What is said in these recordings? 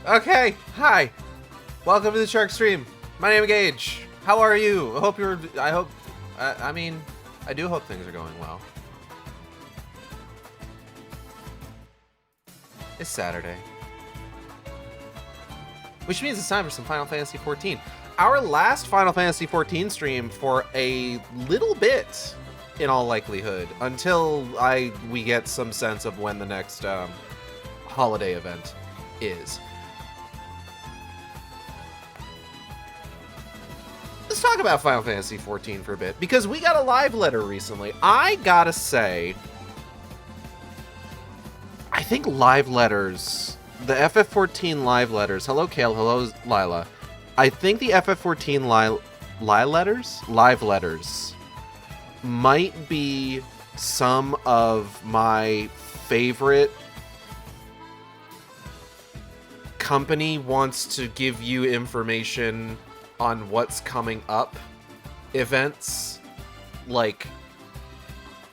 Okay, hi. Welcome to the Shark Stream. My name is Gage. How are you? I do hope things are going well. It's Saturday. Which means it's time for some Final Fantasy XIV. Our last Final Fantasy XIV stream for a little bit, in all likelihood, until we get some sense of when the next holiday event is. Let's talk about Final Fantasy XIV for a bit, because we got a live letter recently. I gotta say, I think live letters, the FF14 live letters, hello Kale, hello Lila, I think the FF14 live letters might be some of my favorite company wants to give you information on what's coming up events, like,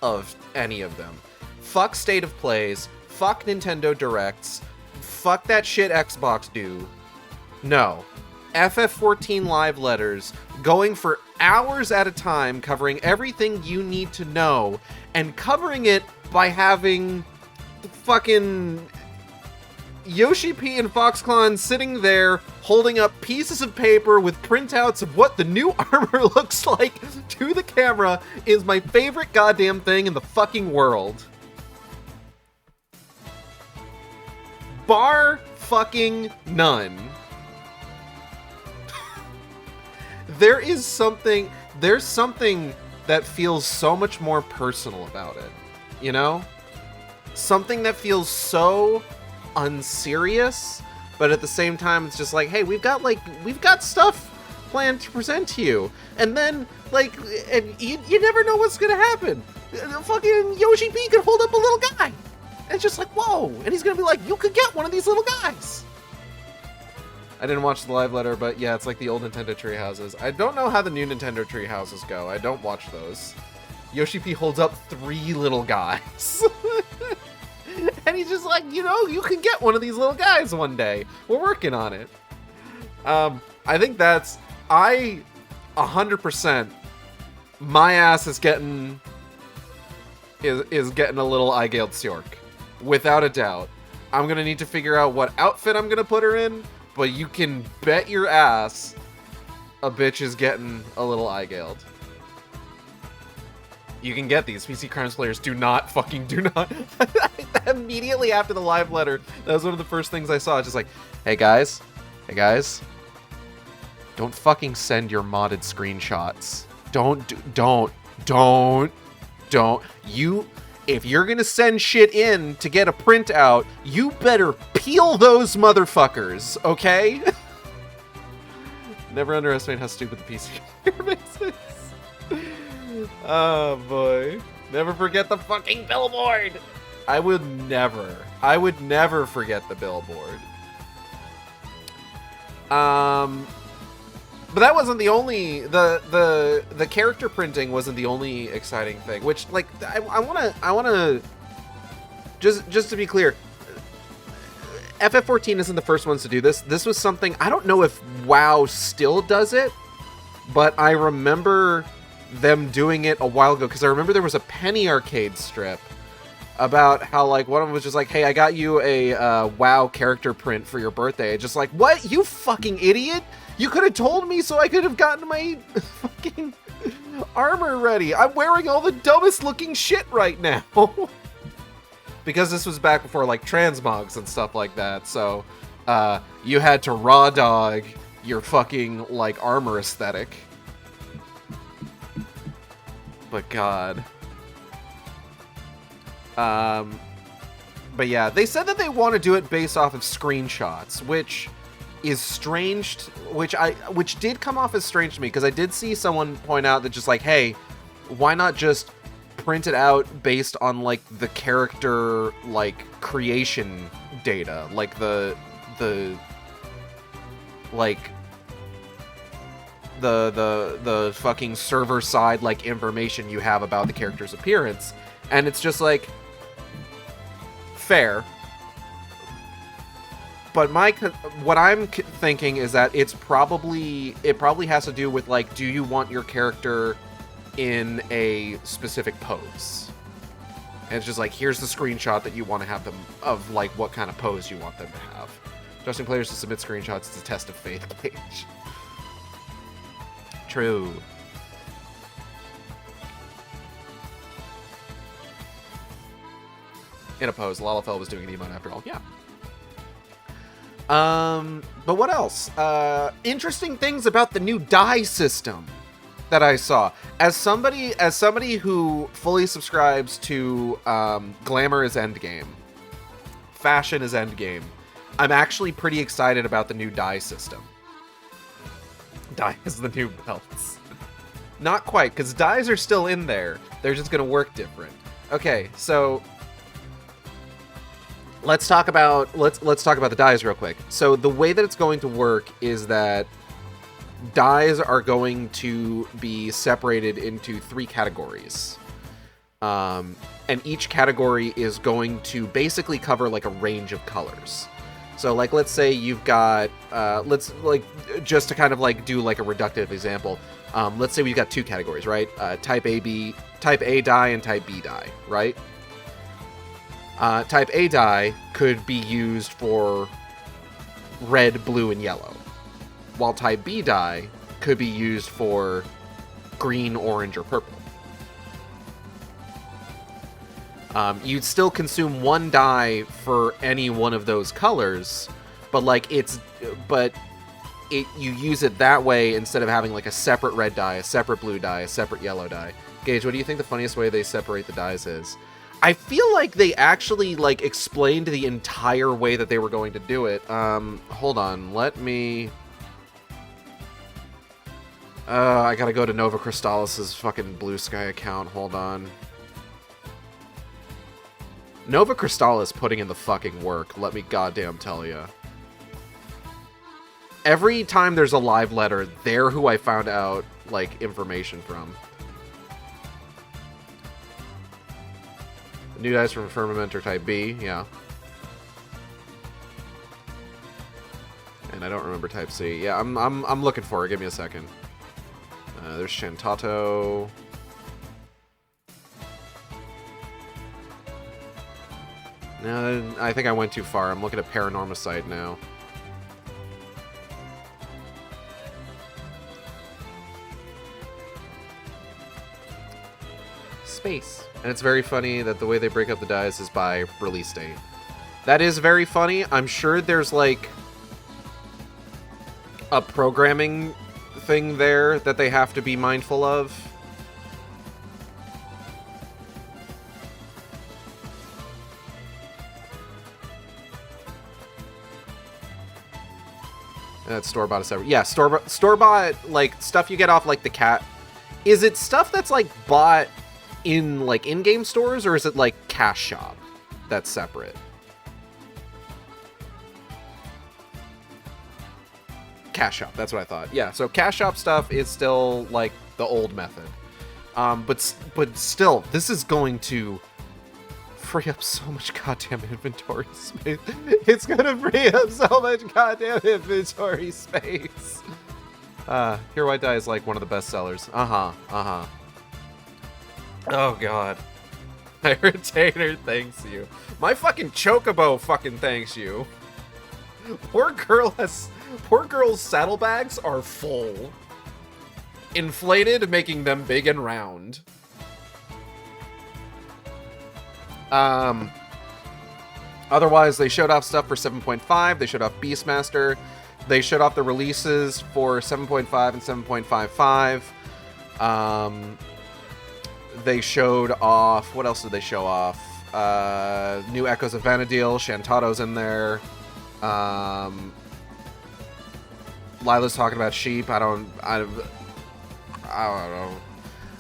of any of them. Fuck State of Plays, fuck Nintendo Directs, fuck that shit Xbox do. No. FF14 live letters, going for hours at a time, covering everything you need to know, and covering it by having fucking Yoshi P and Foxconn sitting there holding up pieces of paper with printouts of what the new armor looks like to the camera is my favorite goddamn thing in the fucking world. Bar fucking none. There's something that feels so much more personal about it, you know? Something that feels so unserious, but at the same time it's just like, hey, we've got stuff planned to present to you, and then and you never know what's gonna happen. Fucking Yoshi P could hold up a little guy, and it's just like, whoa, and he's gonna be like, you could get one of these little guys. I didn't watch the live letter, but yeah, it's like the old Nintendo treehouses. I don't know how the new Nintendo treehouses go. I don't watch those. Yoshi P holds up 3 little guys. And he's just like, you know, you can get one of these little guys one day. We're working on it. I think that's... 100%, my ass is getting... Is getting a little Aigead Siorc. Without a doubt. I'm gonna need to figure out what outfit I'm gonna put her in, but you can bet your ass a bitch is getting a little Aigead. You can get these. PC Crimes players do not. Immediately after the live letter, that was one of the first things I saw. Just like, hey guys, don't fucking send your modded screenshots. Don't. If you're gonna send shit in to get a printout, you better peel those motherfuckers, okay? Never underestimate how stupid the PC base is. Oh boy. Never forget the fucking billboard! I would never forget the billboard. But that wasn't the only, the character printing wasn't the only exciting thing, which, like, I wanna, just to be clear, FF14 isn't the first ones to do this. This was something, I don't know if WoW still does it, but I remember them doing it a while ago, because I remember there was a Penny Arcade strip about how, like, one of them was just like, hey, I got you a WoW character print for your birthday. Just like, what? You fucking idiot? You could have told me so I could have gotten my fucking armor ready. I'm wearing all the dumbest looking shit right now. Because this was back before, like, transmogs and stuff like that, so you had to raw dog your fucking, like, armor aesthetic. But God. But yeah, they said that they want to do it based off of screenshots, which is strange, which did come off as strange to me, because I did see someone point out that just like, hey, why not just print it out based on, like, the character, like, creation data, like the fucking server side, like, information you have about the character's appearance. And it's just like, fair, But what I'm thinking is that it probably has to do with, like, do you want your character in a specific pose? And it's just like, here's the screenshot that you want to have them of, like, what kind of pose you want them to have. Trusting players to submit screenshots is a test of faith, Gage. True. In a pose. Lalafell was doing an emote after all. Yeah. But what else? Interesting things about the new dye system that I saw. As somebody who fully subscribes to glamour is endgame, fashion is endgame, I'm actually pretty excited about the new dye system. Dye is the new belts. Not quite, because dyes are still in there. They're just gonna work different. Okay, so let's talk about the dyes real quick. So the way that it's going to work is that dyes are going to be separated into 3 categories. And each category is going to basically cover like a range of colors. So like, let's say you've got, just to kind of like do like a reductive example. Let's say we've got 2 categories, right? Type A dye and type B dye, right? Type A dye could be used for red, blue, and yellow, while type B dye could be used for green, orange, or purple. You'd still consume 1 dye for any one of those colors, but like you use it that way instead of having like a separate red dye, a separate blue dye, a separate yellow dye. Gage, what do you think the funniest way they separate the dyes is? I feel like they actually like explained the entire way that they were going to do it. Hold on, let me. I gotta go to Nova Crystallis's fucking Blue Sky account. Hold on. Nova Crystallis putting in the fucking work, let me goddamn tell ya. Every time there's a live letter, they're who I found out, like, information from. New dyes from Firmament are type B, yeah. And I don't remember type C. Yeah, I'm looking for it, give me a second. There's Shantato. No, I think I went too far. I'm looking at Paranormicide now. Space. And it's very funny that the way they break up the dyes is by release date. That is very funny. I'm sure there's like a programming thing there that they have to be mindful of. That's store-bought is separate. Yeah, store-bought, like, stuff you get off, like, the cat. Is it stuff that's, like, bought in, like, in-game stores, or is it, like, cash shop that's separate? Cash shop, that's what I thought. Yeah, so cash shop stuff is still, like, the old method. But still, this is going to free up so much goddamn inventory space. It's gonna free up so much goddamn inventory space. Here White Dye is like one of the best sellers. Oh god. My retainer thanks you. My fucking Chocobo fucking thanks you. Poor girl's saddlebags are full. Inflated, making them big and round. Otherwise, they showed off stuff for 7.5. They showed off Beastmaster. They showed off the releases for 7.5 and 7.55. They showed off... What else did they show off? New Echoes of Vanadil. Shantato's in there. Lila's talking about sheep. I don't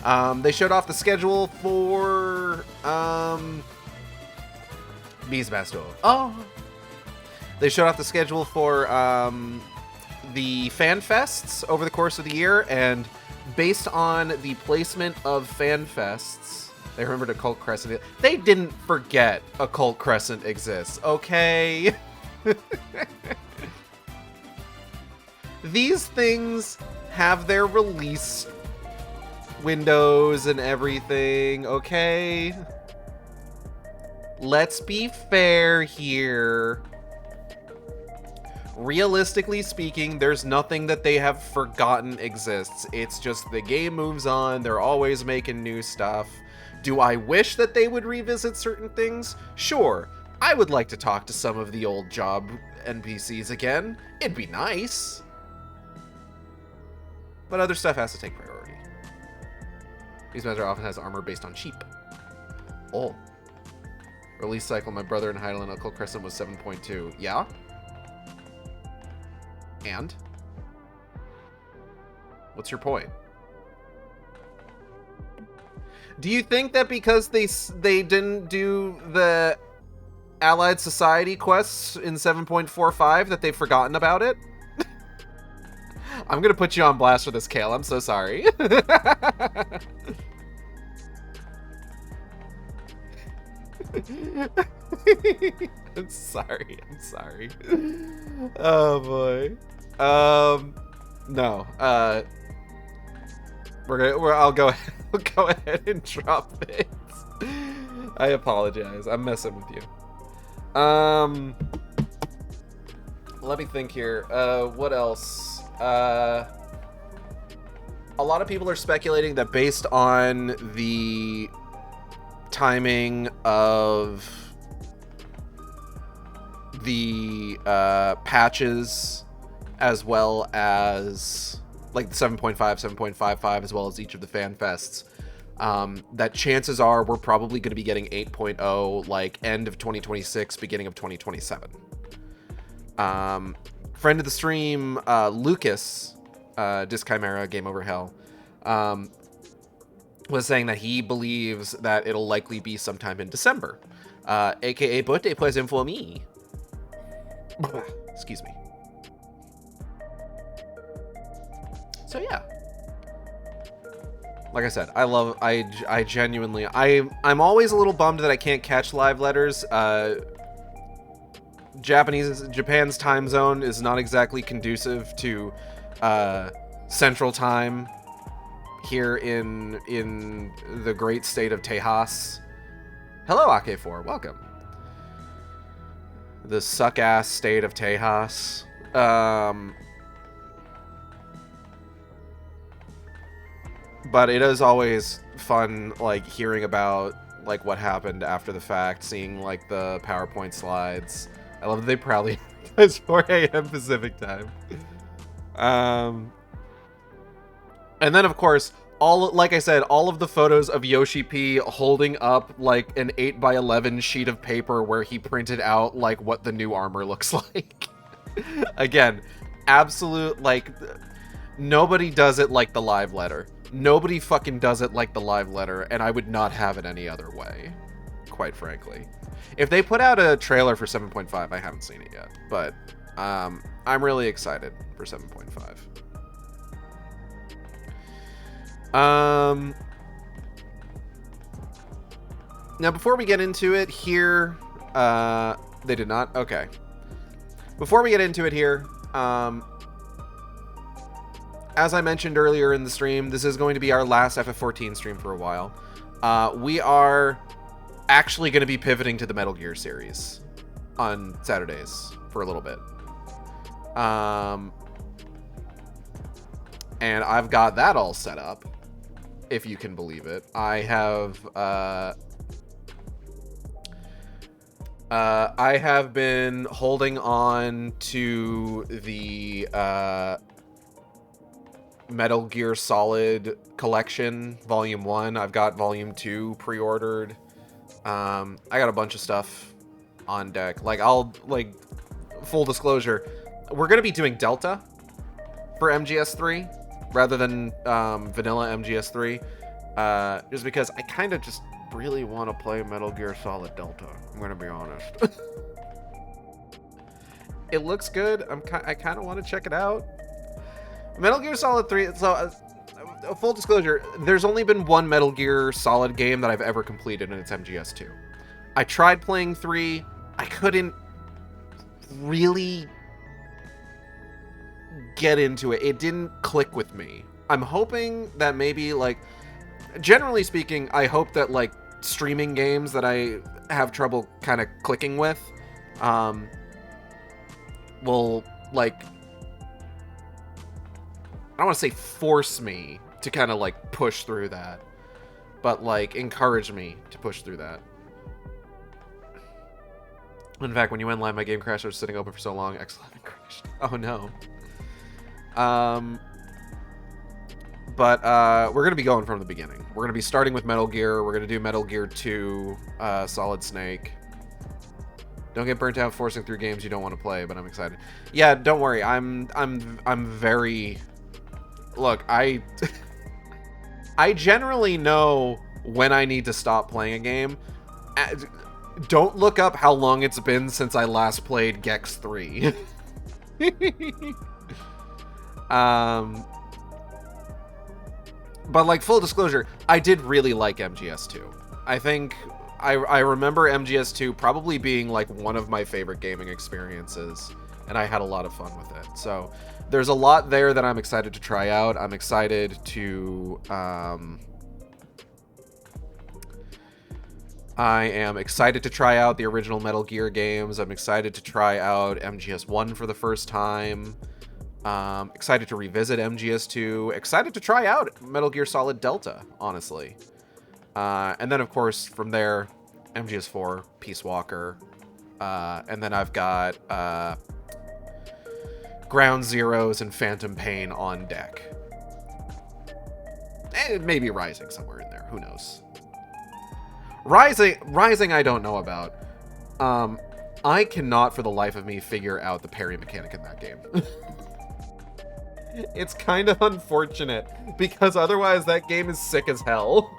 know. They showed off the schedule for... Beastmaster. Oh! They showed off the schedule for the fan fests over the course of the year, and based on the placement of fan fests, they remembered Occult Crescent. They didn't forget Occult Crescent exists, okay? these things have their release windows and everything, okay? Let's be fair here. Realistically speaking, there's nothing that they have forgotten exists. It's just the game moves on. They're always making new stuff. Do I wish that they would revisit certain things? Sure. I would like to talk to some of the old job NPCs again. It'd be nice. But other stuff has to take priority. Beastmaster often has armor based on sheep. Oh. Release cycle, my brother in Highland Uncle Crescent was 7.2. Yeah? And? What's your point? Do you think that because they didn't do the Allied Society quests in 7.45 that they've forgotten about it? I'm gonna put you on blast for this, Kale. I'm so sorry. I'm sorry. I'm sorry. Oh boy. No. I'll go ahead and drop it. I apologize. I'm messing with you. Let me think here. What else? A lot of people are speculating that based on the timing of the patches, as well as like 7.5, 7.55, as well as each of the fan fests, that chances are we're probably going to be getting 8.0 like end of 2026, beginning of 2027. Friend of the stream, Lucas, Disc Chimera, Game Over Hell, was saying that he believes that it'll likely be sometime in December, aka birthday present for me. Excuse me. So yeah, like I said, I genuinely, I'm always a little bummed that I can't catch live letters. Japan's time zone is not exactly conducive to Central Time here in the great state of Tejas. Hello, AK4, welcome. The suck-ass state of Tejas. But it is always fun, like, hearing about, like, what happened after the fact, seeing, like, the PowerPoint slides. I love that they proudly it's 4 a.m. Pacific time. And then, of course, like I said, all of the photos of Yoshi P holding up, like, an 8x11 sheet of paper where he printed out, like, what the new armor looks like. Again, absolute, like, nobody does it like the live letter. Nobody fucking does it like the live letter, and I would not have it any other way, quite frankly. If they put out a trailer for 7.5, I haven't seen it yet, but I'm really excited for 7.5. Now, before we get into it here, they did not? Okay. Before we get into it here, as I mentioned earlier in the stream, this is going to be our last FF14 stream for a while. We are actually going to be pivoting to the Metal Gear series on Saturdays for a little bit. And I've got that all set up, if you can believe it. I have been holding on to the Metal Gear Solid Collection Volume 1. I've got Volume 2 pre-ordered. I got a bunch of stuff on deck. Like, full disclosure, we're going to be doing Delta for MGS3 rather than vanilla MGS3. Just because I kind of just really want to play Metal Gear Solid Delta. I'm going to be honest. It looks good. I kind of want to check it out. Metal Gear Solid 3, so full disclosure, there's only been one Metal Gear Solid game that I've ever completed, and it's MGS2. I tried playing 3. I couldn't really get into it. It didn't click with me. I'm hoping that maybe, like, generally speaking, I hope that, like, streaming games that I have trouble kind of clicking with, will, like, I don't want to say force me to kind of, like, push through that, but, like, encourage me to push through that. In fact, when you went live, my game crashed. I was sitting open for so long. XIV crashed. Oh, no. But we're going to be going from the beginning. We're going to be starting with Metal Gear. We're going to do Metal Gear 2, Solid Snake. Don't get burnt out forcing through games you don't want to play, but I'm excited. Yeah, don't worry. I'm very... Look, I generally know when I need to stop playing a game. Don't look up how long it's been since I last played Gex 3. But, like, full disclosure, I did really like MGS2. I think I remember MGS2 probably being, like, one of my favorite gaming experiences, and I had a lot of fun with it. So there's a lot there that I'm excited to try out. I'm excited to I am excited to try out the original Metal Gear games. I'm excited to try out MGS1 for the first time. Excited to revisit MGS2. Excited to try out Metal Gear Solid Delta, honestly. And then, of course, from there, MGS4, Peace Walker. And then I've got Ground Zeroes and Phantom Pain on deck. And maybe Rising somewhere in there. Who knows? Rising I don't know about. I cannot for the life of me figure out the parry mechanic in that game. It's kind of unfortunate, because otherwise that game is sick as hell.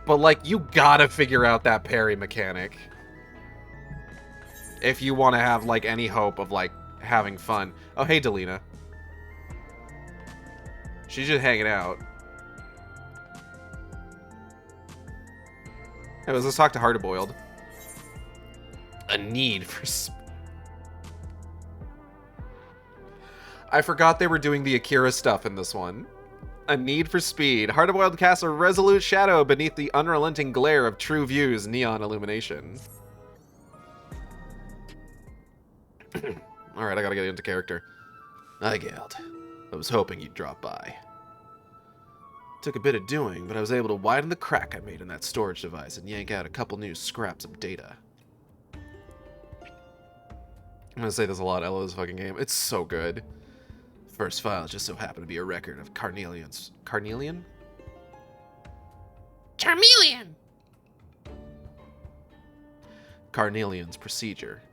But, like, you gotta figure out that parry mechanic if you want to have, like, any hope of, like, having fun. Oh, hey, Delina. She's just hanging out. Anyways, let's talk to Hardboiled. A need for... I forgot they were doing the Akira stuff in this one. A need for speed. Hardboiled casts a resolute shadow beneath the unrelenting glare of True View's neon illumination. Alright, I gotta get into character. Aigead, I was hoping you'd drop by. Took a bit of doing, but I was able to widen the crack I made in that storage device and yank out a couple new scraps of data. I'm gonna say this a lot. I love this fucking game. It's so good. First file just so happened to be a record of Carnelian's... Carnelian? Charmeleon! Carnelian's procedure.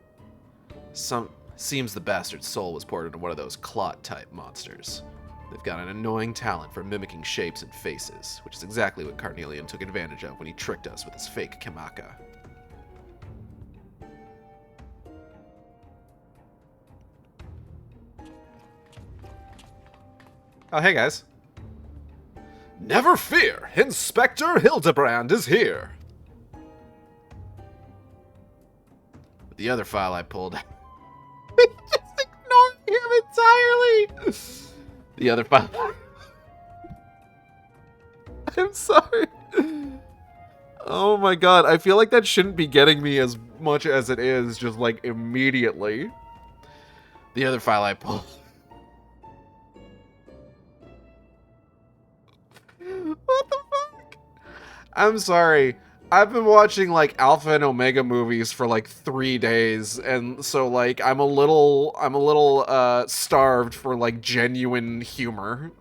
Seems the bastard's soul was poured into one of those clot-type monsters. They've got an annoying talent for mimicking shapes and faces, which is exactly what Carnelian took advantage of when he tricked us with his fake Kamaka. Oh, hey, guys. Never fear! Inspector Hildibrand is here! But the other file I pulled... just ignored him entirely! The other file... I'm sorry. Oh my god, I feel like that shouldn't be getting me as much as it is, just, like, immediately. The other file I pulled... What the fuck? I'm sorry. I've been watching, like, Alpha and Omega movies for, like, 3 days, and so, like, I'm a little starved for, like, genuine humor.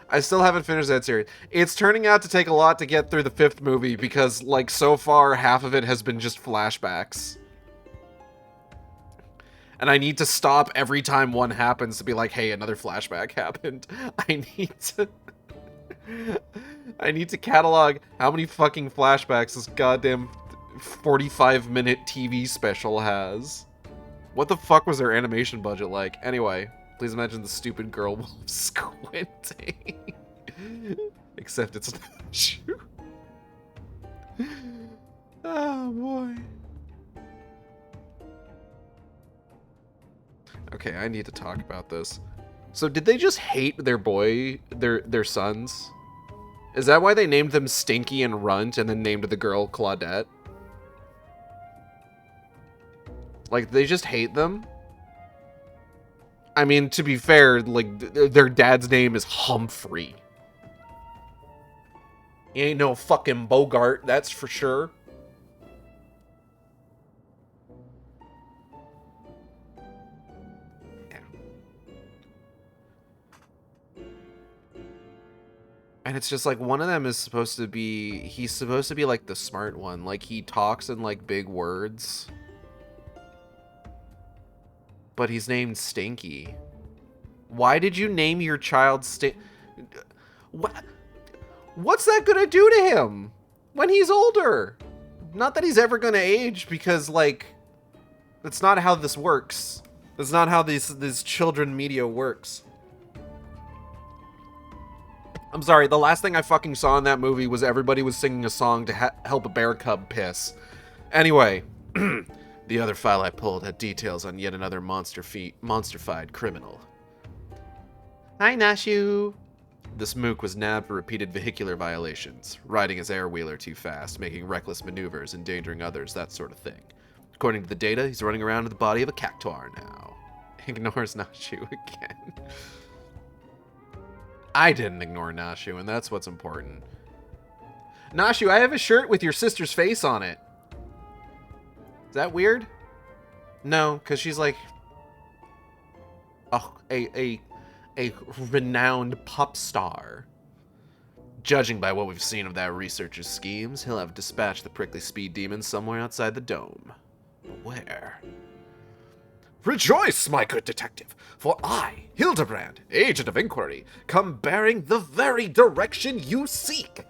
I still haven't finished that series. It's turning out to take a lot to get through the 5th movie, because, like, so far, half of it has been just flashbacks. And I need to stop every time one happens to be like, hey, another flashback happened. I need to catalog how many fucking flashbacks this goddamn 45-minute TV special has. What the fuck was their animation budget like? Anyway, please imagine the stupid girl wolf squinting. Except it's not true. Oh boy. Okay, I need to talk about this. So did they just hate their sons? Is that why they named them Stinky and Runt and then named the girl Claudette? Like, they just hate them? I mean, to be fair, like, their dad's name is Humphrey. He ain't no fucking Bogart, that's for sure. Yeah. And it's just like, one of them is supposed to be, he's supposed to be like the smart one. Like, he talks in like big words. But he's named Stinky. Why did you name your child What's that gonna do to him when he's older? Not that he's ever gonna age, because, like, that's not how this works. That's not how this children media works. I'm sorry, the last thing I fucking saw in that movie was everybody was singing a song to help a bear cub piss. Anyway, the other file I pulled had details on yet another monster-fied criminal. Hi, Nashu. This mook was nabbed for repeated vehicular violations, riding his air-wheeler too fast, making reckless maneuvers, endangering others, that sort of thing. According to the data, he's running around in the body of a cactuar now. Ignores Nashu again. I didn't ignore Nashu, and that's what's important. Nashu, I have a shirt with your sister's face on it. Is that weird? No, because she's like a renowned pop star. Judging by what we've seen of that researcher's schemes, he'll have dispatched the prickly speed demon somewhere outside the dome. But where? Rejoice, my good detective, for I, Hildibrand, agent of inquiry, come bearing the very direction you seek.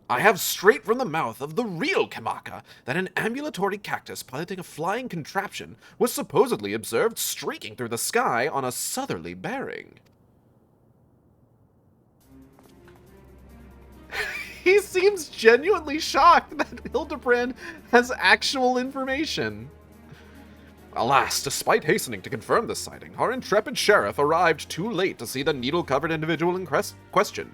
I have straight from the mouth of the real Kamaka that an ambulatory cactus piloting a flying contraption was supposedly observed streaking through the sky on a southerly bearing. He seems genuinely shocked that Hildibrand has actual information. Alas, despite hastening to confirm this sighting, our intrepid sheriff arrived too late to see the needle-covered individual in question.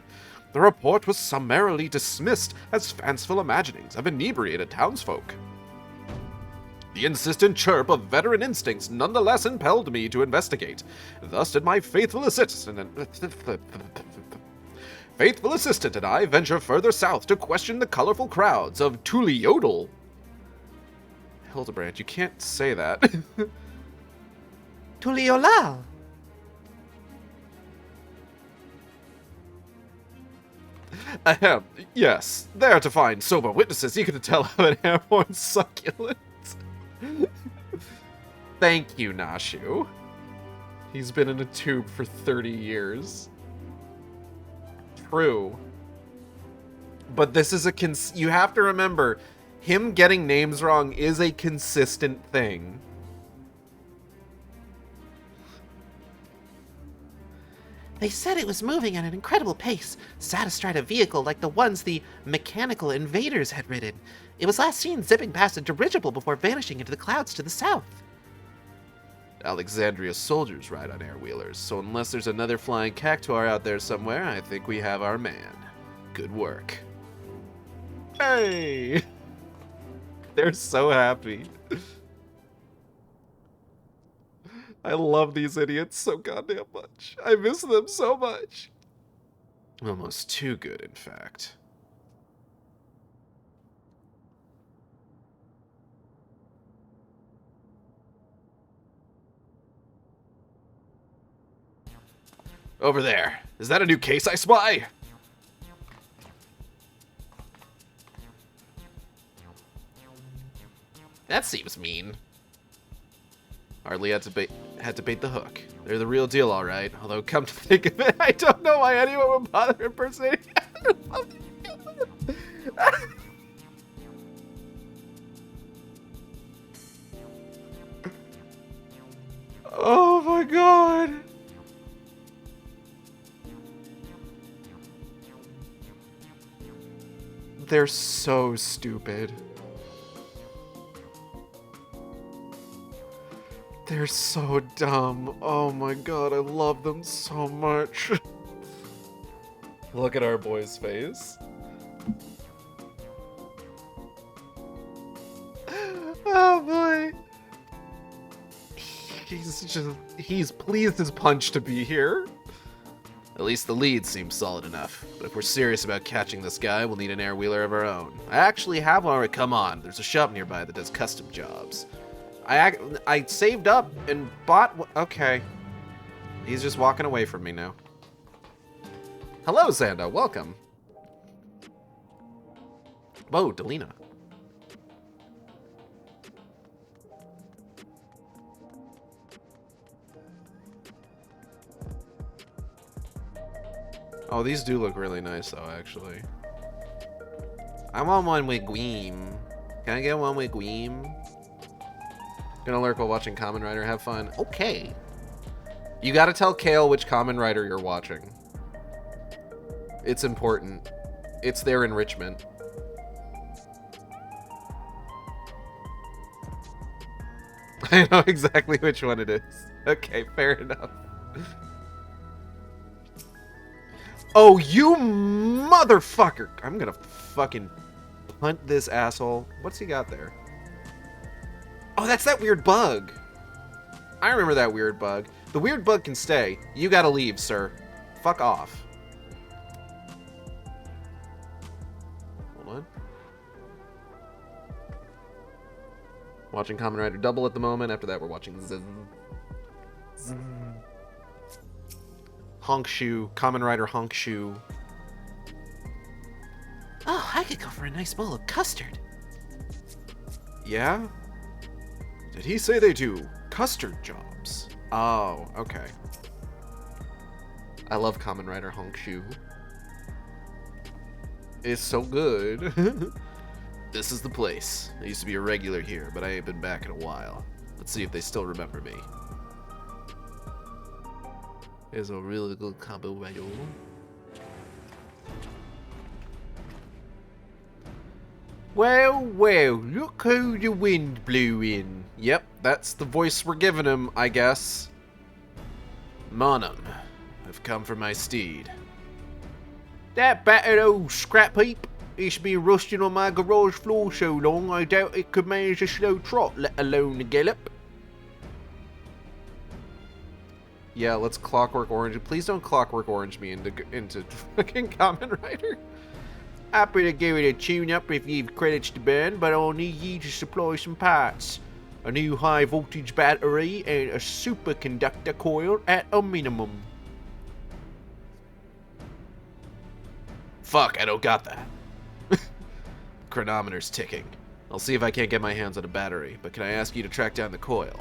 The report was summarily dismissed as fanciful imaginings of inebriated townsfolk. The insistent chirp of veteran instincts nonetheless impelled me to investigate. Thus did my faithful assistant and I venture further south to question the colorful crowds of Tuliodel. Hildibrand, you can't say that. Tuliolal. Ahem, yes. There to find sober witnesses, you can tell of an airborne succulent. Thank you, Nashu. He's been in a tube for 30 years. True. But this is you have to remember, him getting names wrong is a consistent thing. They said it was moving at an incredible pace, sat astride a vehicle like the ones the mechanical invaders had ridden. It was last seen zipping past a dirigible before vanishing into the clouds to the south. Alexandria's soldiers ride on air-wheelers, so unless there's another flying cactuar out there somewhere, I think we have our man. Good work. Hey! They're so happy. I love these idiots so goddamn much. I miss them so much. Almost too good, in fact. Over there. Is that a new case I spy? That seems mean. Hardly had to bait the hook. They're the real deal, all right. Although, come to think of it, I don't know why anyone would bother impersonating. Oh my god. They're so stupid. They're so dumb. Oh my god, I love them so much. Look at our boy's face. Oh boy. He's pleased as punch to be here. At least the lead seems solid enough. But if we're serious about catching this guy, we'll need an air-wheeler of our own. I actually have one. Come on, there's a shop nearby that does custom jobs. I saved up and bought... Okay. He's just walking away from me now. Hello, Xando. Welcome. Whoa, Delina. Oh, these do look really nice, though, actually. I want one with Gleam. Can I get one with Gleam? Gonna lurk while watching Kamen Rider. Have fun. Okay. You gotta tell Kale which Kamen Rider you're watching. It's important. It's their enrichment. I know exactly which one it is. Okay, fair enough. Oh, you motherfucker! I'm gonna fucking punt this asshole. What's he got there? Oh, that's that weird bug. I remember that weird bug. The weird bug can stay. You gotta leave, sir. Fuck off. Hold on. Watching Kamen Rider Double at the moment. After that, we're watching Honkshu. Kamen Rider Honkshu. Oh, I could go for a nice bowl of custard. Yeah? Did he say they do custard jobs? Oh, okay. I love Kamen Rider Honkshu. It's so good. This is the place. I used to be a regular here, but I ain't been back in a while. Let's see if they still remember me. Here's a really good combo rider. Well, well, look who the wind blew in. Yep, that's the voice we're giving him, I guess. Monum, I've come for my steed. That battered old scrap heap. It's been rusting on my garage floor so long, I doubt it could manage a slow trot, let alone a gallop. Yeah, let's Clockwork Orange. Please don't Clockwork Orange me into fucking Kamen Rider. Happy to give it a tune-up if you've credits to burn, but I'll need you to supply some parts. A new high-voltage battery and a superconductor coil at a minimum. Fuck, I don't got that. Chronometer's ticking. I'll see if I can't get my hands on a battery, but can I ask you to track down the coil?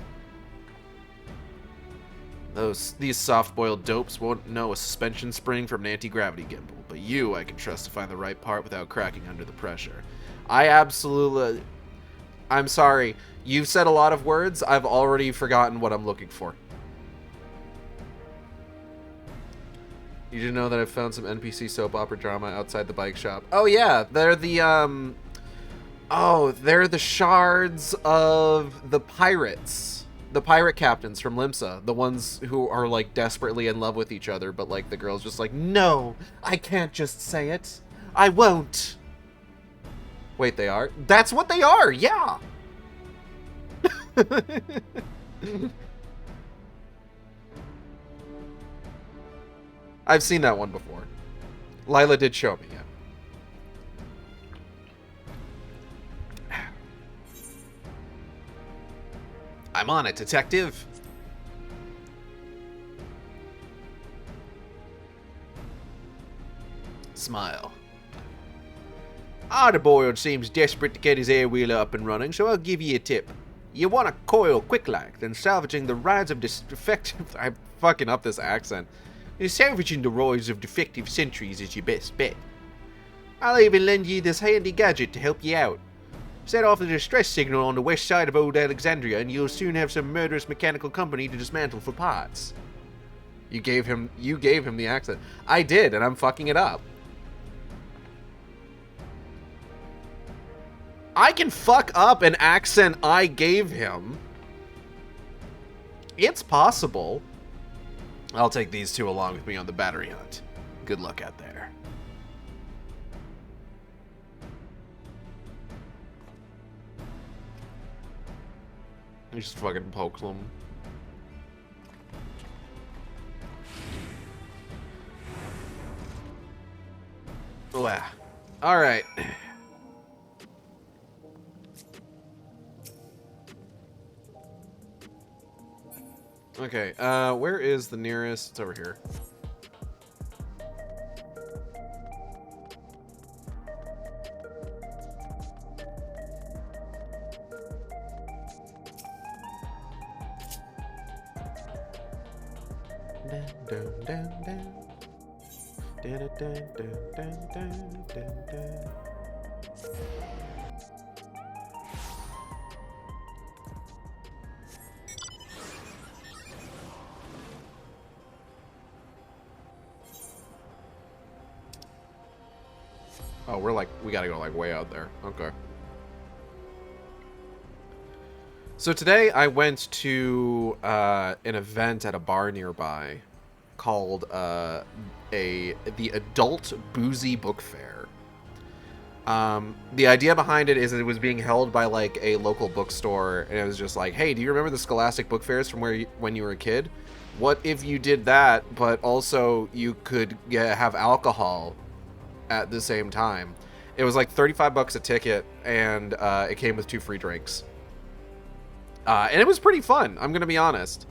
These soft-boiled dopes won't know a suspension spring from an anti-gravity gimbal, but you I can trust to find the right part without cracking under the pressure. I'm sorry. You've said a lot of words. I've already forgotten what I'm looking for. You didn't know that I found some NPC soap opera drama outside the bike shop. Oh yeah, they're the they're the shards of the pirates. The pirate captains from Limsa, the ones who are like desperately in love with each other, but like the girl's just like, no, I can't just say it. I won't. Wait, they are? That's what they are, yeah. I've seen that one before. Lila did show me, yeah. I'm on it, detective. Smile. Arterboiled seems desperate to get his air wheeler up and running, so I'll give you a tip. You want a coil quick-like, then salvaging the rides of defective... I'm fucking up this accent. Salvaging the rides of defective sentries is your best bet. I'll even lend you this handy gadget to help you out. Set off the distress signal on the west side of Old Alexandria, and you'll soon have some murderous mechanical company to dismantle for parts. You gave him the accent. I did, and I'm fucking it up. I can fuck up an accent I gave him. It's possible. I'll take these two along with me on the battery hunt. Good luck out there. He just fucking pokes them. Wow. Alright. Okay, where is the nearest? It's over here. Oh, we're like, we gotta go like way out there. Okay. So today I went to an event at a bar nearby called the Adult Boozy Book Fair. The idea behind it is that it was being held by like a local bookstore, and it was just like, hey, do you remember the Scholastic Book Fairs from when you were a kid? What if you did that, but also you could have alcohol at the same time? It was like $35 a ticket, and it came with 2 free drinks. And it was pretty fun, I'm gonna be honest.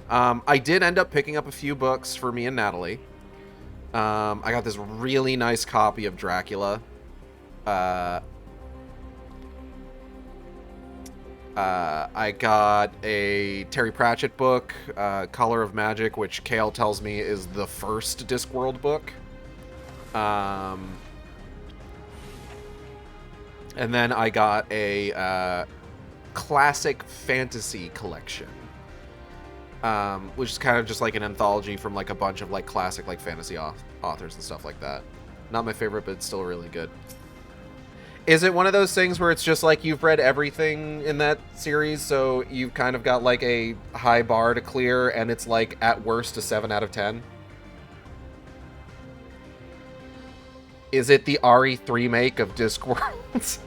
I did end up picking up a few books for me and Natalie. I got this really nice copy of Dracula. I got a Terry Pratchett book, Color of Magic, which Kale tells me is the first Discworld book. And then I got a classic fantasy collection, which is kind of just like an anthology from like a bunch of like classic like fantasy authors and stuff like that. Not my favorite, but it's still really good. Is it one of those things where it's just like you've read everything in that series, so you've kind of got like a high bar to clear, and it's like at worst a 7 out of 10? Is it the RE3 make of Discworld?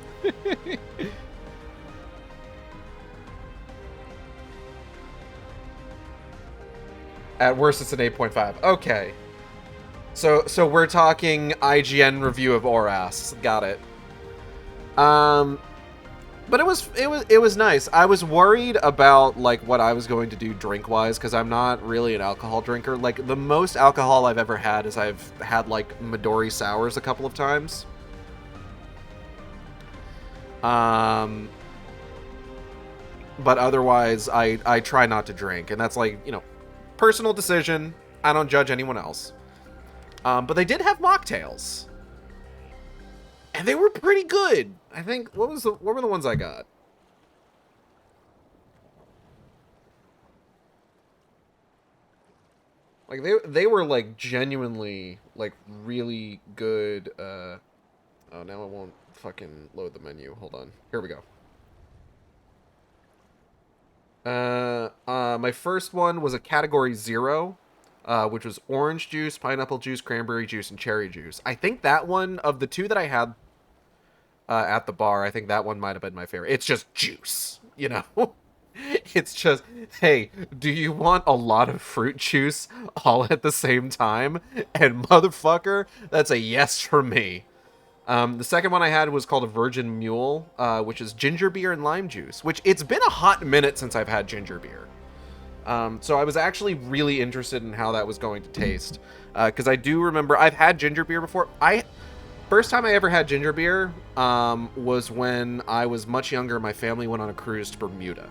At worst, it's an 8.5. Okay. So we're talking IGN review of Oras. Got it. But it was nice. I was worried about like what I was going to do drink-wise, because I'm not really an alcohol drinker. Like, the most alcohol I've ever had is I've had like Midori sours a couple of times. But otherwise, I try not to drink, and that's like, you know, personal decision. I don't judge anyone else. But they did have mocktails, and they were pretty good. I think what were the ones I got? Like they were like genuinely like really good. Oh, now it won't fucking load the menu. Hold on. Here we go. My first one was a category 0, which was orange juice, pineapple juice, cranberry juice, and cherry juice. I think that one, of the 2 that I had at the bar, I think that one might have been my favorite. It's just juice, you know? It's just, hey, do you want a lot of fruit juice all at the same time? And motherfucker, that's a yes for me. The second one I had was called a Virgin Mule, which is ginger beer and lime juice, which it's been a hot minute since I've had ginger beer. So I was actually really interested in how that was going to taste, because I do remember I've had ginger beer before. First time I ever had ginger beer was when I was much younger. My family went on a cruise to Bermuda,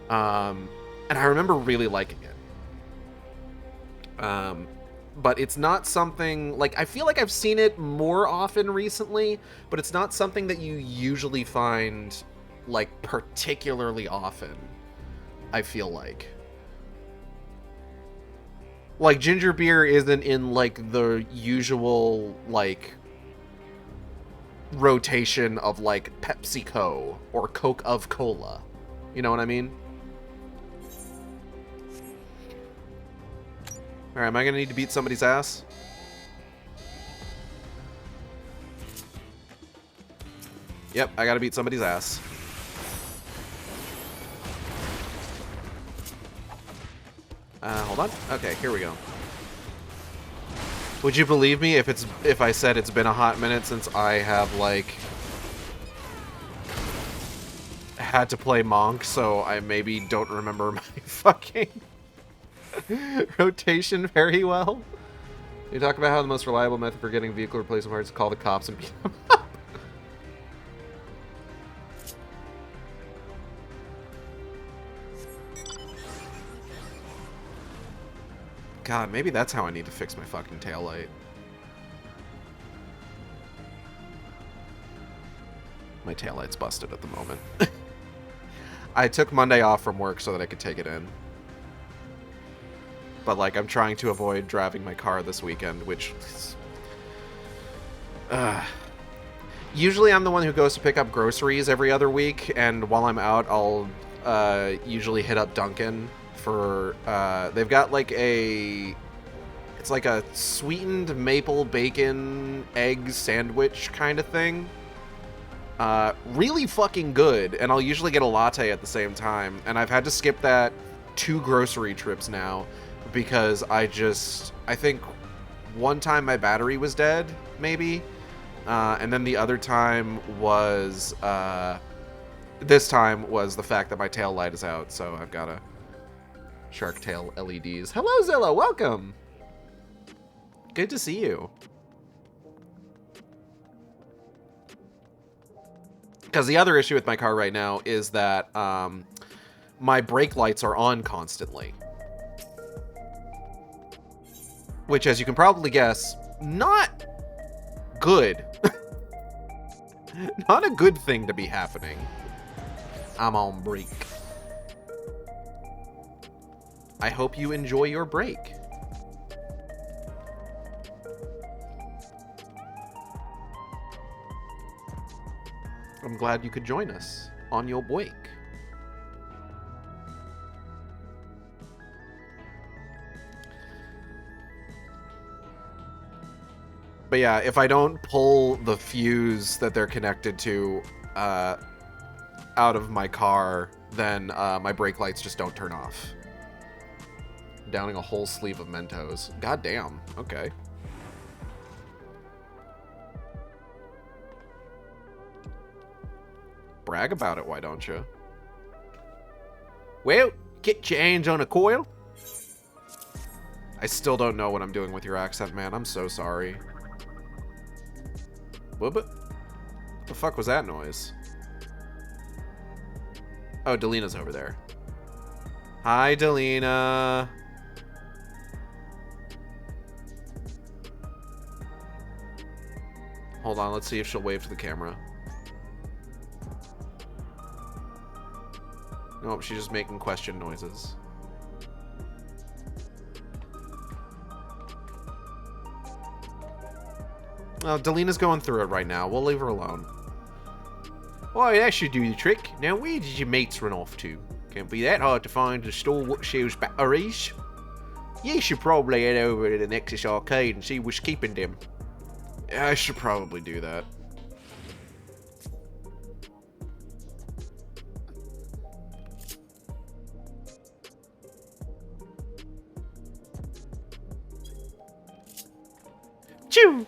and I remember really liking it. But it's not something, like, I feel like I've seen it more often recently, but it's not something that you usually find, like, particularly often, I feel like. Like, ginger beer isn't in, like, the usual, like, rotation of, like, PepsiCo or Coke of Cola. You know what I mean? Alright, am I gonna need to beat somebody's ass? Yep, I gotta beat somebody's ass. Hold on. Okay, here we go. Would you believe me if I said it's been a hot minute since I have, like, had to play Monk, so I maybe don't remember my fucking rotation very well? You talk about how the most reliable method for getting vehicle replacement parts is to call the cops and beat them up. God, maybe that's how I need to fix my fucking taillight. My taillight's busted at the moment. I took Monday off from work so that I could take it in. But, like, I'm trying to avoid driving my car this weekend, which... Usually I'm the one who goes to pick up groceries every other week, and while I'm out, I'll usually hit up Dunkin' for... they've got, like, a... It's like a sweetened maple bacon egg sandwich kind of thing. Really fucking good, and I'll usually get a latte at the same time, and I've had to skip that 2 grocery trips now, because I think one time my battery was dead, maybe, and then the other time was, this time was the fact that my tail light is out, so I've got a shark tail LEDs. Hello, Zilla, welcome! Good to see you. Because the other issue with my car right now is that my brake lights are on constantly. Which, as you can probably guess, not good. Not a good thing to be happening. I'm on break. I hope you enjoy your break. I'm glad you could join us on your break. But yeah, if I don't pull the fuse that they're connected to out of my car, then my brake lights just don't turn off. Downing a whole sleeve of Mentos. God damn. Okay. Brag about it, why don't you? Well, get your hands on a coil. I still don't know what I'm doing with your accent, man. I'm so sorry. What the fuck was that noise? Oh, Delina's over there. Hi, Delina. Hold on, let's see if she'll wave to the camera. Nope, she's just making question noises. Oh, Delina's going through it right now. We'll leave her alone. Why, that should do the trick. Now, where did your mates run off to? Can't be that hard to find a store what sells batteries. You should probably head over to the Nexus Arcade and see what's keeping them. Yeah, I should probably do that. Choo!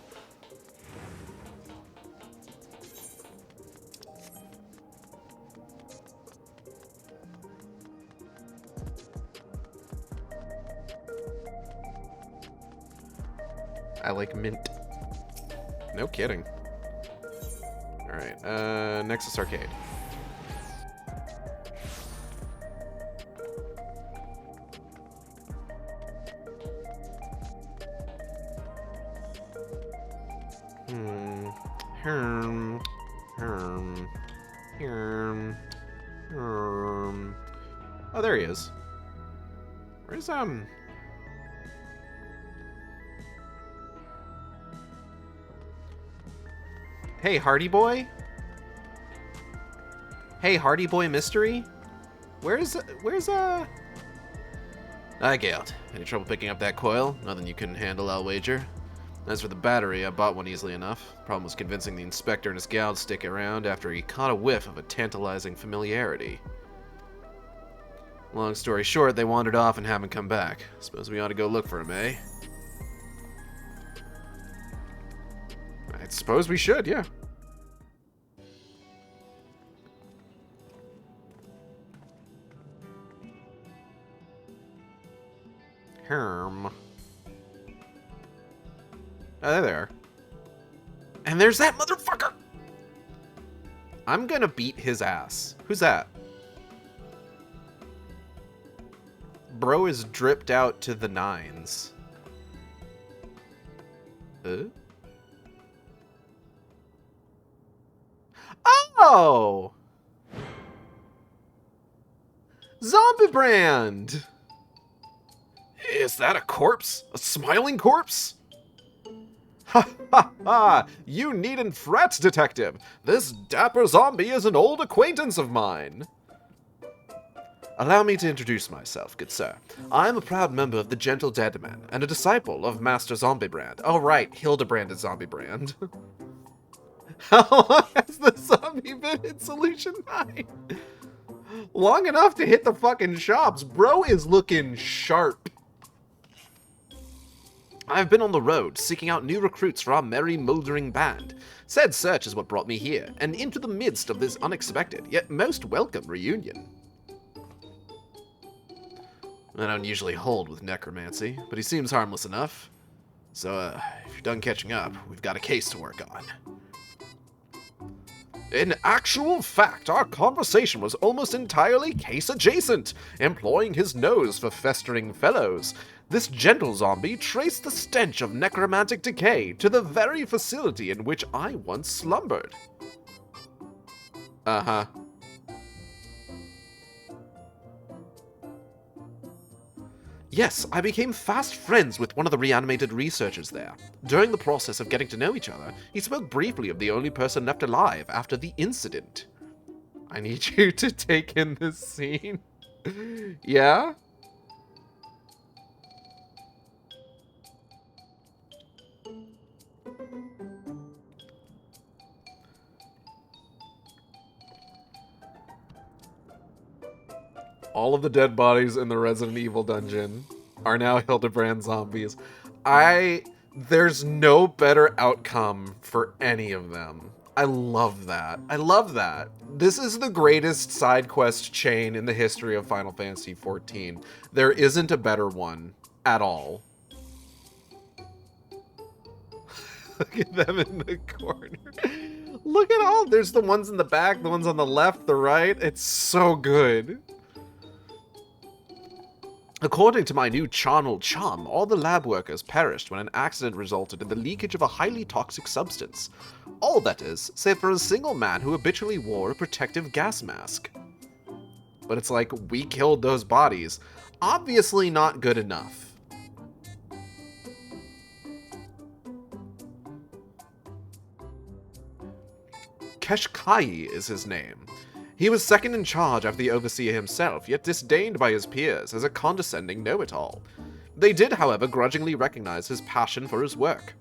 I like mint. No kidding. Alright, Nexus Arcade. Oh, there he is. Where's, Hey, Hardy Boy? Hey, Hardy Boy Mystery? Where's, no, Aigead, any trouble picking up that coil? Nothing you couldn't handle, I'll wager. As for the battery, I bought one easily enough. Problem was convincing the inspector and his gal to stick around after he caught a whiff of a tantalizing familiarity. Long story short, they wandered off and haven't come back. Suppose we ought to go look for him, eh? I suppose we should, yeah. Oh, there they are. And there's that motherfucker! I'm gonna beat his ass. Who's that? Bro is dripped out to the nines. Oh! Hildibrand! Is that a corpse? A smiling corpse? Ha ha ha! You needn't fret, detective! This dapper zombie is an old acquaintance of mine! Allow me to introduce myself, good sir. I am a proud member of the Gentle Deadman, and a disciple of Master Zombibrand. Oh right, Hildibrand is Zombibrand. How long has the zombie been in Solution 9? Long enough to hit the fucking shops. Bro is looking sharp. I've been on the road, seeking out new recruits for our merry, mouldering band. Said search is what brought me here, and into the midst of this unexpected, yet most welcome reunion. I don't usually hold with necromancy, but he seems harmless enough. So, if you're done catching up, we've got a case to work on. In actual fact, our conversation was almost entirely case-adjacent, employing his nose for festering fellows. This gentle zombie traced the stench of necromantic decay to the very facility in which I once slumbered. Uh-huh. Yes, I became fast friends with one of the reanimated researchers there. During the process of getting to know each other, he spoke briefly of the only person left alive after the incident. I need you to take in this scene. Yeah? All of the dead bodies in the Resident Evil dungeon are now Hildibrand zombies. There's no better outcome for any of them. I love that. I love that. This is the greatest side quest chain in the history of Final Fantasy XIV. There isn't a better one at all. Look at them in the corner. Look at all. There's the ones in the back, the ones on the left, the right. It's so good. According to my new charnel chum, all the lab workers perished when an accident resulted in the leakage of a highly toxic substance. All that is, save for a single man who habitually wore a protective gas mask. But it's like, we killed those bodies. Obviously not good enough. Keshkai is his name. He was second in charge after the Overseer himself, yet disdained by his peers as a condescending know-it-all. They did, however, grudgingly recognize his passion for his work.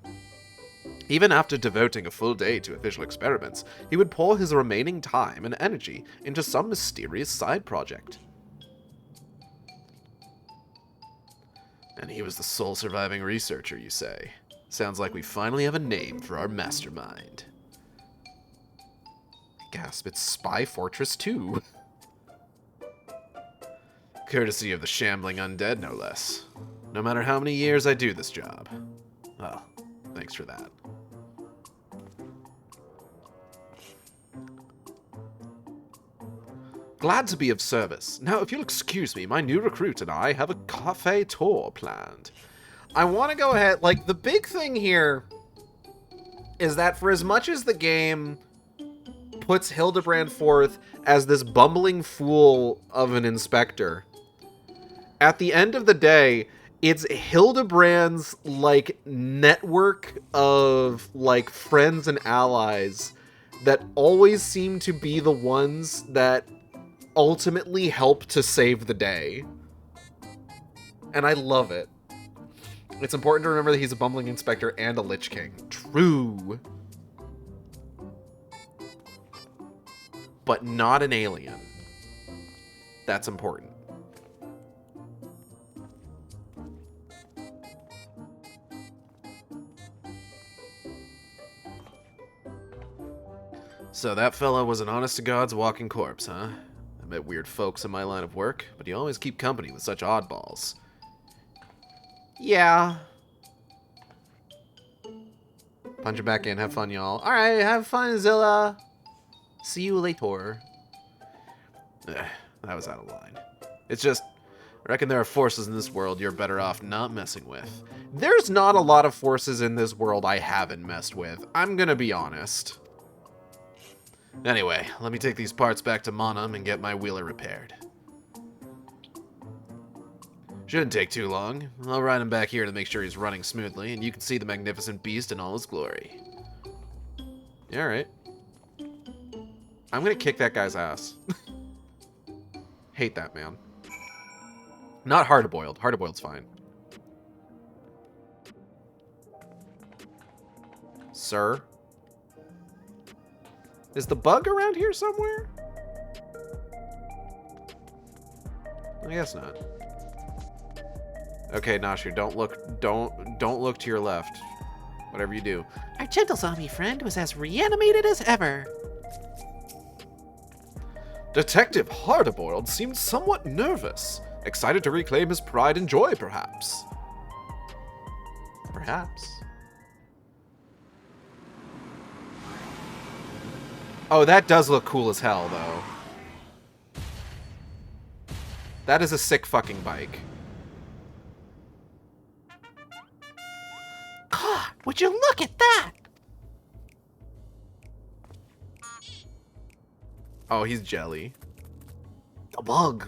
Even after devoting a full day to official experiments, he would pour his remaining time and energy into some mysterious side project. And he was the sole surviving researcher, you say? Sounds like we finally have a name for our mastermind. Gasp, it's Spy Fortress 2. Courtesy of the shambling undead, no less. No matter how many years I do this job. Well, thanks for that. Glad to be of service. Now, if you'll excuse me, my new recruit and I have a cafe tour planned. I want to go ahead, like, the big thing here is that for as much as the game puts Hildibrand forth as this bumbling fool of an inspector, at the end of the day, it's Hildibrand's, like, network of, like, friends and allies that always seem to be the ones that ultimately help to save the day. And I love it. It's important to remember that he's a bumbling inspector and a Lich King. True. But not an alien. That's important. So that fella was an honest-to-God's walking corpse, huh? I met weird folks in my line of work, but you always keep company with such oddballs. Yeah. Punch it back in. Have fun, y'all. Alright, have fun, Zilla. See you later. That was out of line. It's just, I reckon there are forces in this world you're better off not messing with. There's not a lot of forces in this world I haven't messed with. I'm gonna be honest. Anyway, let me take these parts back to Monum and get my wheeler repaired. Shouldn't take too long. I'll ride him back here to make sure he's running smoothly, and you can see the magnificent beast in all his glory. Alright. I'm gonna kick that guy's ass. Hate that man. Not hard-boiled. Hard-boiled's fine. Sir? Is the bug around here somewhere? I guess not. Okay, Nashu, don't look to your left. Whatever you do. Our gentle zombie friend was as reanimated as ever. Detective Hardboiled seemed somewhat nervous. Excited to reclaim his pride and joy, perhaps. Perhaps. Oh, that does look cool as hell, though. That is a sick fucking bike. God, would you look at that? Oh, he's jelly. A bug.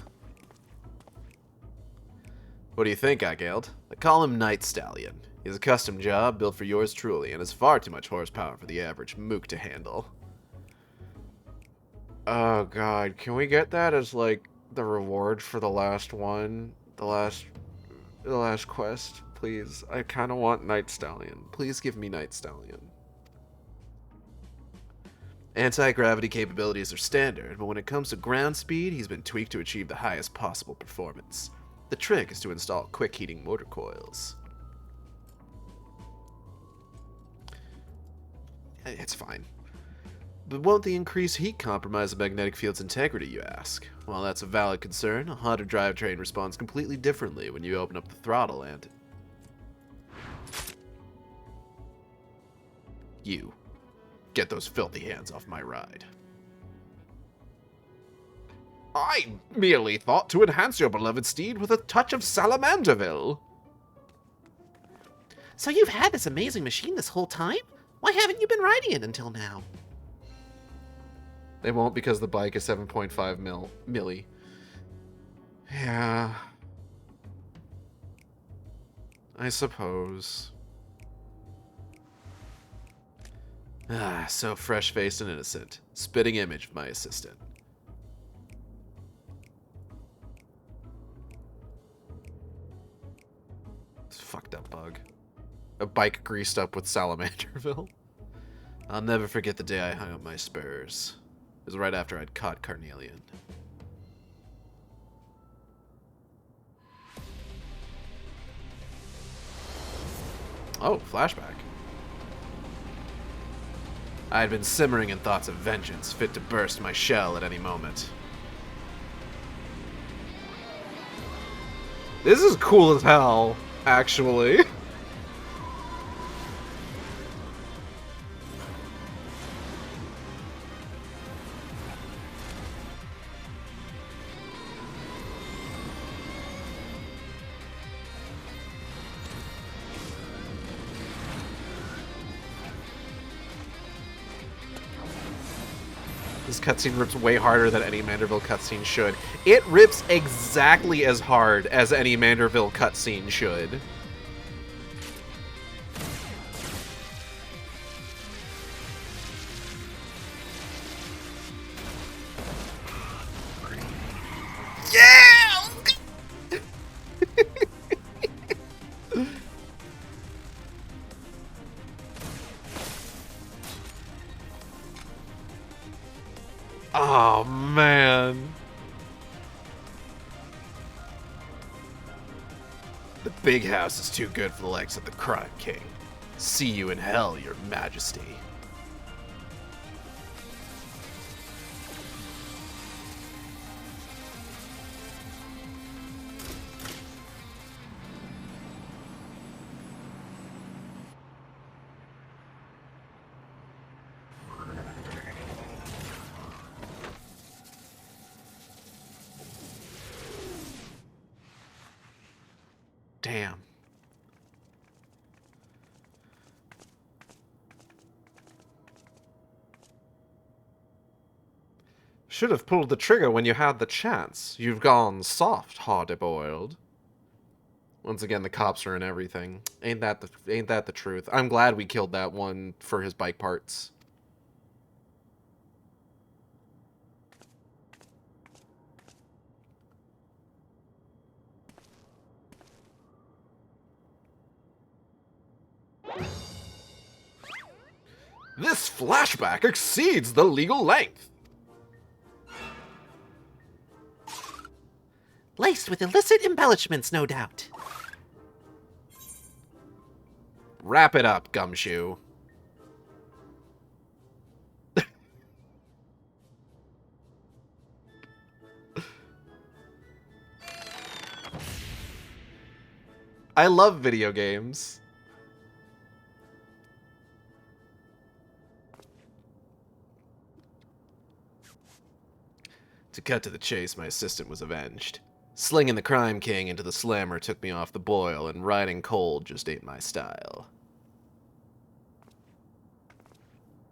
What do you think, Aigead? I call him Night Stallion. He has a custom job built for yours truly, and has far too much horsepower for the average mook to handle. Oh god, can we get that as like the reward for the last one? The last quest, please. I kind of want Night Stallion. Please give me Night Stallion. Anti-gravity capabilities are standard, but when it comes to ground speed, he's been tweaked to achieve the highest possible performance. The trick is to install quick heating motor coils. It's fine. But won't the increased heat compromise the magnetic field's integrity, you ask? Well, that's a valid concern. A Honda drivetrain responds completely differently when you open up the throttle and... You. Get those filthy hands off my ride. I merely thought to enhance your beloved steed with a touch of Salamanderville. So you've had this amazing machine this whole time? Why haven't you been riding it until now? They won't because the bike is 7.5 milli. Yeah. I suppose. Ah, so fresh-faced and innocent. Spitting image of my assistant. It's a fucked up bug. A bike greased up with Salamanderville. I'll never forget the day I hung up my spurs. It was right after I'd caught Carnelian. Oh, flashback. I had been simmering in thoughts of vengeance, fit to burst my shell at any moment. This is cool as hell, actually. This cutscene rips way harder than any Manderville cutscene should. It rips exactly as hard as any Manderville cutscene should. Yeah! Oh, man. The big house is too good for the legs of the Crime King. See you in hell, your majesty. Damn. Should have pulled the trigger when you had the chance. You've gone soft, hard-boiled. Once again, the cops are in everything. Ain't that the truth? I'm glad we killed that one for his bike parts. This flashback exceeds the legal length. Laced with illicit embellishments, no doubt. Wrap it up, Gumshoe. I love video games. To cut to the chase, my assistant was avenged. Slinging the Crime King into the slammer took me off the boil, and riding cold just ain't my style.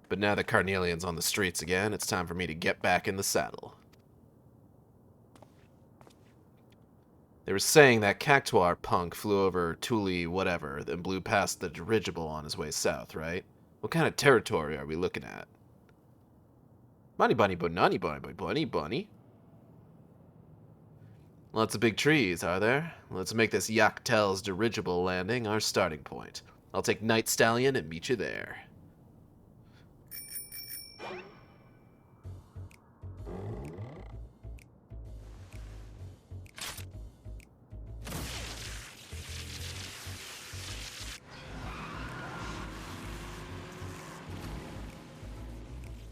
But now that Carnelian's on the streets again, it's time for me to get back in the saddle. They were saying that Cactuar punk flew over Thule whatever, then blew past the dirigible on his way south, right? What kind of territory are we looking at? Bunny bunny bunny bunny bunny bunny. Lots of big trees, are there? Let's make this Yaktel's dirigible landing our starting point. I'll take Night Stallion and meet you there.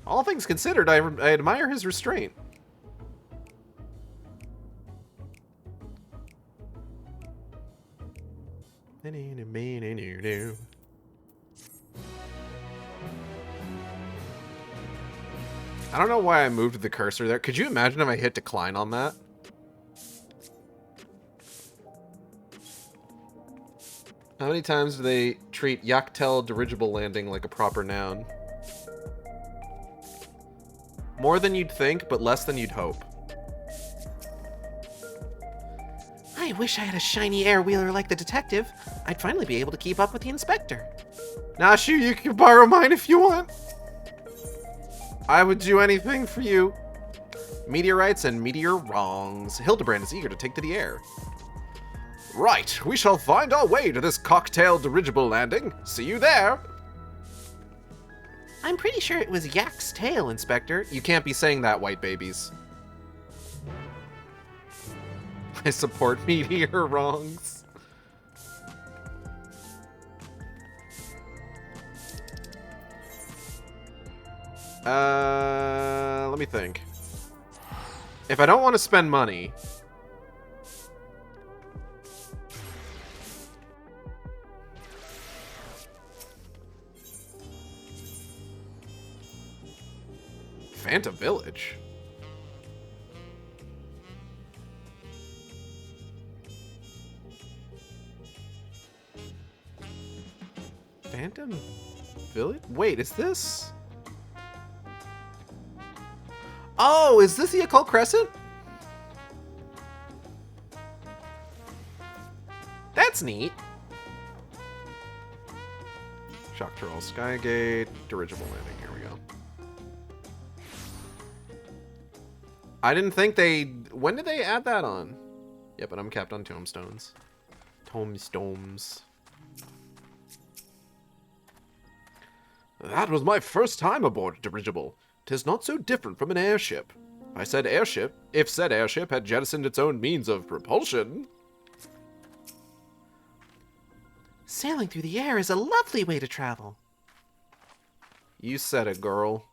All things considered, I admire his restraint. I don't know why I moved the cursor there. Could you imagine if I hit decline on that? How many times do they treat Yaktel dirigible landing like a proper noun? More than you'd think, but less than you'd hope. I wish I had a shiny air-wheeler like the detective. I'd finally be able to keep up with the inspector. Nashu, you can borrow mine if you want. I would do anything for you. Meteorites and meteor wrongs. Hildibrand is eager to take to the air. Right, we shall find our way to this cocktail dirigible landing. See you there. I'm pretty sure it was Yak's tail, Inspector. You can't be saying that, white babies. I support meteor wrongs. Let me think. If I don't want to spend money... Phantom Village? Phantom Village? Wait, is this... Oh, is this the Occult Crescent? That's neat. Shock Troll, Skygate, Dirigible Landing. Here we go. I didn't think they... When did they add that on? Yeah, but I'm capped on tombstones. Tombstones. That was my first time aboard a dirigible. 'Tis not so different from an airship. If said airship had jettisoned its own means of propulsion... Sailing through the air is a lovely way to travel. You said it, girl.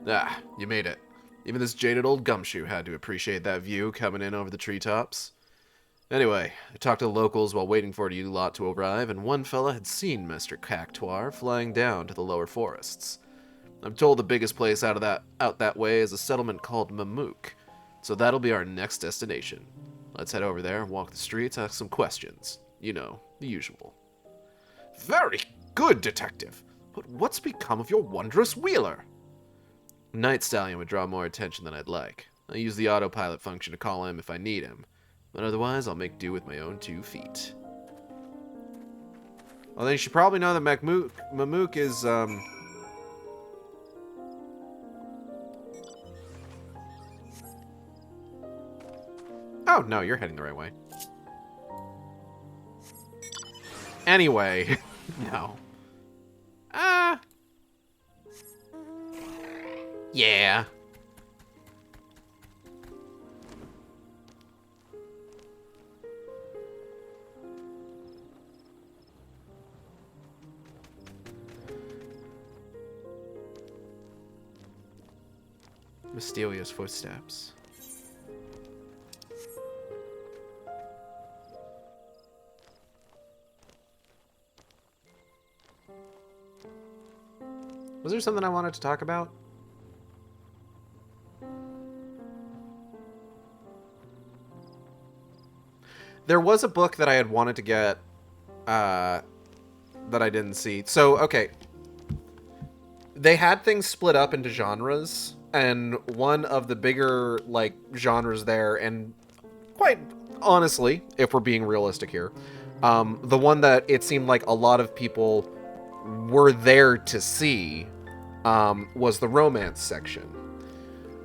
Ah, you made it. Even this jaded old gumshoe had to appreciate that view coming in over the treetops. Anyway, I talked to the locals while waiting for you lot to arrive, and one fella had seen Mr. Cactuar flying down to the lower forests. I'm told the biggest place out that way is a settlement called Mamook, so that'll be our next destination. Let's head over there, walk the streets, ask some questions. You know, the usual. Very good, detective. But what's become of your wondrous wheeler? Night Stallion would draw more attention than I'd like. I use the autopilot function to call him if I need him, but otherwise I'll make do with my own 2 feet. Well, then you should probably know that Mamook is, Oh, no, you're heading the right way. Anyway, no. Yeah. Mysterious footsteps. Was there something I wanted to talk about? There was a book that I had wanted to get that I didn't see. So, okay. They had things split up into genres, and one of the bigger, like, genres there, and quite honestly, if we're being realistic here, the one that it seemed like a lot of people were there to see was the romance section.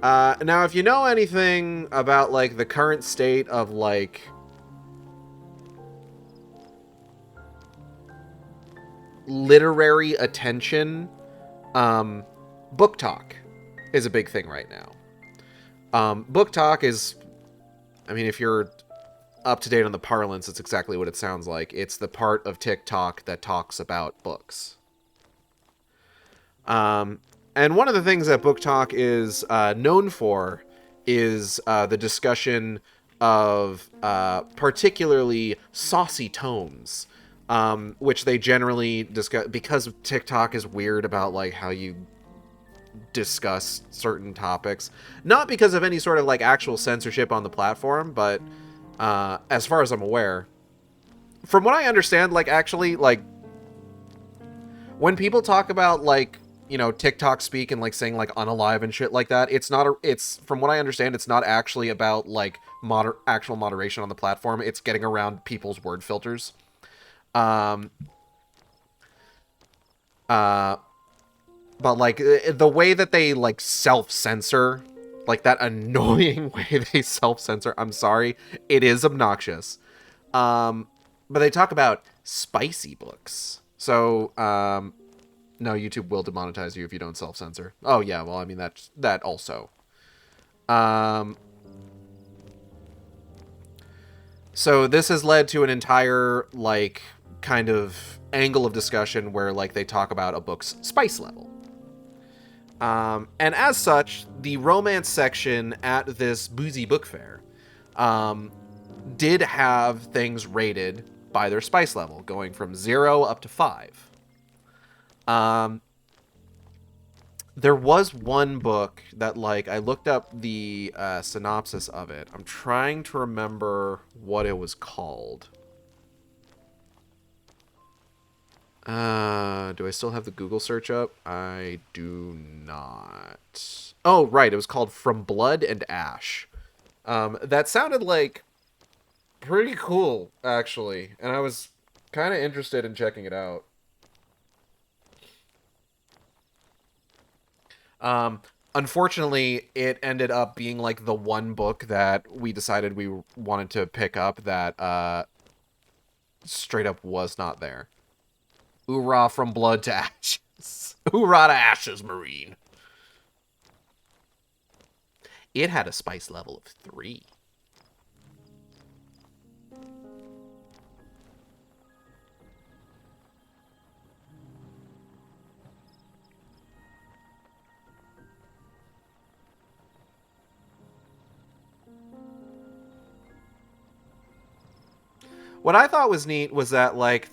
Now, if you know anything about, like, the current state of, like, literary attention, book talk is a big thing right now. Book talk is, I mean, if you're up to date on the parlance, it's exactly what it sounds like. It's the part of TikTok that talks about books. And one of the things that book talk is known for is the discussion of particularly saucy tomes, which they generally discuss because TikTok is weird about like how you discuss certain topics. Not because of any sort of like actual censorship on the platform, but as far as I'm aware, from what I understand, like actually like when people talk about like, you know, TikTok speak and like saying like unalive and shit like that, it's from what I understand, it's not actually about like actual moderation on the platform. It's getting around people's word filters. But like the way that they like self-censor, like that annoying way they self-censor, I'm sorry, it is obnoxious. But they talk about spicy books. So, no, YouTube will demonetize you if you don't self-censor. Oh yeah, well, I mean, that also. So this has led to an entire, like, kind of angle of discussion where, like, they talk about a book's spice level. And as such, the romance section at this boozy book fair did have things rated by their spice level, going from 0 up to 5. There was one book that, like, I looked up the synopsis of it. I'm trying to remember what it was called. Do I still have the Google search up? I do not. Oh, right. It was called From Blood and Ash. That sounded like pretty cool, actually. And I was kind of interested in checking it out. Unfortunately, it ended up being like the one book that we decided we wanted to pick up that straight up was not there. Hoorah from blood to ashes. Hoorah to ashes, Marine. It had a spice level of 3. What I thought was neat was that, like,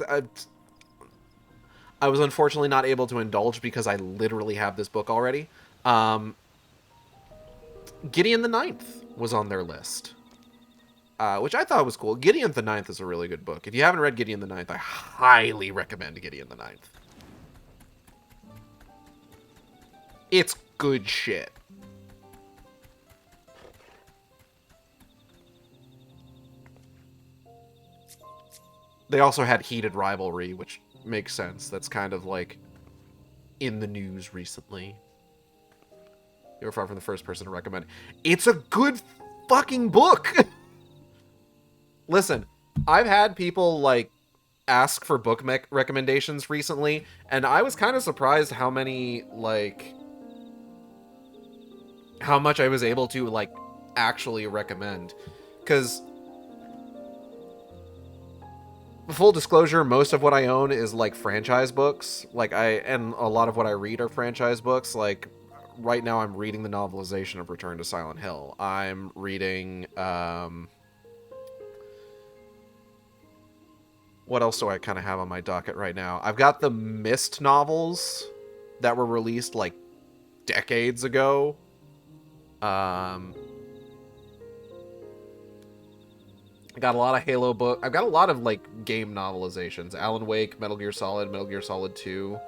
I was unfortunately not able to indulge because I literally have this book already. Gideon the Ninth was on their list, which I thought was cool. Gideon the Ninth is a really good book. If you haven't read Gideon the Ninth, I highly recommend Gideon the Ninth. It's good shit. They also had Heated Rivalry, which makes sense. That's kind of like in the news recently. You're far from the first person to recommend. It's a good fucking book. Listen, I've had people like ask for book recommendations recently, and I was kind of surprised how many like how much I was able to like actually recommend, because full disclosure, most of what I own is like franchise books. Like and a lot of what I read are franchise books. Like right now I'm reading the novelization of Return to Silent Hill. I'm reading what else do I kind of have on my docket right now? I've got the Myst novels that were released like decades ago. I got a lot of Halo book. I've got a lot of like game novelizations. Alan Wake, Metal Gear Solid 2.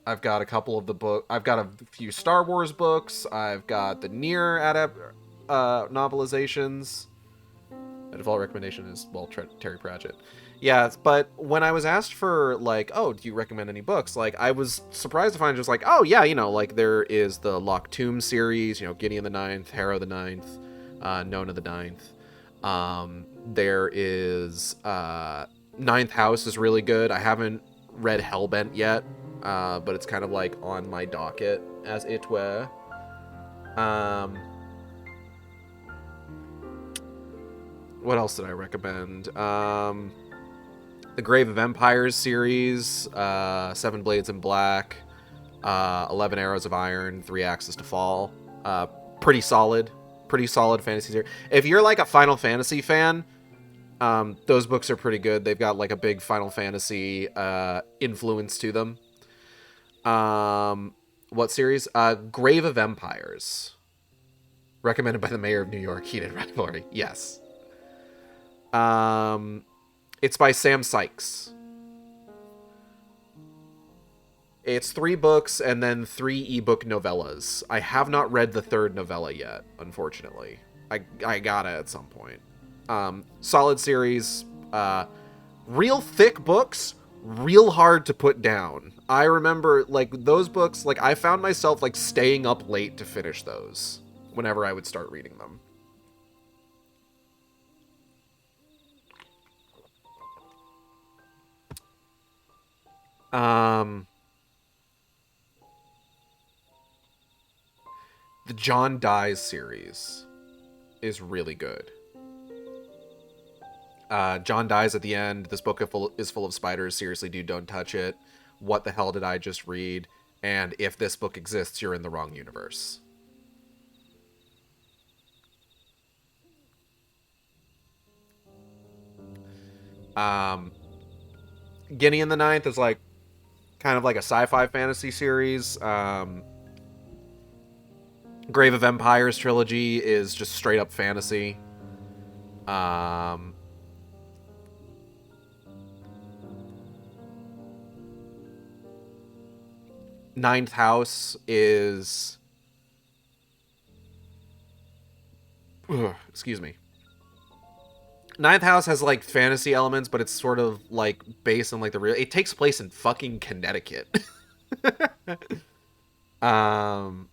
I've got a couple of the book. I've got a few Star Wars books. I've got the Nier novelizations. My default recommendation is, well, Terry Pratchett. Yeah, but when I was asked for, like, oh, do you recommend any books? Like, I was surprised to find just like, oh, yeah, you know, like, there is the Locked Tomb series, you know, Gideon the Ninth, Harrow the Ninth, Nona the Ninth. There is, Ninth House is really good. I haven't read Hellbent yet, but it's kind of, like, on my docket, as it were. What else did I recommend? The Grave of Empires series, Seven Blades in Black, 11 Arrows of Iron, 3 Axes to Fall. Pretty solid fantasy series. If you're like a Final Fantasy fan, those books are pretty good. They've got like a big Final Fantasy influence to them. What series? Grave of Empires. Recommended by the mayor of New York. Heated Rivalry. Yes. It's by Sam Sykes. It's 3 books and then 3 ebook novellas. I have not read the 3rd novella yet, unfortunately. I gotta at some point. Solid series. Real thick books, real hard to put down. I remember, like, those books, like, I found myself, like, staying up late to finish those whenever I would start reading them. The John Dies series is really good. John dies at the end. This book is full of spiders. Seriously, dude, don't touch it. What the hell did I just read? And if this book exists, you're in the wrong universe. Gideon the Ninth is like kind of like a sci-fi fantasy series. Grave of Empires trilogy is just straight up fantasy. Ninth House is... excuse me. Ninth House has, like, fantasy elements, but it's sort of, like, based on, like, the real... It takes place in fucking Connecticut. And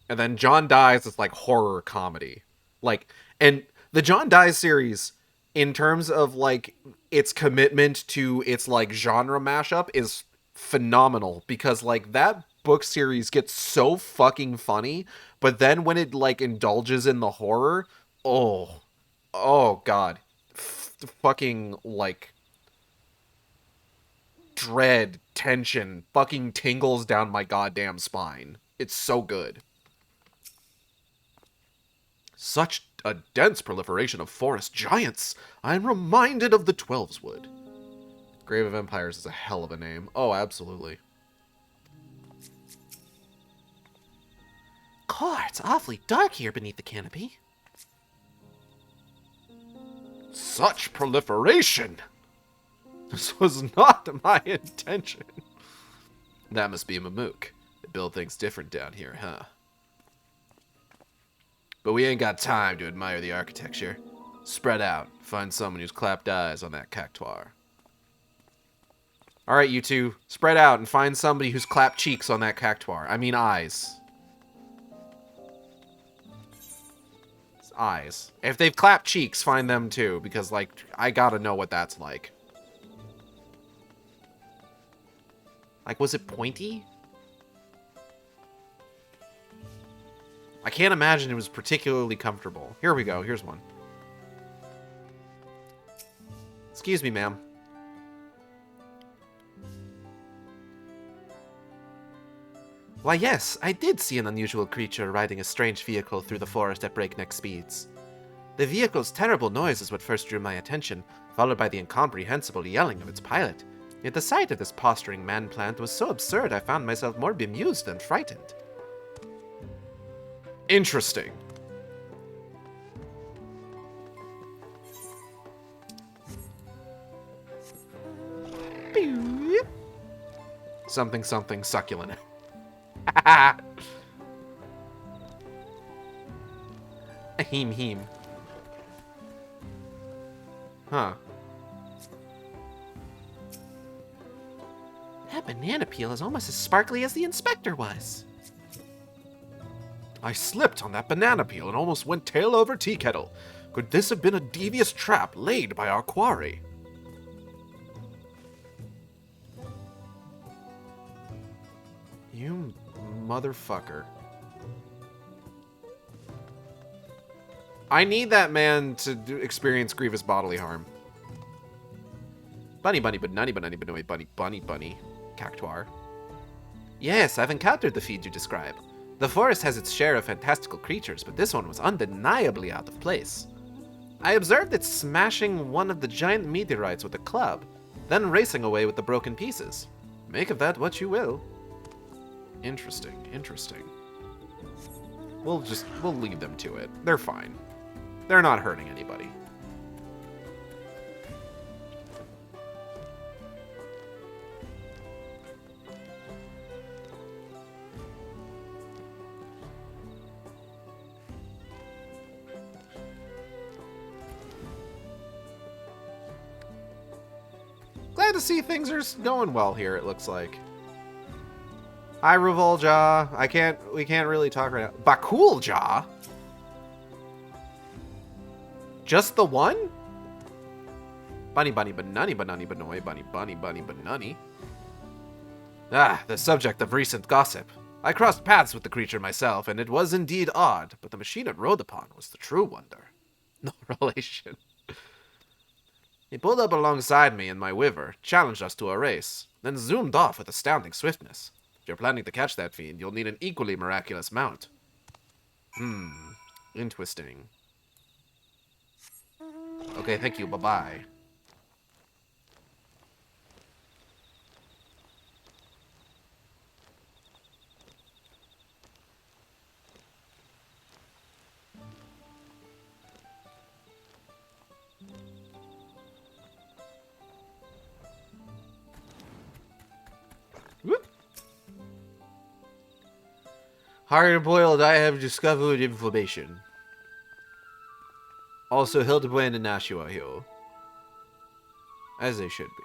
then John Dies is, like, horror comedy. Like, and the John Dies series, in terms of, like, its commitment to its, like, genre mashup is phenomenal. Because, like, that book series gets so fucking funny, but then when it, like, indulges in the horror, oh god. Fucking, like, dread, tension, fucking tingles down my goddamn spine. It's so good. Such a dense proliferation of forest giants. I'm reminded of the Twelveswood. Grave of Empires is a hell of a name. Oh, absolutely. Core, it's awfully dark here beneath the canopy. Such proliferation! This was not my intention. That must be a Mamook. They build things different down here, huh? But we ain't got time to admire the architecture. Spread out. Find someone who's clapped eyes on that cactuar. Alright, you two. Spread out and find somebody who's clapped cheeks on that cactuar. I mean eyes. It's eyes. If they've clapped cheeks, find them too. Because, like, I gotta know what that's like. Like, was it pointy? I can't imagine it was particularly comfortable. Here we go. Here's one. Excuse me, ma'am. Why, yes, I did see an unusual creature riding a strange vehicle through the forest at breakneck speeds. The vehicle's terrible noise is what first drew my attention, followed by the incomprehensible yelling of its pilot. Yet the sight of this posturing man-plant was so absurd I found myself more bemused than frightened. Interesting. Something something succulent. Heem heem. Huh. That banana peel is almost as sparkly as the inspector was. I slipped on that banana peel and almost went tail over tea kettle. Could this have been a devious trap laid by our quarry? You motherfucker. I need that man to experience grievous bodily harm. Bunny, bunny, bunny, bunny, bunny, bunny, bunny, bunny. Cactuar. Yes, I've encountered the feed you describe. The forest has its share of fantastical creatures, but this one was undeniably out of place. I observed it smashing one of the giant meteorites with a club, then racing away with the broken pieces. Make of that what you will. Interesting, interesting. We'll leave them to it. They're fine. They're not hurting anybody. Glad to see things are going well here, it looks like. Hi, Revolja. We can't really talk right now. Bakulja? Just the one? Bunny, bunny, banani, banani, banoy, bunny, bunny, bunny, banani. Ah, the subject of recent gossip. I crossed paths with the creature myself, and it was indeed odd, but the machine it rode upon was the true wonder. No relation. He pulled up alongside me in my Wyver, challenged us to a race, then zoomed off with astounding swiftness. If you're planning to catch that fiend, you'll need an equally miraculous mount. Interesting. Okay, thank you, bye-bye. Whoop. Hard boiled, I have discovered information. Also, Hildibrand and Nashua here. As they should be.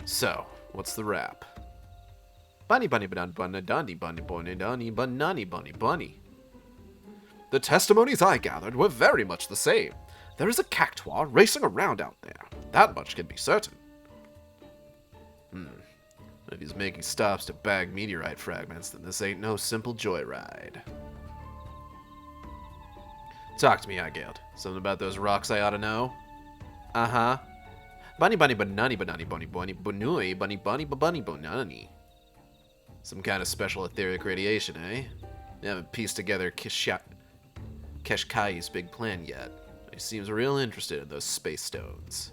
So, what's the rap? Bunny bunny banana bunny bunny bunny bunny bunny bunny bunny bunny. The testimonies I gathered were very much the same. There is a cactuar racing around out there. That much can be certain. If he's making stops to bag meteorite fragments, then this ain't no simple joyride. Talk to me, Aigead. Something about those rocks I ought to know? Uh-huh. Bunny bunny banani banani bunny bunny bunui bunny bunny bunny bunani. Some kind of special etheric radiation, eh? I haven't pieced together Keshkai's big plan yet. He seems real interested in those space stones.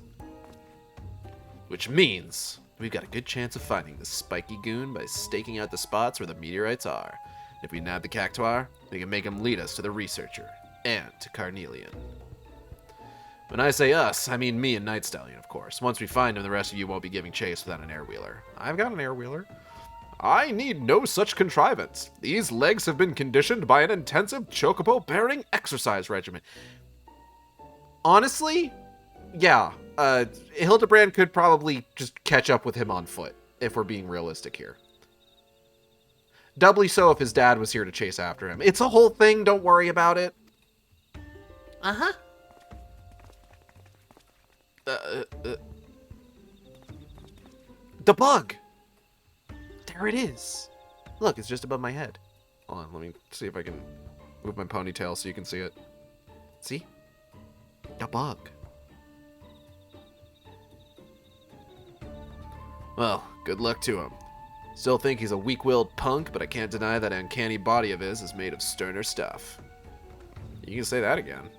Which means we've got a good chance of finding this spiky goon by staking out the spots where the meteorites are. If we nab the Cactuar, we can make him lead us to the researcher, and to Carnelian. When I say us, I mean me and Night Stallion, of course. Once we find him, the rest of you won't be giving chase without an airwheeler. I've got an airwheeler. I need no such contrivance. These legs have been conditioned by an intensive chocobo-bearing exercise regimen. Honestly, yeah, Hildibrand could probably just catch up with him on foot, if we're being realistic here. Doubly so if his dad was here to chase after him. It's a whole thing, don't worry about it. Uh-huh. The bug! There it is. Look, it's just above my head. Hold on, let me see if I can move my ponytail so you can see it. See? The bug. Well, good luck to him. Still think he's a weak-willed punk, but I can't deny that uncanny body of his is made of sterner stuff. You can say that again.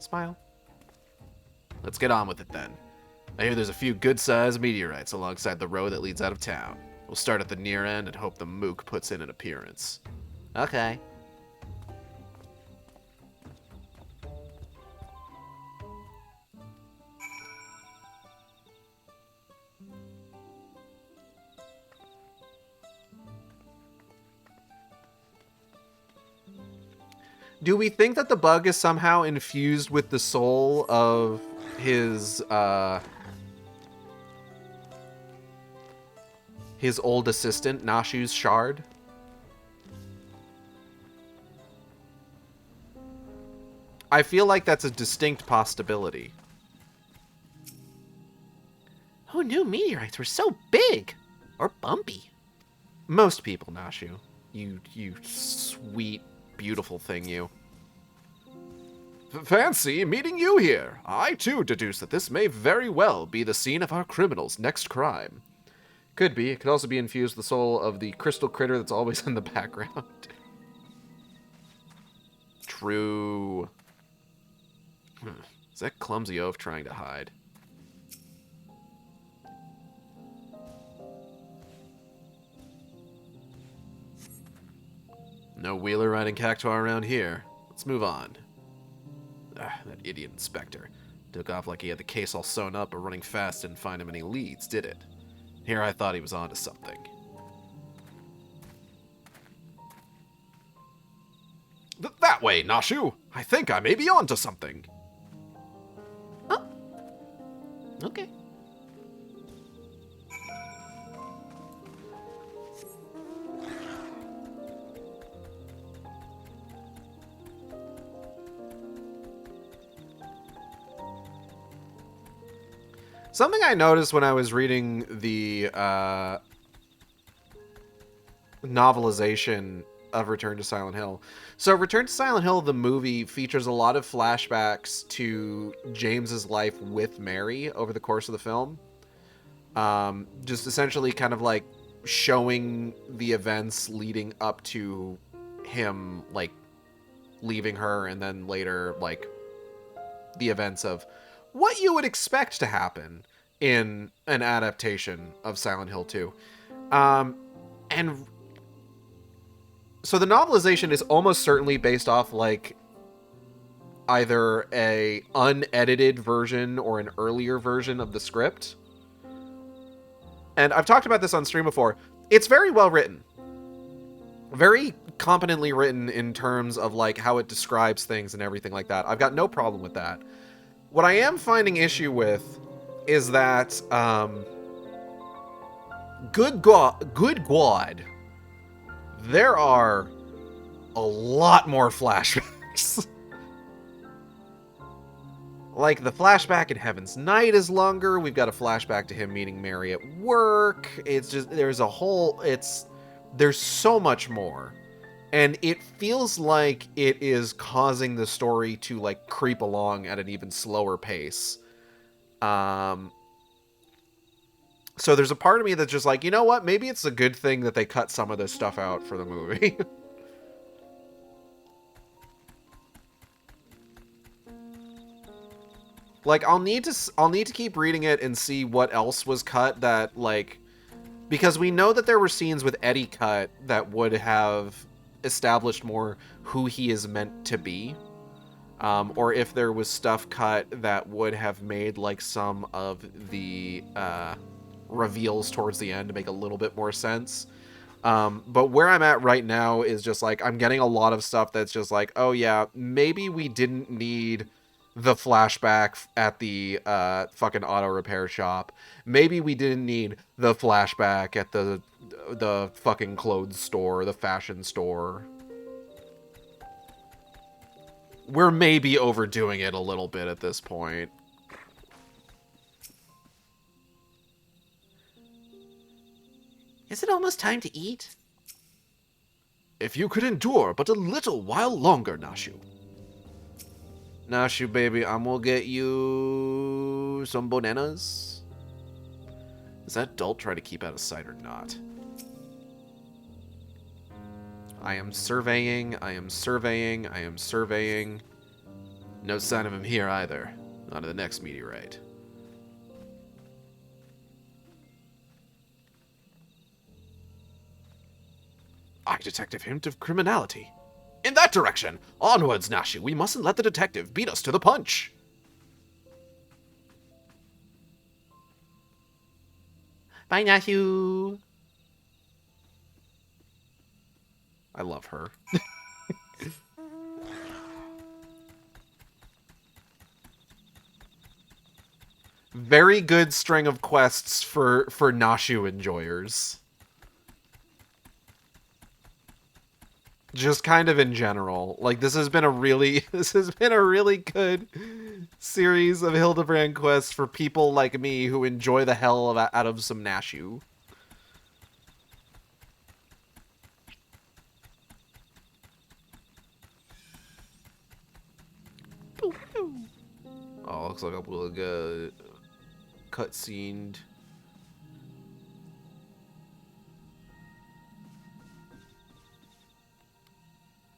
Smile. Let's get on with it then. I hear there's a few good-sized meteorites alongside the road that leads out of town. We'll start at the near end and hope the mook puts in an appearance. Okay. Do we think that the bug is somehow infused with the soul of his old assistant, Nashu's shard? I feel like that's a distinct possibility. Who knew meteorites were so big? Or bumpy? Most people, Nashu. You sweet, beautiful thing, you. Fancy meeting you here. I, too, deduce that this may very well be the scene of our criminal's next crime. Could be. It could also be infused with the soul of the crystal critter that's always in the background. True. Is that clumsy oaf trying to hide? No wheeler riding Cactuar around here. Let's move on. That idiot inspector. Took off like he had the case all sewn up, but running fast didn't find him any leads, did it? Here I thought he was onto something. That way, Nashu! I think I may be onto something. Oh. Okay. Something I noticed when I was reading the novelization of Return to Silent Hill. So Return to Silent Hill, the movie, features a lot of flashbacks to James's life with Mary over the course of the film. Just essentially kind of like showing the events leading up to him, like, leaving her, and then later, like, the events of what you would expect to happen in an adaptation of Silent Hill 2. And so the novelization is almost certainly based off, like, either a unedited version or an earlier version of the script. And I've talked about this on stream before. It's very well written. Very competently written in terms of, like, how it describes things and everything like that. I've got no problem with that. What I am finding issue with is that, good God, there are a lot more flashbacks. Like, the flashback in Heaven's Night is longer. We've got a flashback to him meeting Mary at work. It's just, there's so much more. And it feels like it is causing the story to, like, creep along at an even slower pace. So there's a part of me that's just like, you know what? Maybe it's a good thing that they cut some of this stuff out for the movie. Like, I'll need to keep reading it and see what else was cut that, like, because we know that there were scenes with Eddie cut that would have established more who he is meant to be. Or if there was stuff cut that would have made, like, some of the reveals towards the end to make a little bit more sense. But where I'm at right now is just, like, I'm getting a lot of stuff that's just like, oh yeah, maybe we didn't need the flashback at the fucking auto repair shop. Maybe we didn't need the flashback at the fucking clothes store, the fashion store. We're maybe overdoing it a little bit at this point. Is it almost time to eat? If you could endure but a little while longer, Nashu. Nashu, baby, I'm gonna get you some bananas. Is that Dult trying to keep out of sight or not? I am surveying, I am surveying, I am surveying. No sign of him here either. On to the next meteorite. I detect a hint of criminality. In that direction! Onwards, Nashu! We mustn't let the detective beat us to the punch! Bye, Nashu! I love her. Very good string of quests for Nashu enjoyers. Just kind of in general. Like, this has been a really good series of Hildibrand quests for people like me who enjoy the hell out of some Nashu. Oh, looks like a little cutscene.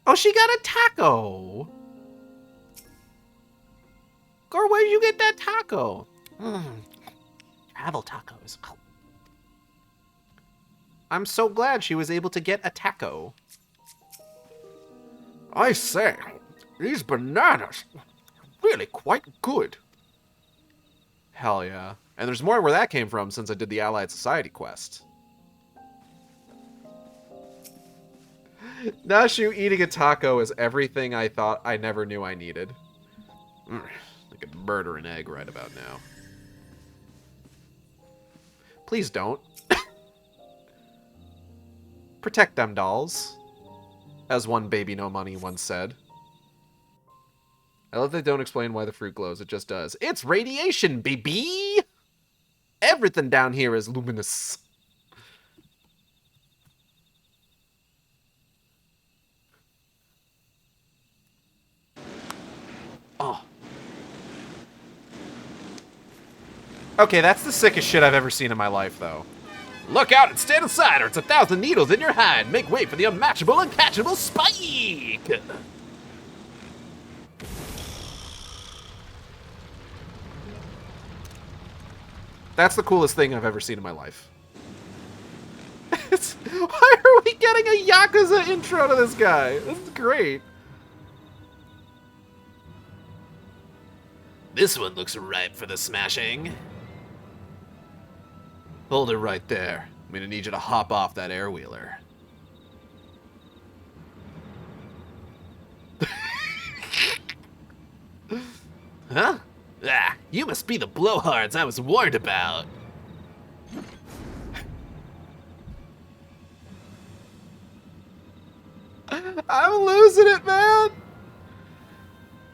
Oh, she got a taco! Girl, where did you get that taco? Travel tacos. Oh. I'm so glad she was able to get a taco. I say, these bananas are really quite good. Hell yeah. And there's more where that came from since I did the Allied Society quest. Nashu eating a taco is everything I thought I never knew I needed. I could murder an egg right about now. Please don't. Protect them dolls. As one baby no money once said. I love they don't explain why the fruit glows, it just does. It's radiation, baby! Everything down here is luminous. Oh. Okay, that's the sickest shit I've ever seen in my life, though. Look out and stand aside, or it's 1,000 needles in your hide. Make way for the unmatchable and catchable spike! That's the coolest thing I've ever seen in my life. Why are we getting a Yakuza intro to this guy? This is great. This one looks ripe for the smashing. Hold it right there. I'm gonna need you to hop off that air-wheeler. Huh? Ah, you must be the blowhards I was warned about. I'm losing it, man!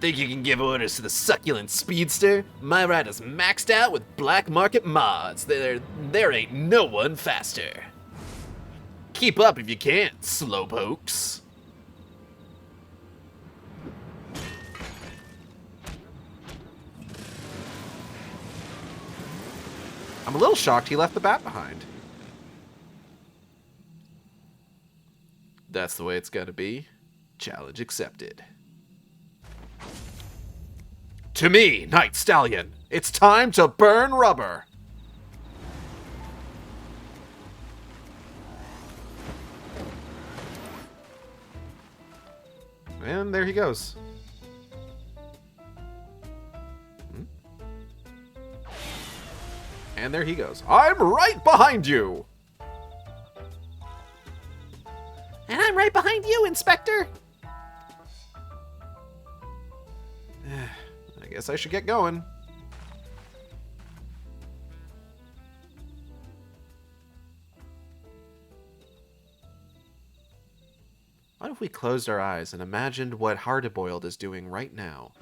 Think you can give orders to the succulent speedster? My rider's maxed out with black market mods. There ain't no one faster. Keep up if you can, slowpokes. I'm a little shocked he left the bat behind. That's the way it's gotta be. Challenge accepted. To me, Night Stallion, it's time to burn rubber. And there he goes. And there he goes. I'm right behind you! And I'm right behind you, Inspector! I guess I should get going. What if we closed our eyes and imagined what Hardboiled is doing right now?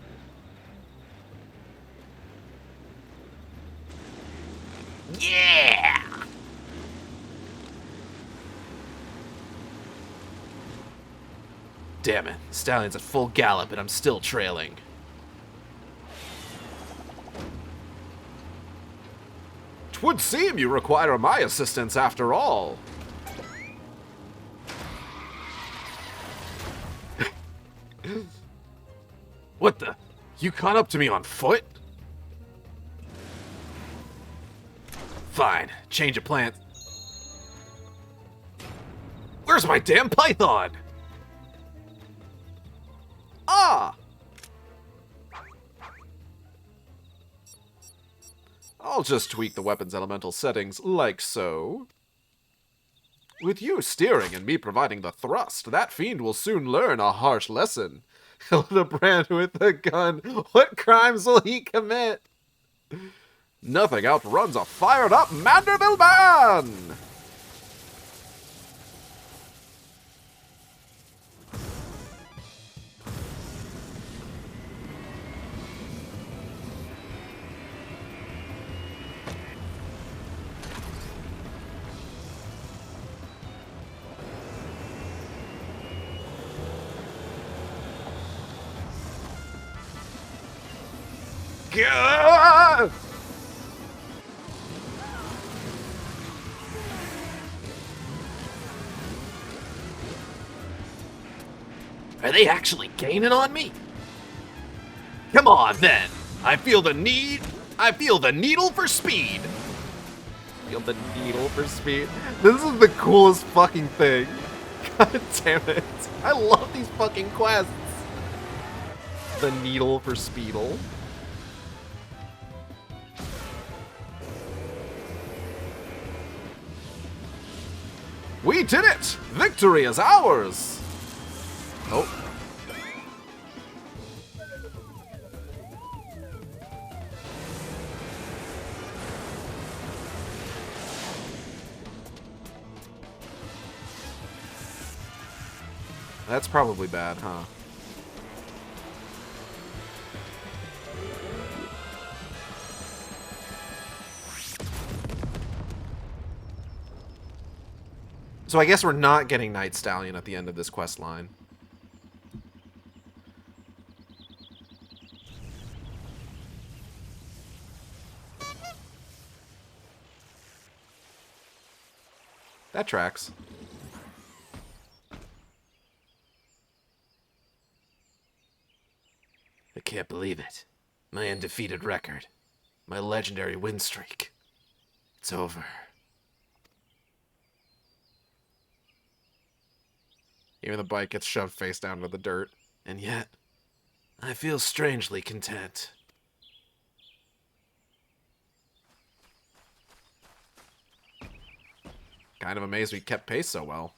Yeah! Damn it, Stallion's at full gallop and I'm still trailing. Twould seem you require my assistance after all. What the? You caught up to me on foot? Fine, change of plans. Where's my damn python? Ah! I'll just tweak the weapon's elemental settings like so. With you steering and me providing the thrust, that fiend will soon learn a harsh lesson. Hildibrand with a gun, what crimes will he commit? Nothing outruns a fired-up Manderville man! Gah! Are they actually gaining on me? Come on, then. I feel the needle for speed. Feel the needle for speed. This is the coolest fucking thing. God damn it. I love these fucking quests. The needle for speedle. We did it! Victory is ours! Oh. That's probably bad, huh? So I guess we're not getting Night Stallion at the end of this quest line. That tracks. I can't believe it. My undefeated record. My legendary win streak. It's over. Even the bike gets shoved face down into the dirt. And yet, I feel strangely content. Kind of amazed we kept pace so well.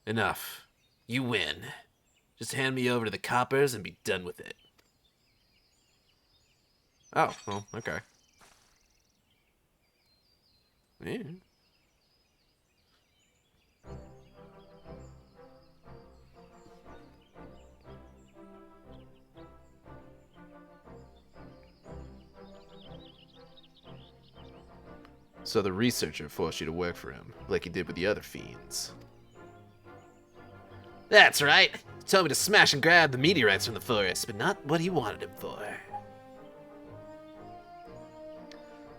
Enough. You win. Just hand me over to the coppers and be done with it. Oh, well, okay. Yeah. So the researcher forced you to work for him, like he did with the other fiends. That's right. He told me to smash and grab the meteorites from the forest, but not what he wanted him for.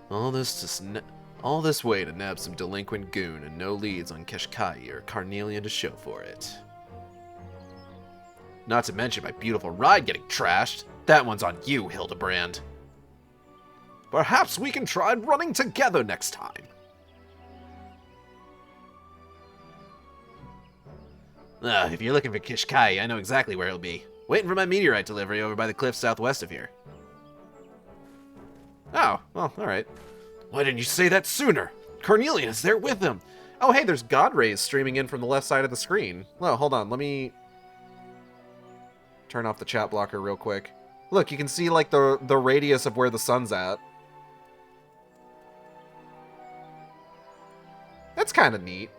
All this way to nab some delinquent goon and no leads on Keshkai or Carnelian to show for it. Not to mention my beautiful ride getting trashed. That one's on you, Hildibrand. Perhaps we can try running together next time. If you're looking for Keshkai, I know exactly where he'll be. Waiting for my meteorite delivery over by the cliffs southwest of here. Oh, well, alright. Why didn't you say that sooner? Carnelian is there with him. Oh, hey, there's God rays streaming in from the left side of the screen. Well, hold on, let me turn off the chat blocker real quick. Look, you can see, like, the radius of where the sun's at. That's kind of neat.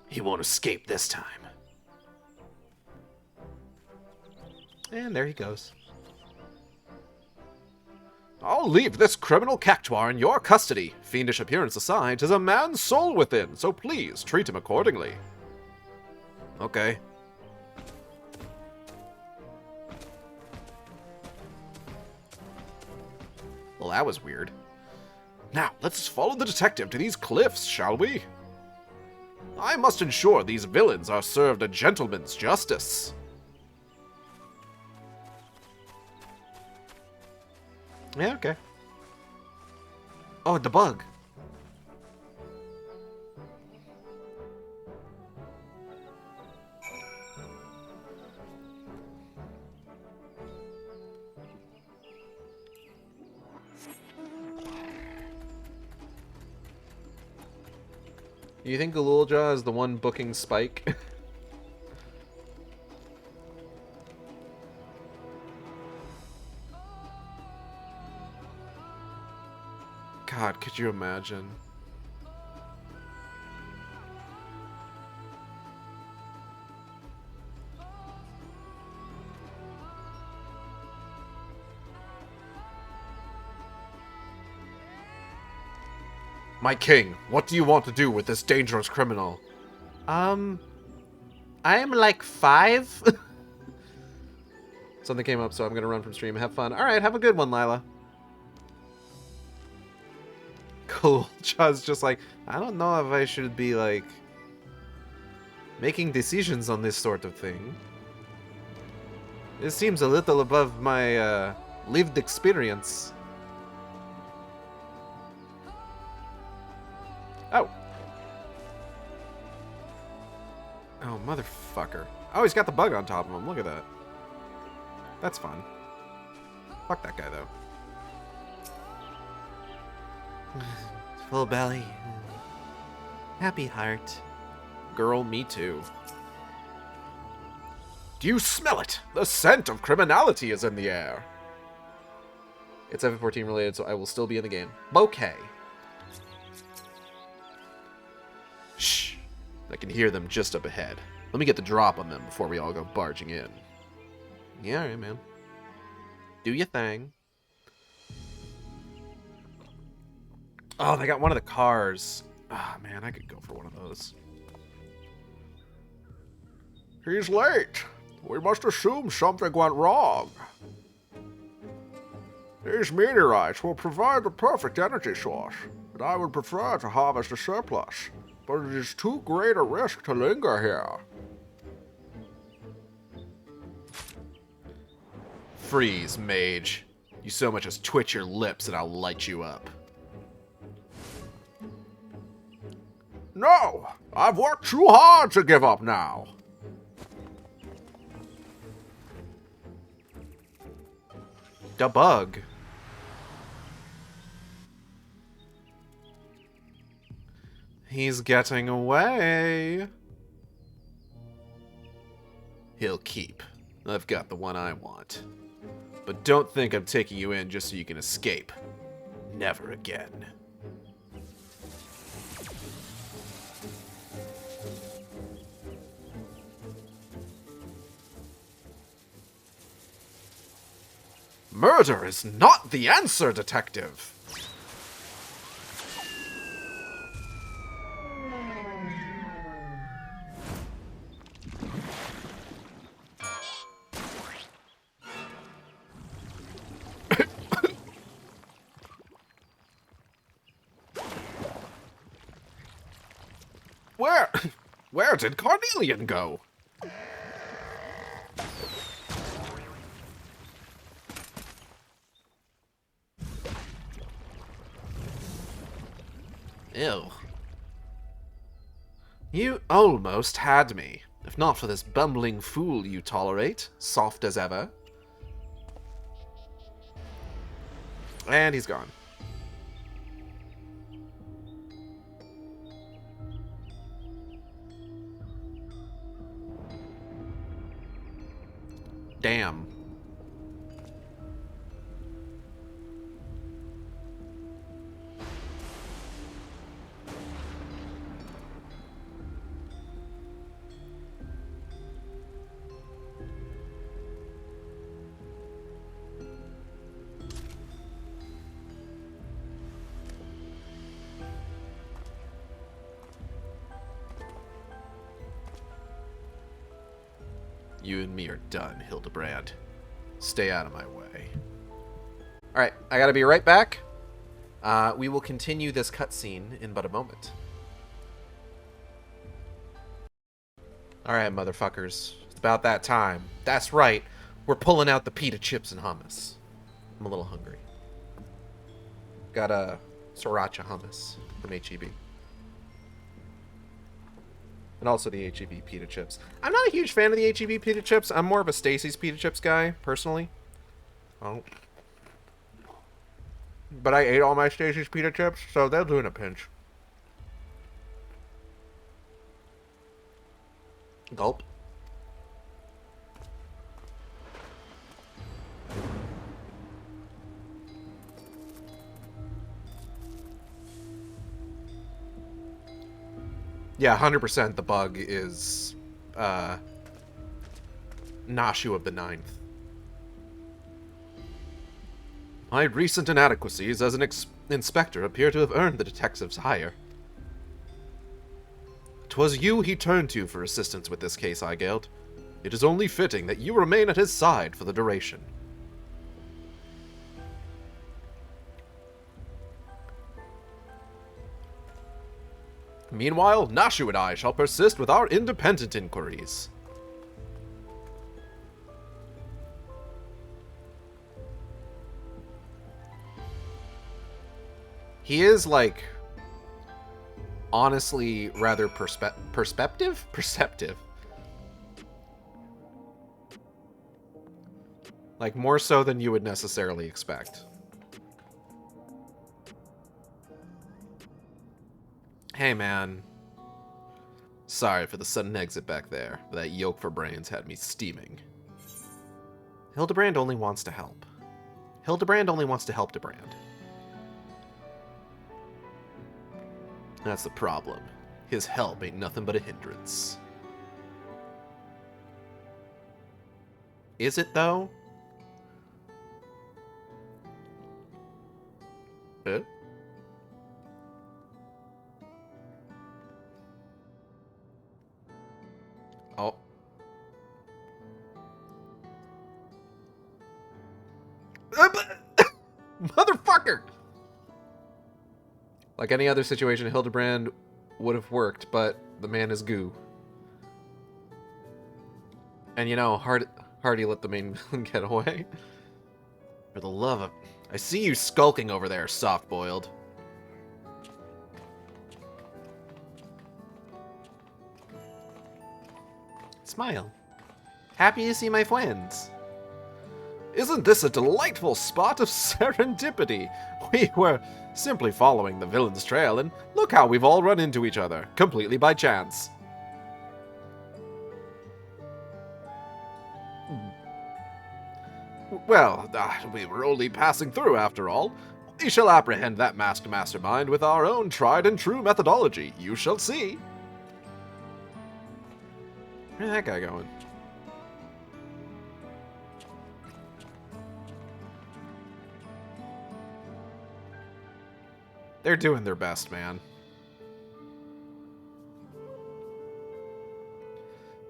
He won't escape this time. And there he goes. I'll leave this criminal cactuar in your custody. Fiendish appearance aside, 'tis a man's soul within, so please treat him accordingly. Okay. Well, that was weird. Now, let's follow the detective to these cliffs, shall we? I must ensure these villains are served a gentleman's justice. Yeah, okay. Oh, the bug. You think Galulja is the one booking Spike? God, could you imagine? My king, what do you want to do with this dangerous criminal? I am like 5. Something came up, so I'm gonna run from stream. Have fun. Alright, have a good one, Lila. Cool. Jaws just like, I don't know if I should be, like, making decisions on this sort of thing. It seems a little above my, lived experience. Oh. Oh, motherfucker. Oh, he's got the bug on top of him. Look at that. That's fun. Fuck that guy, though. Full belly. Happy heart. Girl, me too. Do you smell it? The scent of criminality is in the air. It's F14 related, so I will still be in the game. Bouquet. Shh. I can hear them just up ahead. Let me get the drop on them before we all go barging in. Yeah, alright, man. Do your thing. Oh, they got one of the cars. Ah, oh, man, I could go for one of those. He's late. We must assume something went wrong. These meteorites will provide the perfect energy source, and I would prefer to harvest a surplus, but it is too great a risk to linger here. Freeze, mage. You so much as twitch your lips and I'll light you up. No! I've worked too hard to give up now. The bug. He's getting away. He'll keep. I've got the one I want. But don't think I'm taking you in just so you can escape. Never again. Murder is not the answer, detective! Where did Carnelian go? Ew. You almost had me, if not for this bumbling fool you tolerate, soft as ever. And he's gone. Damn. You and me are done, Hildibrand. Stay out of my way. Alright, I gotta be right back. We will continue this cutscene in but a moment. Alright, motherfuckers. It's about that time. That's right. We're pulling out the pita chips and hummus. I'm a little hungry. Got a sriracha hummus from HEB. And also the HEB pita chips. I'm not a huge fan of the HEB pita chips. I'm more of a Stacy's pita chips guy, personally. Oh. But I ate all my Stacy's pita chips, so they'll do in a pinch. Gulp. Yeah, 100% the bug is, Nashua the Ninth. My recent inadequacies as an inspector appear to have earned the detective's hire. 'Twas you he turned to for assistance with this case, Aigead. It is only fitting that you remain at his side for the duration. Meanwhile, Nashu and I shall persist with our independent inquiries. He is, like, honestly rather perceptive? Like, more so than you would necessarily expect. Hey, man. Sorry for the sudden exit back there, but that yolk for brains had me steaming. Hildibrand only wants to help. Hildibrand only wants to help Debrand. That's the problem. His help ain't nothing but a hindrance. Is it, though? Eh? Oh. Motherfucker! Like any other situation, Hildibrand would have worked, but the man is goo. And you know, Hardy let the main villain get away. For the love of... I see you skulking over there, soft-boiled. Smile. Happy to see my friends. Isn't this a delightful spot of serendipity? We were simply following the villain's trail, and look how we've all run into each other, completely by chance. Well, we were only passing through after all. We shall apprehend that masked mastermind with our own tried-and-true methodology. You shall see. Where's that guy going? They're doing their best, man.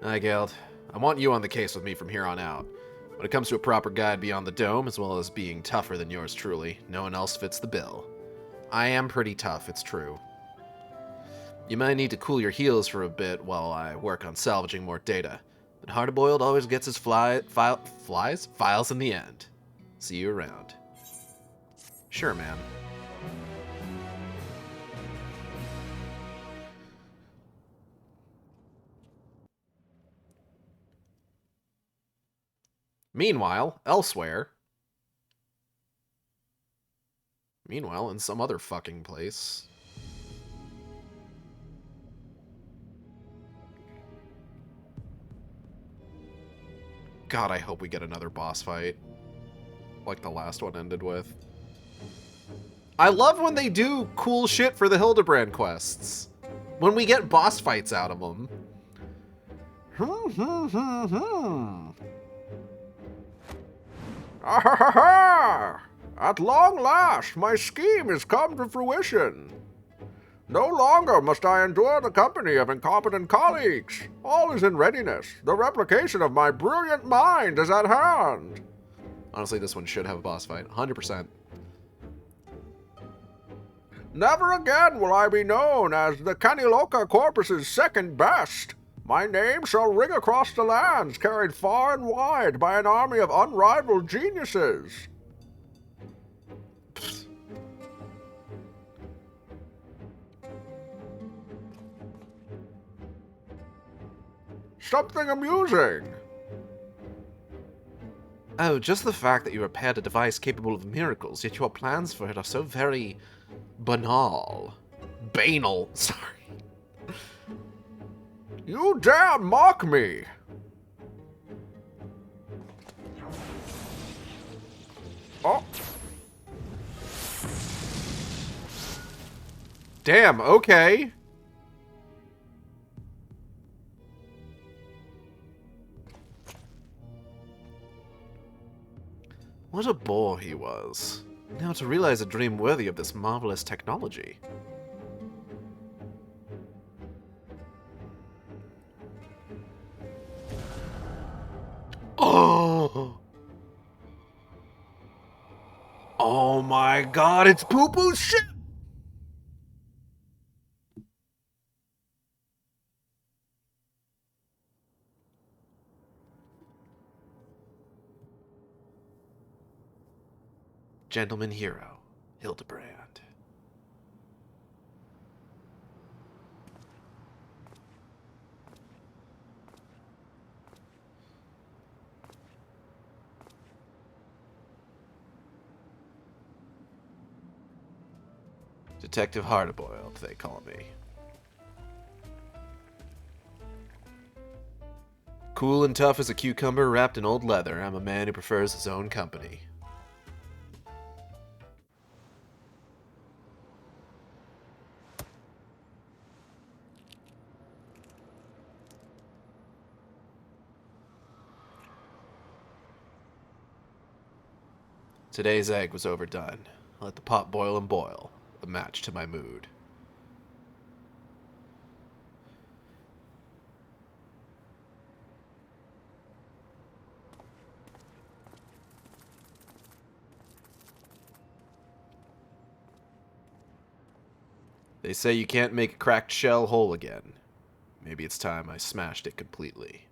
Aigead, I want you on the case with me from here on out. When it comes to a proper guide beyond the dome, as well as being tougher than yours truly, no one else fits the bill. I am pretty tough, it's true. You might need to cool your heels for a bit while I work on salvaging more data, but Hard-Boiled always gets his files in the end. See you around. Sure, man. Meanwhile, elsewhere. Meanwhile, in some other fucking place. God, I hope we get another boss fight. Like the last one ended with. I love when they do cool shit for the Hildibrand quests. When we get boss fights out of them. Ah-ha-ha-ha! At long last, my scheme has come to fruition. No longer must I endure the company of incompetent colleagues. All is in readiness. The replication of my brilliant mind is at hand. Honestly, this one should have a boss fight. 100%. Never again will I be known as the Caniloca Corpus's second best. My name shall ring across the lands, carried far and wide by an army of unrivaled geniuses. Something amusing. Oh, just the fact that you repaired a device capable of miracles, yet your plans for it are so very banal. Banal, sorry. You dare mock me! Oh. Damn, okay. What a bore he was. Now to realize a dream worthy of this marvelous technology. Oh! Oh my god, it's poo-poo shit! Gentleman hero, Hildibrand. Detective Hard-Boiled, they call me. Cool and tough as a cucumber wrapped in old leather, I'm a man who prefers his own company. Today's egg was overdone. I let the pot boil and boil, a match to my mood. They say you can't make a cracked shell whole again. Maybe it's time I smashed it completely.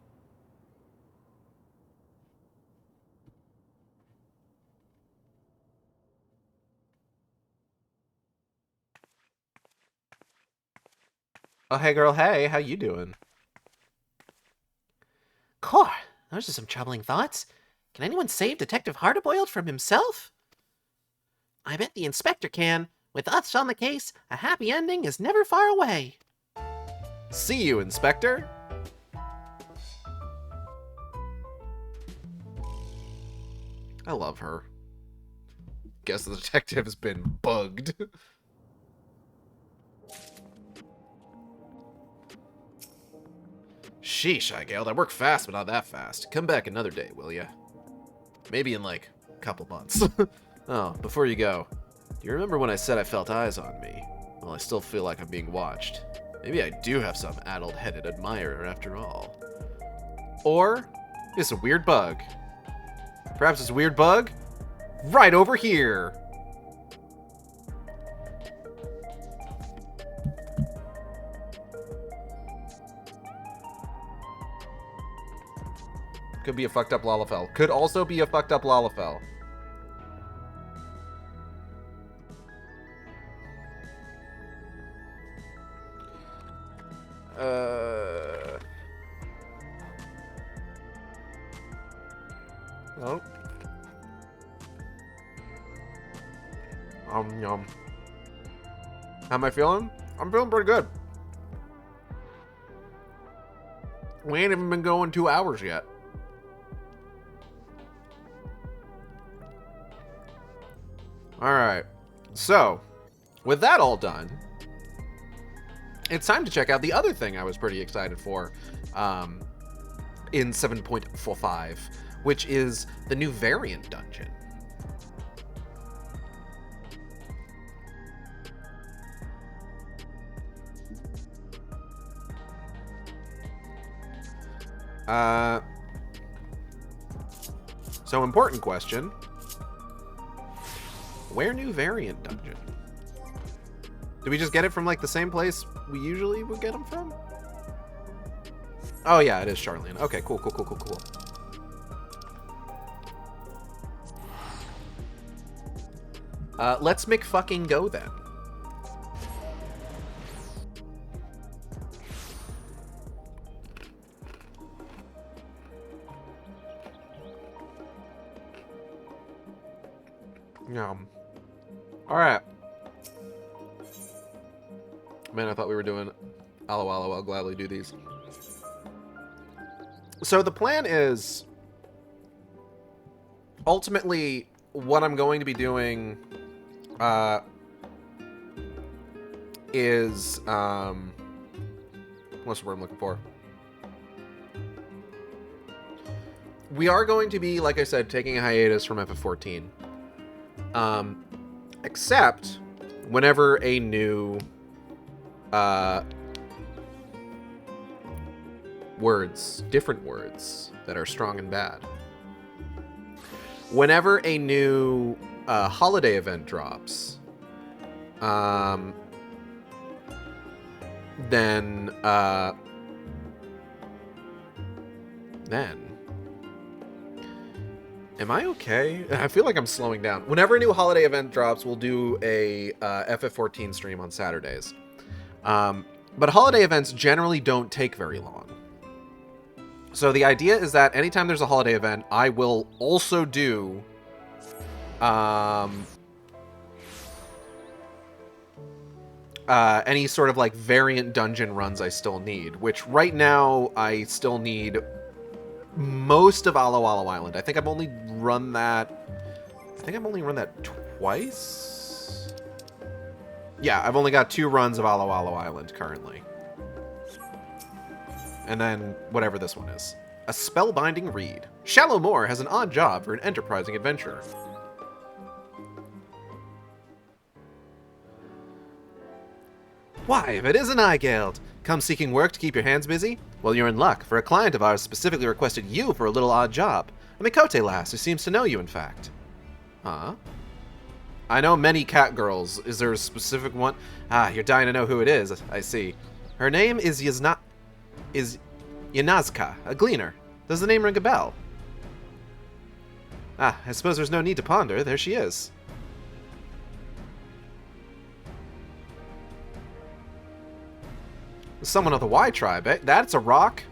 Oh, hey girl, hey, how you doing? Core, those are some troubling thoughts. Can anyone save Detective Hard-Boiled from himself? I bet the inspector can. With us on the case, a happy ending is never far away. See you, Inspector! I love her. Guess the detective has been bugged. Sheesh, Aigead, I work fast, but not that fast. Come back another day, will ya? Maybe in, like, a couple months. Oh, before you go, do You remember when I said I felt eyes on me? Well, I still feel like I'm being watched. Maybe I do have some addle-headed admirer after all. Or, it's a weird bug. Perhaps it's a weird bug right over here. Could be a fucked up Lalafell. Could also be a fucked up Lalafell. Oh. Yum. How am I feeling? I'm feeling pretty good. We ain't even been going 2 hours yet. Alright. So, with that all done, it's time to check out the other thing I was pretty excited for in 7.45, which is the new variant dungeon. So important question. Where new variant dungeon? Did we just get it from like the same place we usually would get them from? Oh yeah, it is Charlene. Okay, cool. Let's McFucking go then. Alright. Man, I thought we were doing Alo Alo. I'll gladly do these. So the plan is ultimately what I'm going to be doing is what's the word I'm looking for? We are going to be, like I said, taking a hiatus from FF14. Except whenever a new different words that are strong and bad. Whenever a new holiday event drops, then am I okay? I feel like I'm slowing down. Whenever a new holiday event drops, we'll do a FF14 stream on Saturdays. But holiday events generally don't take very long. So the idea is that anytime there's a holiday event, I will also do any sort of like variant dungeon runs I still need, which right now I still need most of Alo Alo Island. I think I've only run that twice? Yeah, I've only got 2 runs of Alo Alo Island currently. And then whatever this one is. A spellbinding read. Shallow Moor has an odd job for an enterprising adventurer. Why, if it isn't Aigead! Come seeking work to keep your hands busy? Well, you're in luck, for a client of ours specifically requested you for a little odd job. A Mikote lass who seems to know you, in fact. Huh? I know many cat girls. Is there a specific one? Ah, you're dying to know who it is. I see. Her name is Yanazka, a gleaner. Does the name ring a bell? Ah, I suppose there's no need to ponder. There she is. Someone of the Y tribe, eh? That's a rock.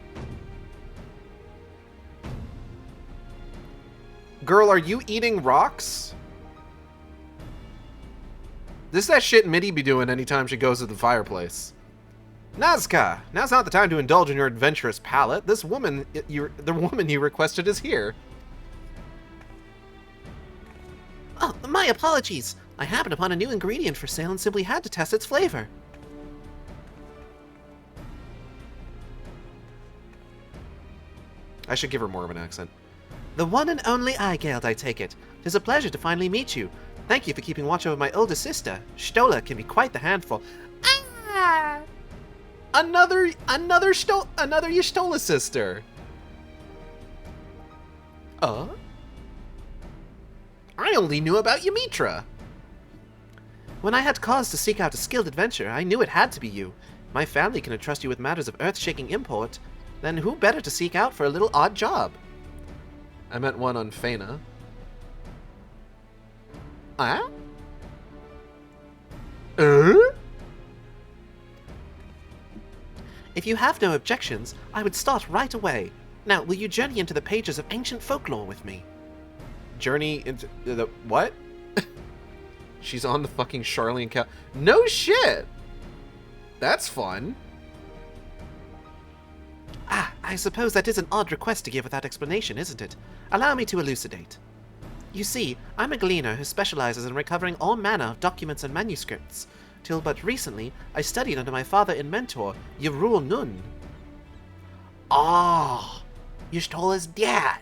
Girl, are you eating rocks? This is that shit Mitty be doing anytime she goes to the fireplace. Nazca, now's not the time to indulge in your adventurous palate. The woman you requested is here. Oh, my apologies. I happened upon a new ingredient for sale and simply had to test its flavor. I should give her more of an accent. The one and only Aigead, I take it. 'Tis a pleasure to finally meet you. Thank you for keeping watch over my older sister. Stola can be quite the handful. Ah! Another Y'shtola sister. I only knew about Ymitra. When I had cause to seek out a skilled adventurer, I knew it had to be you. My family can entrust you with matters of earth-shaking import. Then who better to seek out for a little odd job? I meant one on Fena. Ah? If you have no objections, I would start right away. Now, will you journey into the pages of ancient folklore with me? Journey into the what? She's on the fucking Charlian cow. No shit! That's fun. Ah, I suppose that is an odd request to give without explanation, isn't it? Allow me to elucidate. You see, I'm a gleaner who specializes in recovering all manner of documents and manuscripts. Till but recently, I studied under my father and mentor, Yrul Nun. Ah, Y'shtola's dad.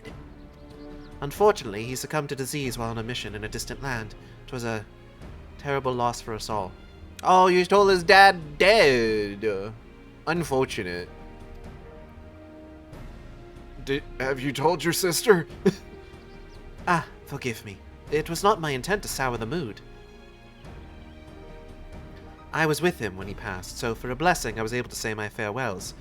Unfortunately, he succumbed to disease while on a mission in a distant land. It was a terrible loss for us all. Oh, Y'shtola's dad dead. Unfortunate. Have you told your sister? Ah, forgive me. It was not my intent to sour the mood. I was with him when he passed, so for a blessing I was able to say my farewells.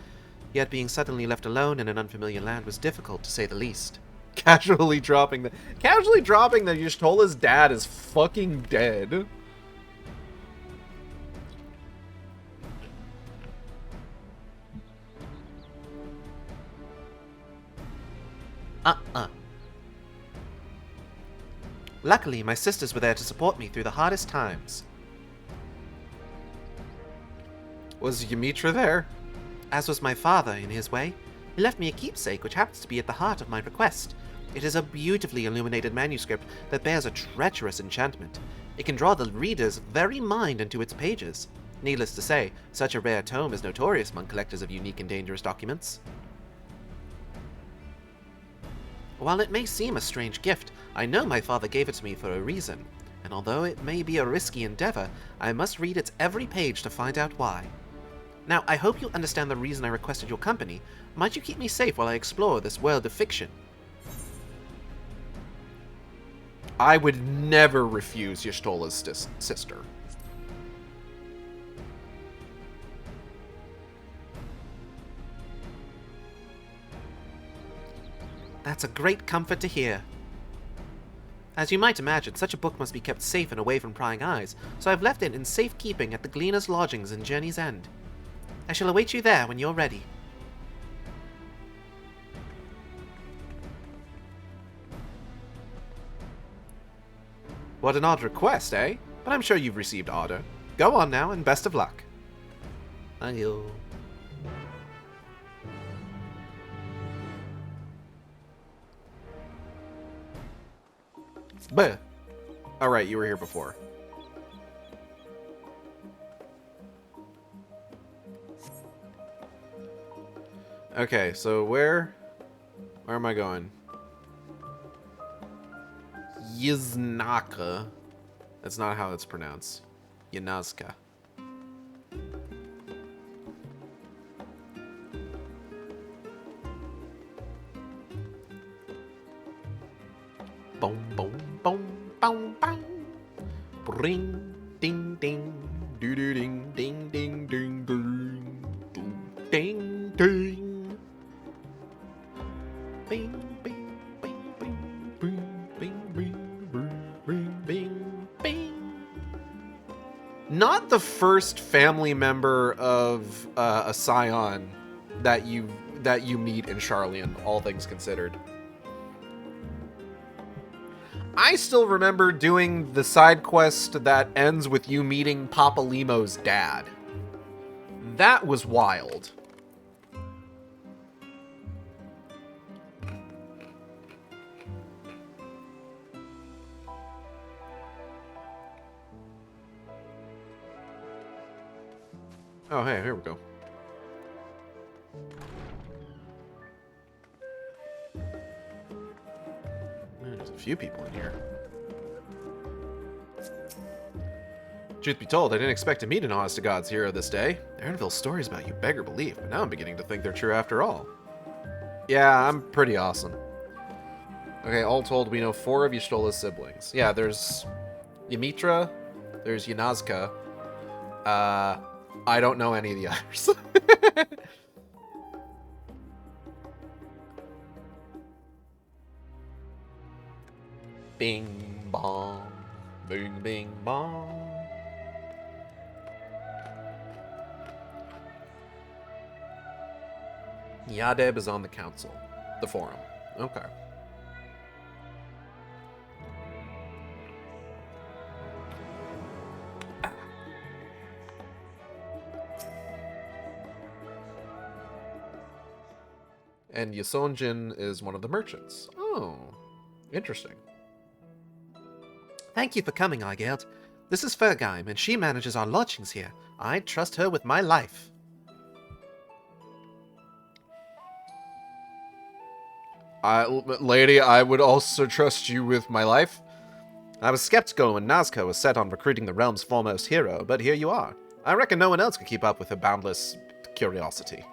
Yet being suddenly left alone in an unfamiliar land was difficult, to say the least. Casually dropping that Y'shtola's dad is fucking dead. Luckily, my sisters were there to support me through the hardest times. Was Ymitra there? As was my father, in his way. He left me a keepsake which happens to be at the heart of my request. It is a beautifully illuminated manuscript that bears a treacherous enchantment. It can draw the reader's very mind into its pages. Needless to say, such a rare tome is notorious among collectors of unique and dangerous documents. While it may seem a strange gift, I know my father gave it to me for a reason, and although it may be a risky endeavor, I must read its every page to find out why. Now, I hope you understand the reason I requested your company. Might you keep me safe while I explore this world of fiction? I would never refuse Y'shtola's sister. That's a great comfort to hear. As you might imagine, such a book must be kept safe and away from prying eyes, so I've left it in safekeeping at the Gleaner's Lodgings in Journey's End. I shall await you there when you're ready. What an odd request, eh? But I'm sure you've received order. Go on now, and best of luck. Adieu. But, alright, you were here before. Okay, so where am I going? Yiznaka. That's not how it's pronounced. Yanazka. Boom, boom, boom, boom, boom. Ring, ding, ding. Doo doo ding, ding, ding, ding, ding. Ding, ding. Bing, bing, bing, bing, bing, bing, bing, bing, bing, bing. Not the first family member of a scion that you meet in Charlian, all things considered. I still remember doing the side quest that ends with you meeting Papa Limo's dad. That was wild. Oh, hey, here we go. There's a few people in here. Truth be told, I didn't expect to meet an honest-to-God's hero this day. Aaronville's stories about you beggar belief, but now I'm beginning to think they're true after all. Yeah, I'm pretty awesome. Okay, all told, we know 4 of Yshtola's siblings. Yeah, there's Ymitra, there's Yanazka. I don't know any of the others. Bing bong. Bing bing bong. Yadeb is on the council. The forum. Okay. And Yasonjin is one of the merchants. Oh, interesting. Thank you for coming, Aigead. This is Fergheim, and she manages our lodgings here. I'd trust her with my life. Lady, I would also trust you with my life. I was skeptical when Nazca was set on recruiting the realm's foremost hero, but here you are. I reckon no one else could keep up with her boundless curiosity.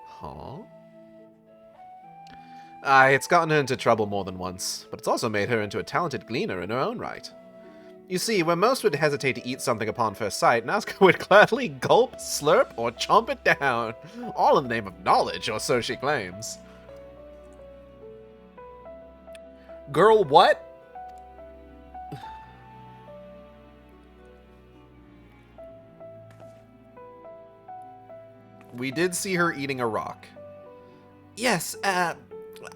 Huh? It's gotten her into trouble more than once, but it's also made her into a talented gleaner in her own right. You see, where most would hesitate to eat something upon first sight, Nazca would gladly gulp, slurp, or chomp it down, all in the name of knowledge, or so she claims. Girl, what? We did see her eating a rock. Yes, I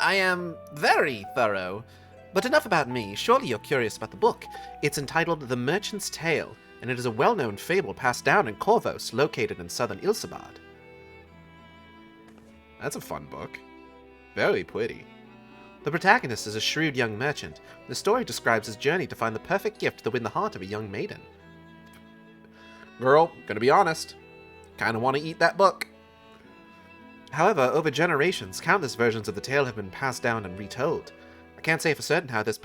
am very thorough. But enough about me. Surely you're curious about the book. It's entitled The Merchant's Tale, and it is a well-known fable passed down in Corvos, located in southern Ilsabad. That's a fun book. Very pretty. The protagonist is a shrewd young merchant. The story describes his journey to find the perfect gift to win the heart of a young maiden. Girl, gonna be honest. Kinda wanna eat that book. However, over generations, countless versions of the tale have been passed down and retold. I can't say for certain how this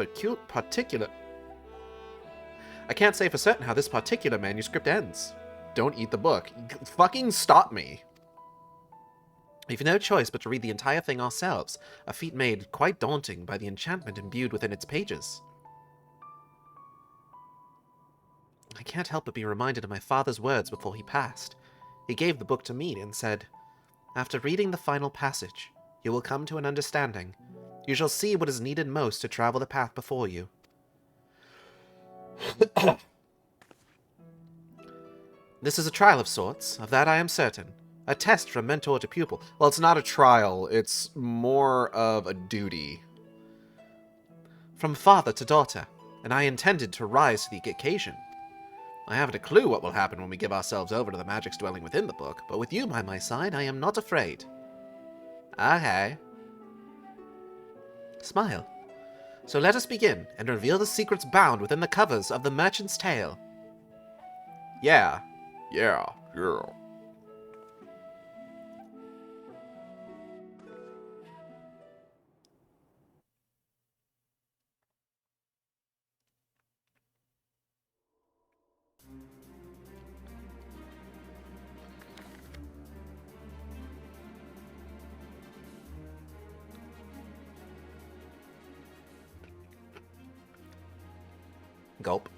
particular manuscript ends. Don't eat the book. Fucking stop me. We've no choice but to read the entire thing ourselves, a feat made quite daunting by the enchantment imbued within its pages. I can't help but be reminded of my father's words before he passed. He gave the book to me and said, "After reading the final passage, you will come to an understanding. You shall see what is needed most to travel the path before you." This is a trial of sorts, of that I am certain. A test from mentor to pupil. Well, it's not a trial, it's more of a duty. From father to daughter, and I intended to rise to the occasion. I haven't a clue what will happen when we give ourselves over to the magics dwelling within the book, but with you by my side, I am not afraid. Okay. Smile. So let us begin, and reveal the secrets bound within the covers of The Merchant's Tale. Yeah. Gulp.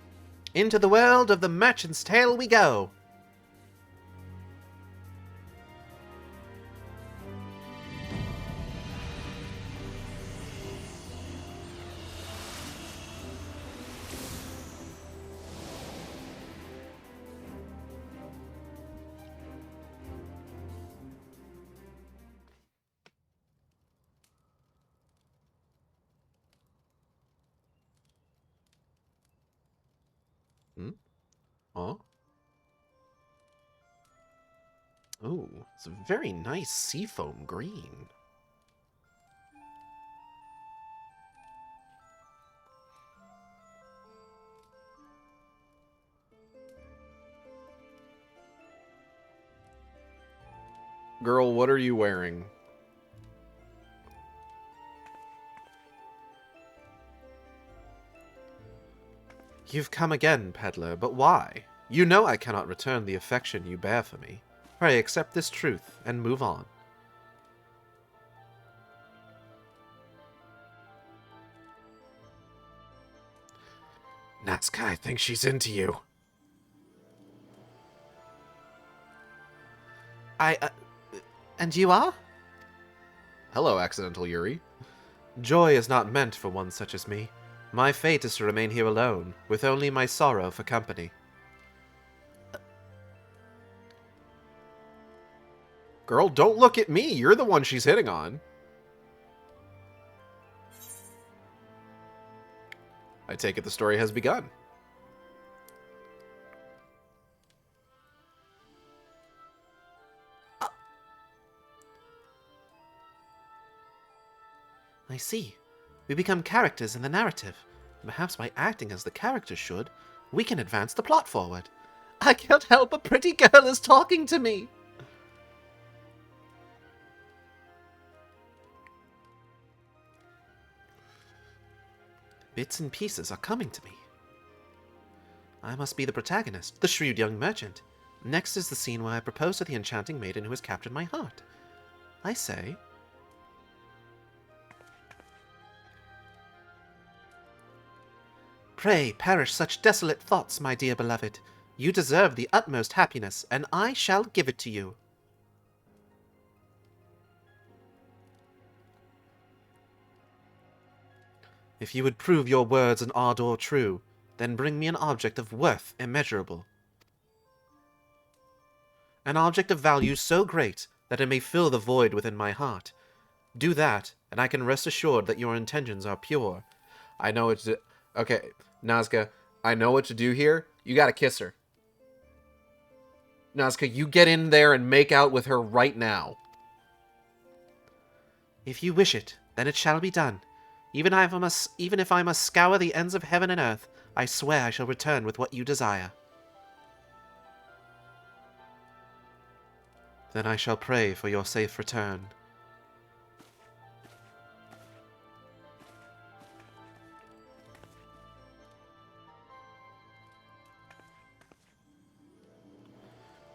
Into the world of The Merchant's Tale we go! Oh. Ooh, it's a very nice seafoam green. Girl, what are you wearing? You've come again, peddler, but why? You know I cannot return the affection you bear for me. Pray accept this truth and move on. Natsuka, I think she's into you. And you are? Hello, Accidental Yuri. Joy is not meant for one such as me. My fate is to remain here alone, with only my sorrow for company. Girl, don't look at me. You're the one she's hitting on. I take it the story has begun. I see. We become characters in the narrative. Perhaps by acting as the characters should, we can advance the plot forward. I can't help a pretty girl is talking to me. Bits and pieces are coming to me. I must be the protagonist, the shrewd young merchant. Next is the scene where I propose to the enchanting maiden who has captured my heart. I say... Pray perish such desolate thoughts, my dear beloved. You deserve the utmost happiness, and I shall give it to you. If you would prove your words and ardor true, then bring me an object of worth immeasurable. An object of value so great that it may fill the void within my heart. Do that, and I can rest assured that your intentions are pure. I know what to do. Okay, Nazca, I know what to do here. You gotta kiss her. Nazca, you get in there and make out with her right now. If you wish it, then it shall be done. Even if I must scour the ends of heaven and earth, I swear I shall return with what you desire. Then I shall pray for your safe return.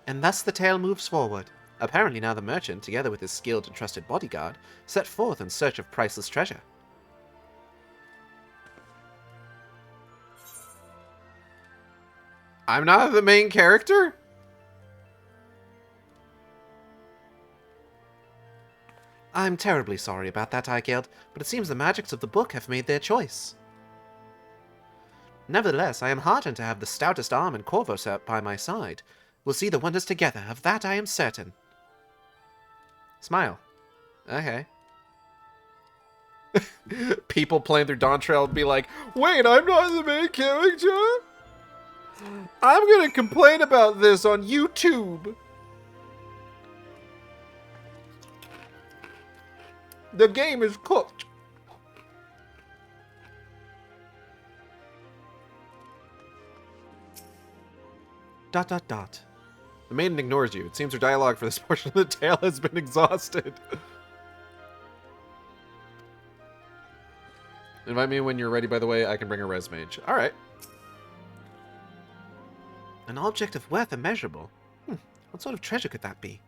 And thus the tale moves forward. Apparently now the merchant, together with his skilled and trusted bodyguard, set forth in search of priceless treasure. I'm not the main character? I'm terribly sorry about that, Aigead, but it seems the magics of the book have made their choice. Nevertheless, I am heartened to have the stoutest arm in Corvus by my side. We'll see the wonders together, of that I am certain. Smile. Okay. People playing through Dawn Trail would be like, wait, I'm not the main character? I'm gonna complain about this on YouTube. The game is cooked. ... The maiden ignores you. It seems her dialogue for this portion of the tale has been exhausted. Invite me when you're ready, by the way. I can bring a res mage. Alright. An object of worth immeasurable? What sort of treasure could that be?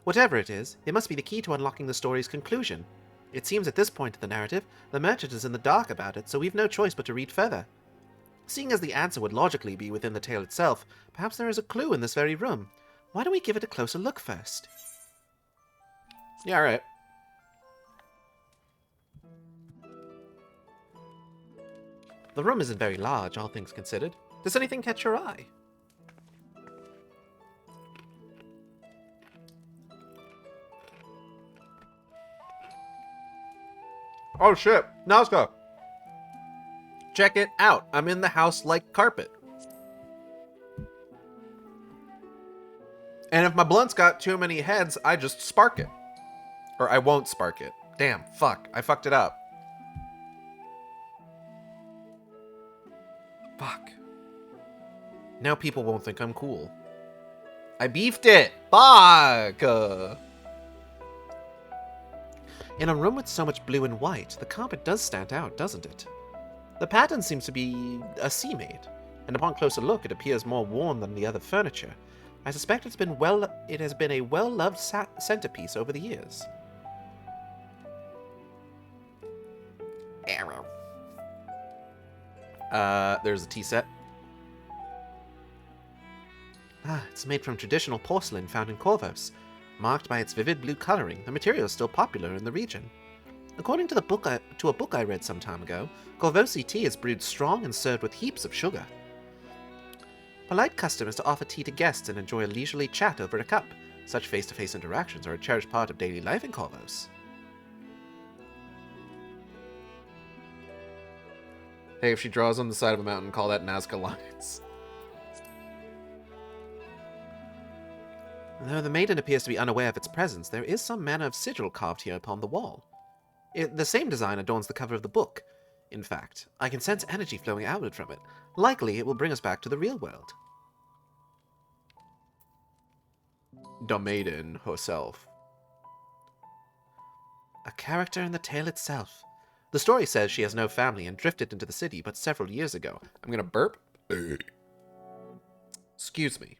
Whatever it is, it must be the key to unlocking the story's conclusion. It seems at this point of the narrative, the merchant is in the dark about it, so we've no choice but to read further. Seeing as the answer would logically be within the tale itself, perhaps there is a clue in this very room. Why don't we give it a closer look first? Yeah, alright. The room isn't very large, all things considered. Does anything catch your eye? Oh shit, Nazca. Check it out. I'm in the house like carpet. And if my blunt's got too many heads, I just spark it. Or I won't spark it. Damn, fuck. I fucked it up. Fuck. Now people won't think I'm cool. I beefed it. Fuck. In a room with so much blue and white, the carpet does stand out, doesn't it? The pattern seems to be a sea-made, and upon closer look it appears more worn than the other furniture. I suspect it has been a well-loved centerpiece over the years. Arrow. There's a tea set. It's made from traditional porcelain found in Corvos. Marked by its vivid blue coloring, the material is still popular in the region. According to a book I read some time ago, Corvosi tea is brewed strong and served with heaps of sugar. Polite custom is to offer tea to guests and enjoy a leisurely chat over a cup. Such face-to-face interactions are a cherished part of daily life in Corvos. Hey, if she draws on the side of a mountain, call that Nazca lines. Though the maiden appears to be unaware of its presence, there is some manner of sigil carved here upon the wall. The same design adorns the cover of the book. In fact, I can sense energy flowing outward from it. Likely it will bring us back to the real world. The maiden herself. A character in the tale itself. The story says she has no family and drifted into the city but several years ago. I'm gonna burp. Excuse me.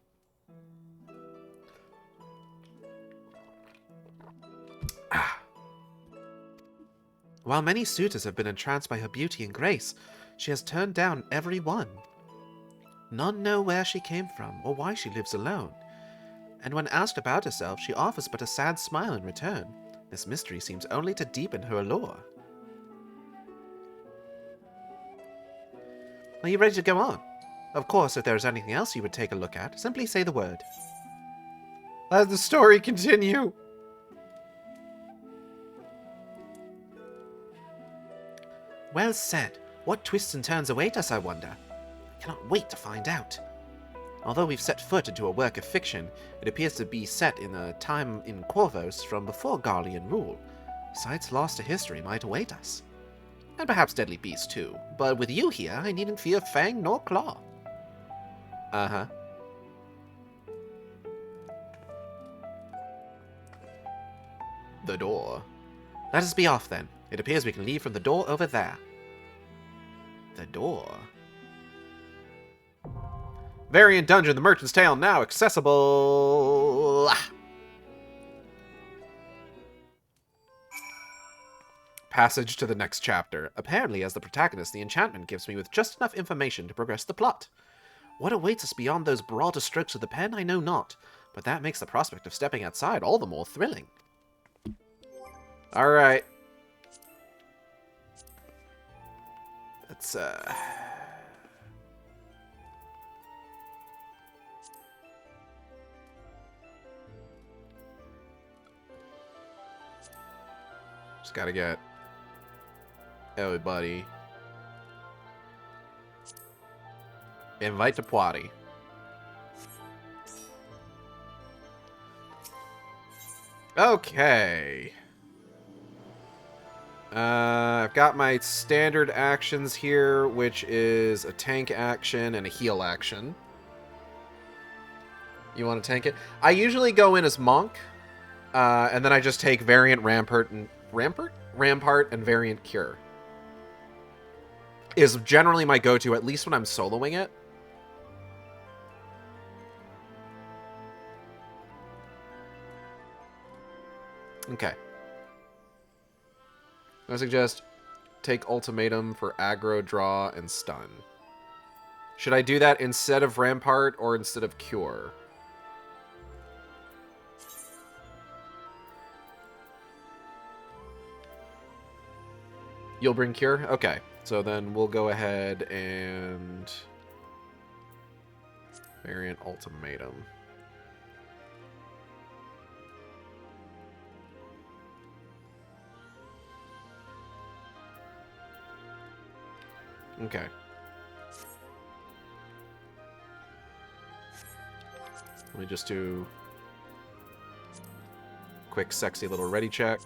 While many suitors have been entranced by her beauty and grace, she has turned down every one. None know where she came from or why she lives alone. And when asked about herself, she offers but a sad smile in return. This mystery seems only to deepen her allure. Are you ready to go on? Of course, if there is anything else you would take a look at, simply say the word. Let the story continue. Well said. What twists and turns await us, I wonder? I cannot wait to find out. Although we've set foot into a work of fiction, it appears to be set in a time in Corvos from before Garlean rule. Sites lost to history might await us. And perhaps deadly beasts too, but with you here, I needn't fear fang nor claw. Uh-huh. The door. Let us be off then. It appears we can leave from the door over there. The door? Variant Dungeon, The Merchant's Tale, now accessible! Passage to the next chapter. Apparently, as the protagonist, the enchantment gives me with just enough information to progress the plot. What awaits us beyond those broader strokes of the pen, I know not, but that makes the prospect of stepping outside all the more thrilling. Alright. Let's, Just gotta get everybody. Invite to party. Okay. I've got my standard actions here, which is a tank action and a heal action. You want to tank it? I usually go in as monk, and then I just take variant rampart and rampart and variant cure. Is generally my go-to, at least when I'm soloing it. Okay. I suggest take ultimatum for aggro, draw, and stun. Should I do that instead of rampart or instead of cure? You'll bring cure? Okay. So then we'll go ahead and variant ultimatum. Okay. Let me just do a quick, sexy little ready check.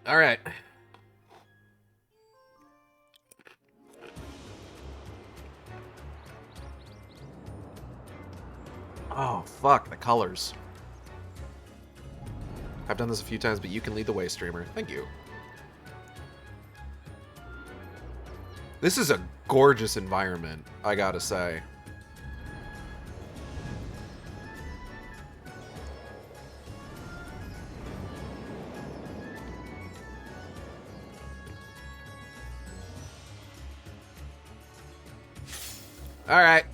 All right. Oh, fuck, the colors. I've done this a few times, but you can lead the way, streamer. Thank you. This is a gorgeous environment, I gotta say. Alright.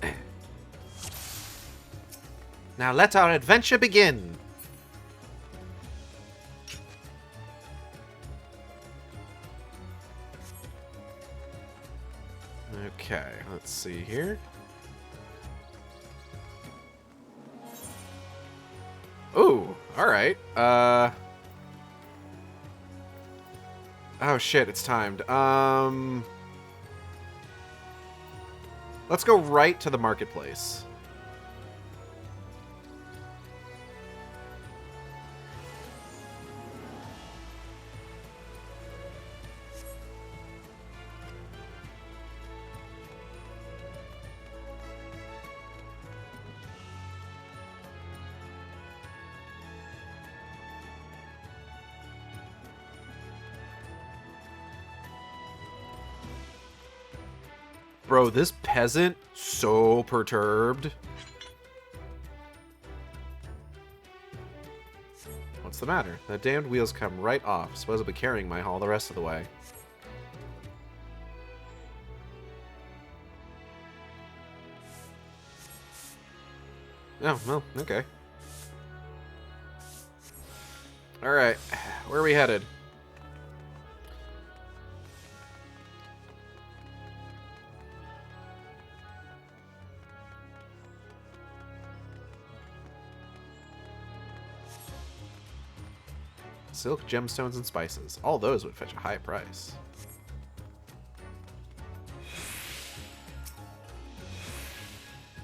Now let our adventure begin. Okay, let's see here. Ooh, alright. Oh shit, it's timed. Let's go right to the marketplace. Bro, this peasant, so perturbed. What's the matter? The damned wheels come right off. Suppose I'll be carrying my haul the rest of the way. Oh, well, okay. Alright, where are we headed? Silk, gemstones, and spices. All those would fetch a high price.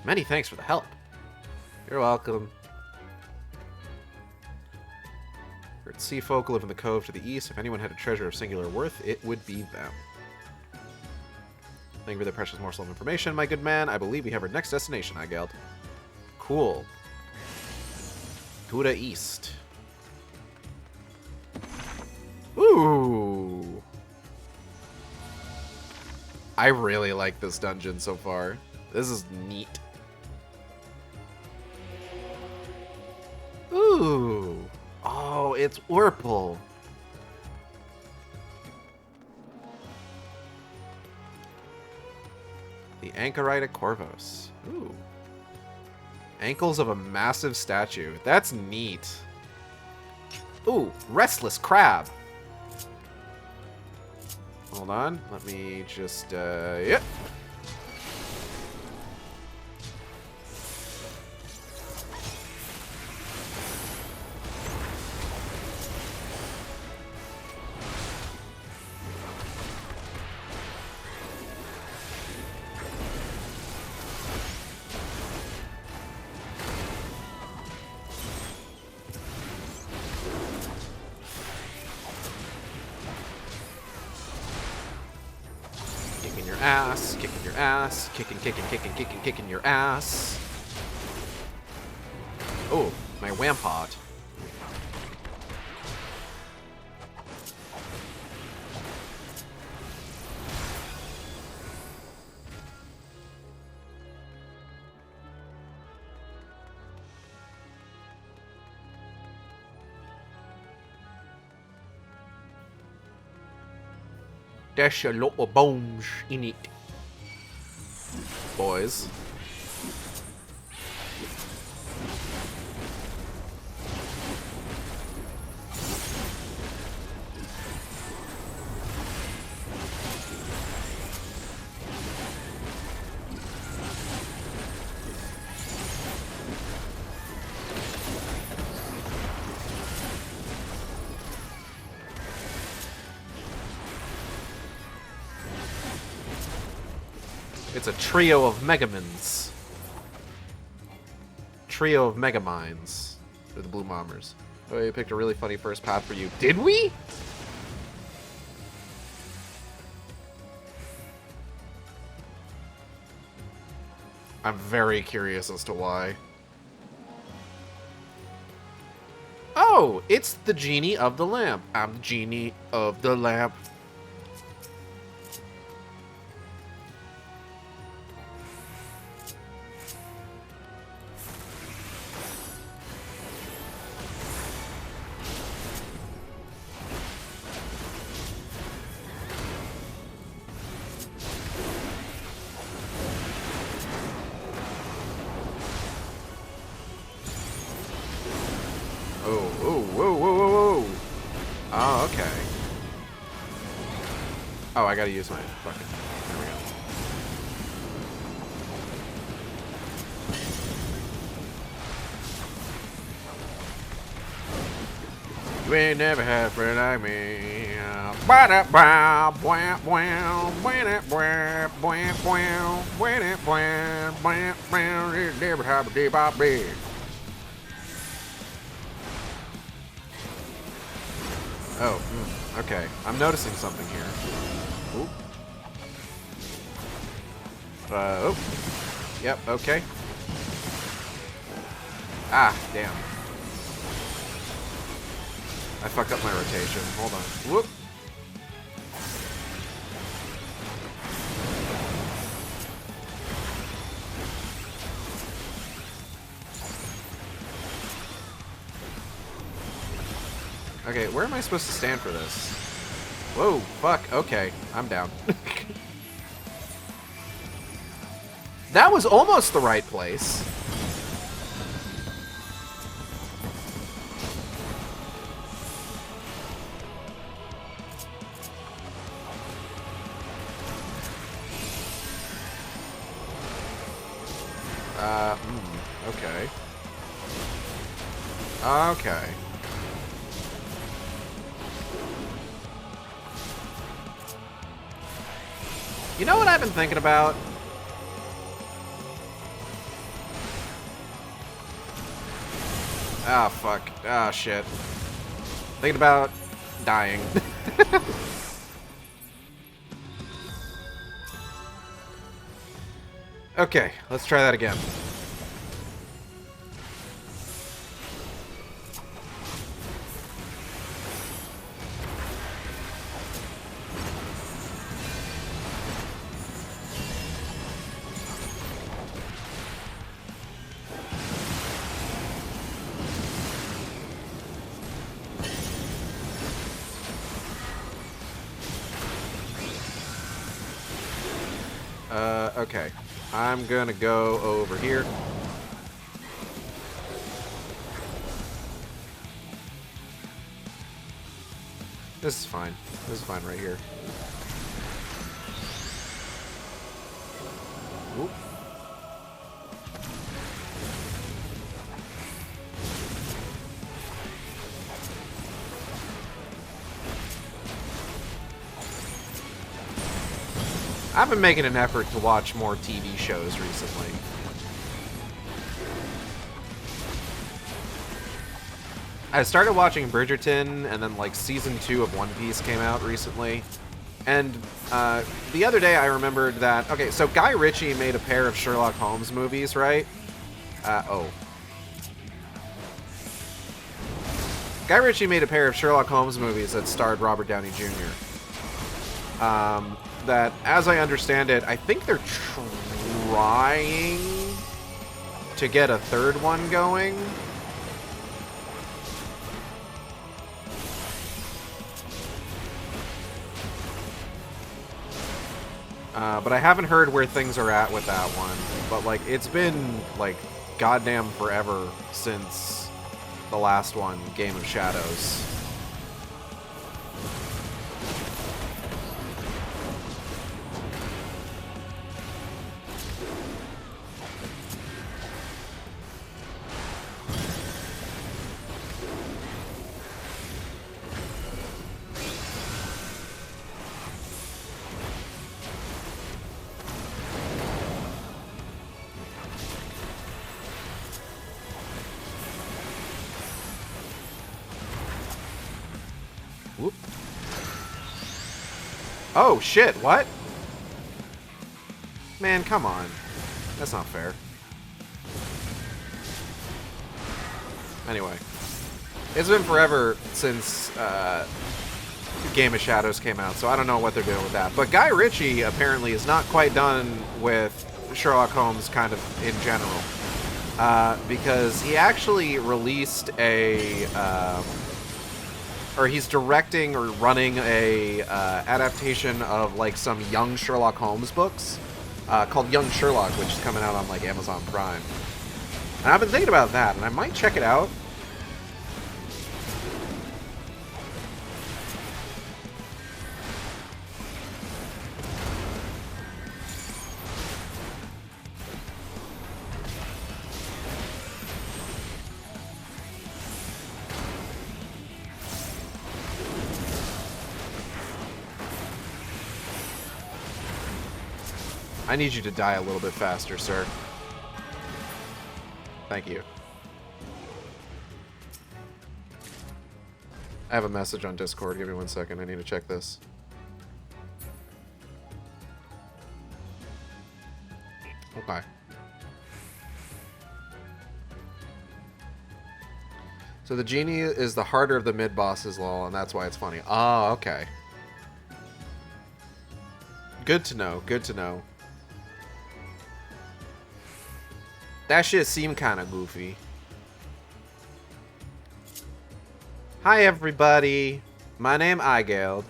Many thanks for the help. You're welcome. Heard sea folk live in the cove to the east. If anyone had a treasure of singular worth, it would be them. Thank you for the precious morsel of information, my good man. I believe we have our next destination, Aigead. Cool. To the east. Ooh. I really like this dungeon so far. This is neat. Ooh. Oh, it's Orpal. The Anchorite at Corvos. Ooh. Ankles of a massive statue. That's neat. Ooh, Restless Crab. Hold on. Let me just, yep. Ass, kicking your ass, kicking your ass. Oh, my Wampod. There's a lot of bones in it. Boys. It's a trio of Megamins. Trio of Megamines. They're the Blue Bombers. Oh, you picked a really funny first path for you. Did we? I'm very curious as to why. Oh, it's the genie of the lamp. I'm the genie of the lamp. Oh, oh, whoa, whoa, whoa, whoa. Oh, okay. Oh, I gotta use my fucking... There we go. You ain't never had a friend like me. Oh, okay. I'm noticing something here. Oop. Oh. Yep, okay. Ah, damn. I fucked up my rotation. Hold on. Whoop. Okay, where am I supposed to stand for this? Whoa, fuck. Okay, I'm down. That was almost the right place. Okay. Okay. You know what I've been thinking about? Ah, fuck. Ah, shit. Thinking about dying. Okay, let's try that again. Okay. I'm gonna go over here. This is fine. This is fine right here. Oop. I've been making an effort to watch more TV shows recently. I started watching Bridgerton, and then like season 2 of One Piece came out recently. And the other day I remembered that, okay, so Guy Ritchie made a pair of Sherlock Holmes movies, right? Guy Ritchie made a pair of Sherlock Holmes movies that starred Robert Downey Jr. That, as I understand it, I think they're trying to get a third one going. But I haven't heard where things are at with that one. But, like, it's been, like, goddamn forever since the last one, Game of Shadows. Whoop. Oh, shit, what? Man, come on. That's not fair. Anyway. It's been forever since Game of Shadows came out, so I don't know what they're doing with that. But Guy Ritchie apparently is not quite done with Sherlock Holmes kind of in general. Because he actually released a... or he's directing or running a adaptation of like some young Sherlock Holmes books called Young Sherlock, which is coming out on like Amazon Prime. And I've been thinking about that, and I might check it out. I need you to die a little bit faster, sir. Thank you. I have a message on Discord. Give me 1 second. I need to check this. Okay. So the genie is the harder of the mid-bosses, lol, and that's why it's funny. Oh, okay. Good to know. Good to know. That shit seemed kind of goofy. Hi, everybody. My name Aigead.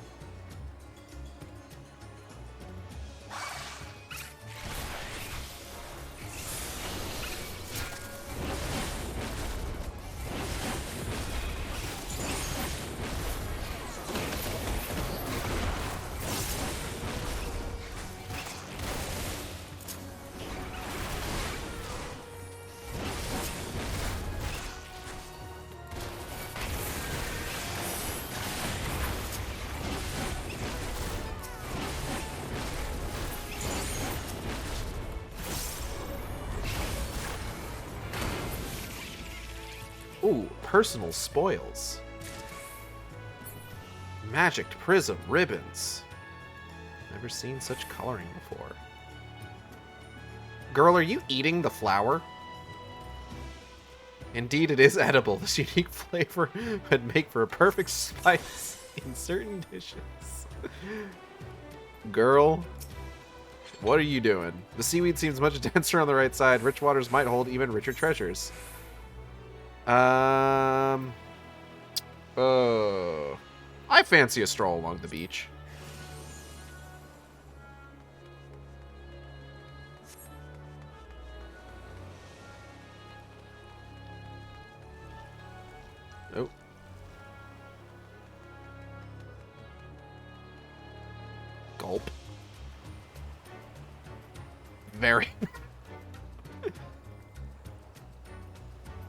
Ooh, personal spoils. Magicked prism ribbons. Never seen such coloring before. Girl, are you eating the flower? Indeed, it is edible. This unique flavor would make for a perfect spice in certain dishes. Girl, what are you doing? The seaweed seems much denser on the right side. Rich waters might hold even richer treasures. I fancy a stroll along the beach. Oh. Gulp. Very.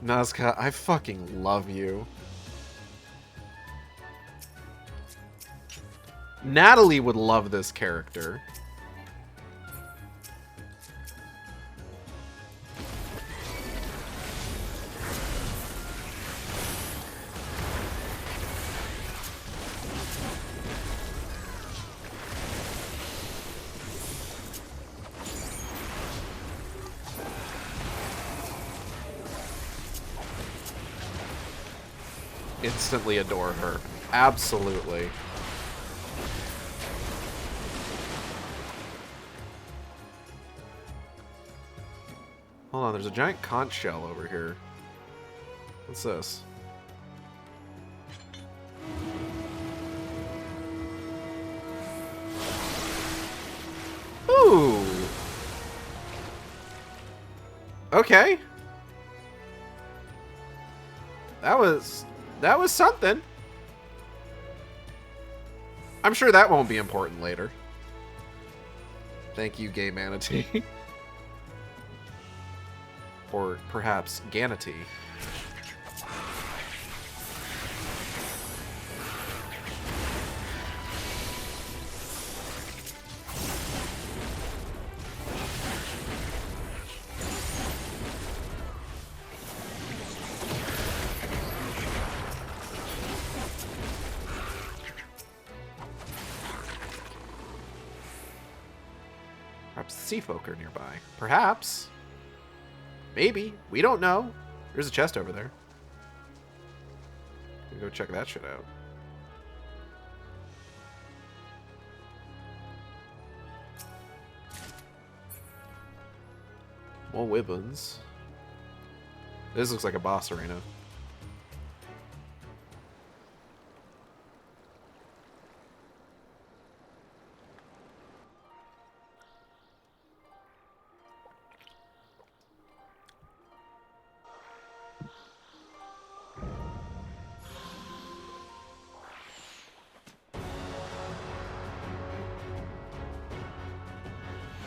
Nazca, I fucking love you. Natalie would love this character. Instantly adore her. Absolutely. Hold on, there's a giant conch shell over here. What's this? Ooh. Okay. That was something. I'm sure that won't be important later. Thank you, gay manatee. Or perhaps Ganity. Perhaps sea folk are nearby. Perhaps. Maybe. We don't know. There's a chest over there. Go check that shit out. More weapons. This looks like a boss arena.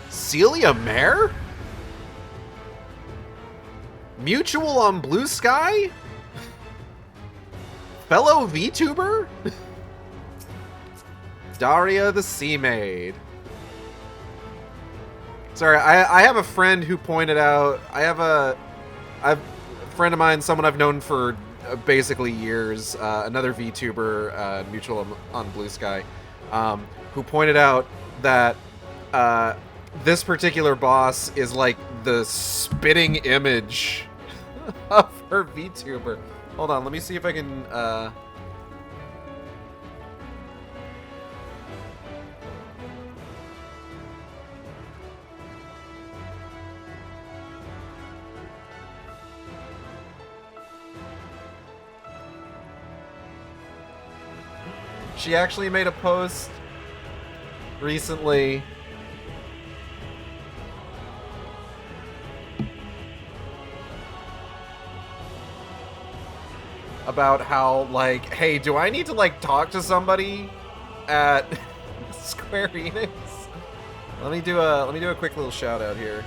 Celia Mare? Mutual on Blue Sky? Fellow VTuber? Daria the Sea Maid. Sorry, I have a friend who pointed out... a friend of mine, someone I've known for basically years, another VTuber, Mutual on Blue Sky, who pointed out that this particular boss is like the spitting image of her VTuber. Hold on, let me see if I can... She actually made a post recently about how, like, hey, do I need to, like, talk to somebody at Square Enix? Let me do a quick little shout out here.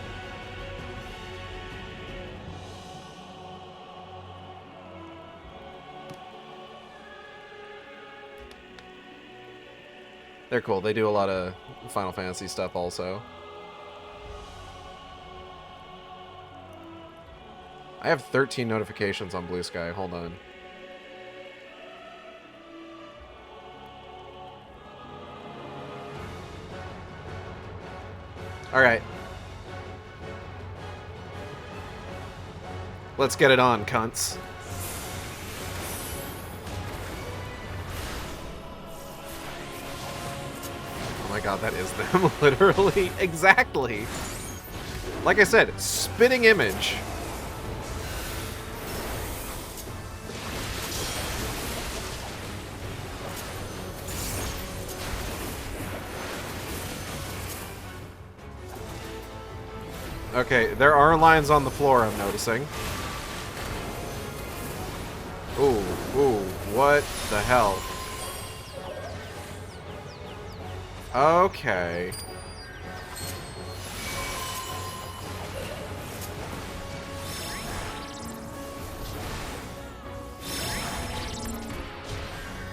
They're cool. They do a lot of Final Fantasy stuff also. I have 13 notifications on Blue Sky. Hold on. Alright. Let's get it on, cunts. Oh my god, that is them, literally. Exactly. Like I said, spitting image. Okay, there are lines on the floor, I'm noticing. Ooh, ooh, what the hell? Okay.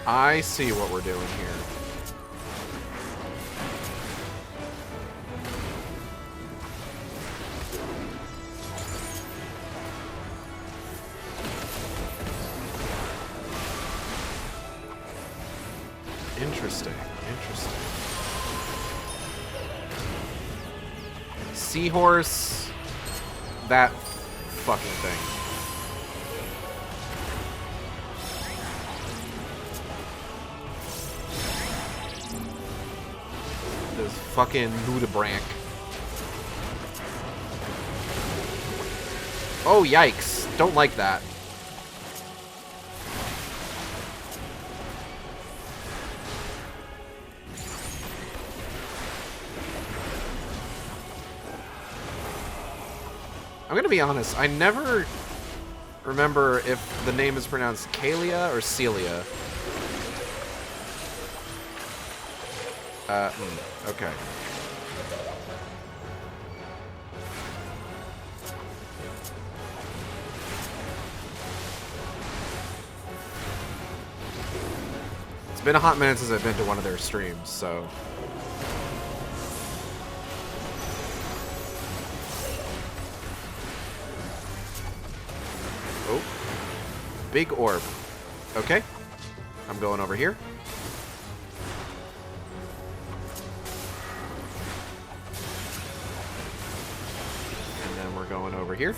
I see what we're doing here. Interesting, interesting. Seahorse, that fucking thing. This fucking Hildibrand. Oh, yikes. Don't like that. I'm gonna be honest, I never remember if the name is pronounced Kalia or Celia. Okay. It's been a hot minute since I've been to one of their streams, so... Oh. Big orb. Okay. I'm going over here. And then we're going over here.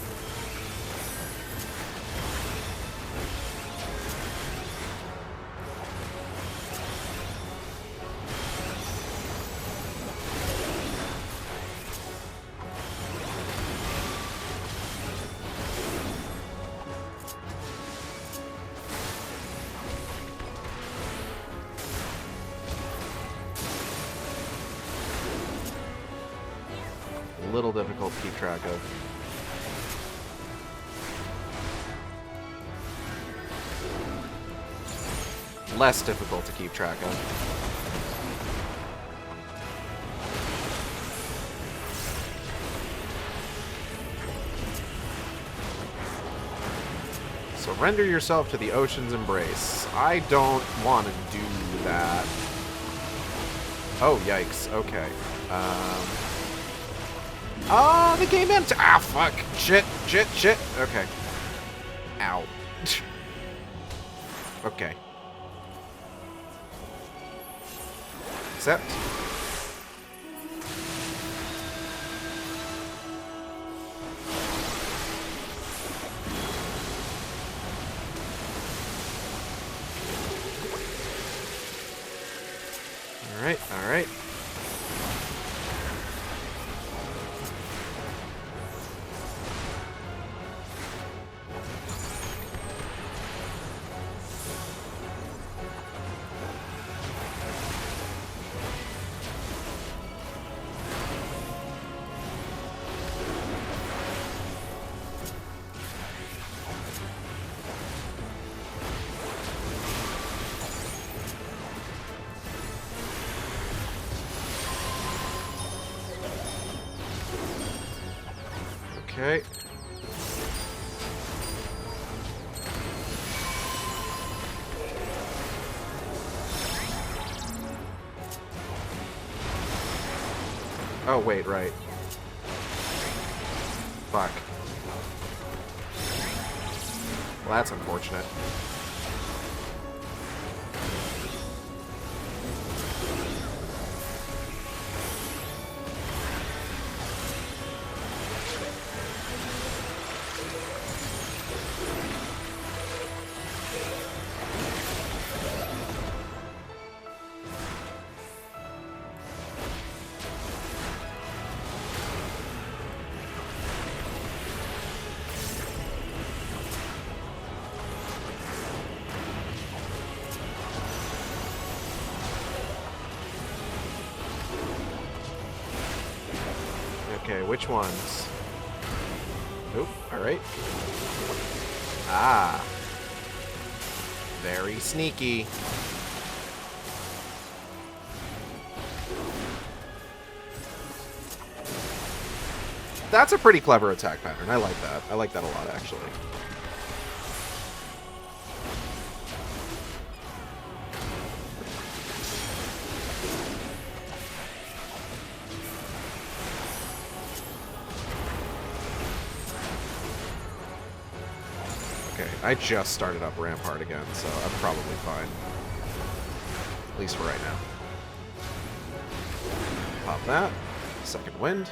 A little difficult to keep track of. Less difficult to keep track of. Surrender yourself to the ocean's embrace. I don't want to do that. Oh, yikes. Okay. Oh, the game ends. Ah, fuck. Shit. Okay. Ow. Okay. Accept. Alright. Okay. Oh, wait, right. Fuck. Well, that's unfortunate. Okay, which ones? Oop, alright. Ah. Very sneaky. That's a pretty clever attack pattern. I like that. I like that a lot, actually. Okay, I just started up Rampart again, so I'm probably fine. At least for right now. Pop that. Second wind.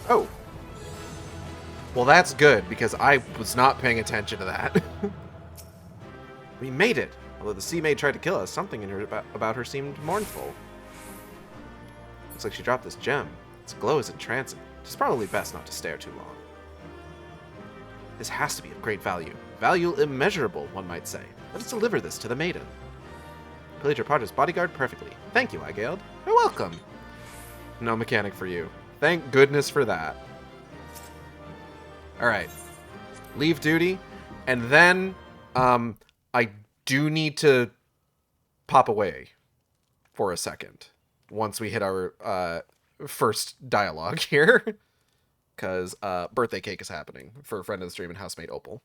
Oh. Well, that's good, because I was not paying attention to that. We made it! Although the sea maid tried to kill us, something in her about her seemed mournful. Looks like she dropped this gem. Its glow is entrancing. It's probably best not to stare too long. This has to be of great value. Value immeasurable, one might say. Let us deliver this to the maiden. Pillage your partner's bodyguard perfectly. Thank you, Aigead. You're welcome. No mechanic for you. Thank goodness for that. Alright. Leave duty. And then, I do need to pop away for a second. Once we hit our, first dialogue here. Because, birthday cake is happening for a friend of the stream and housemate Opal.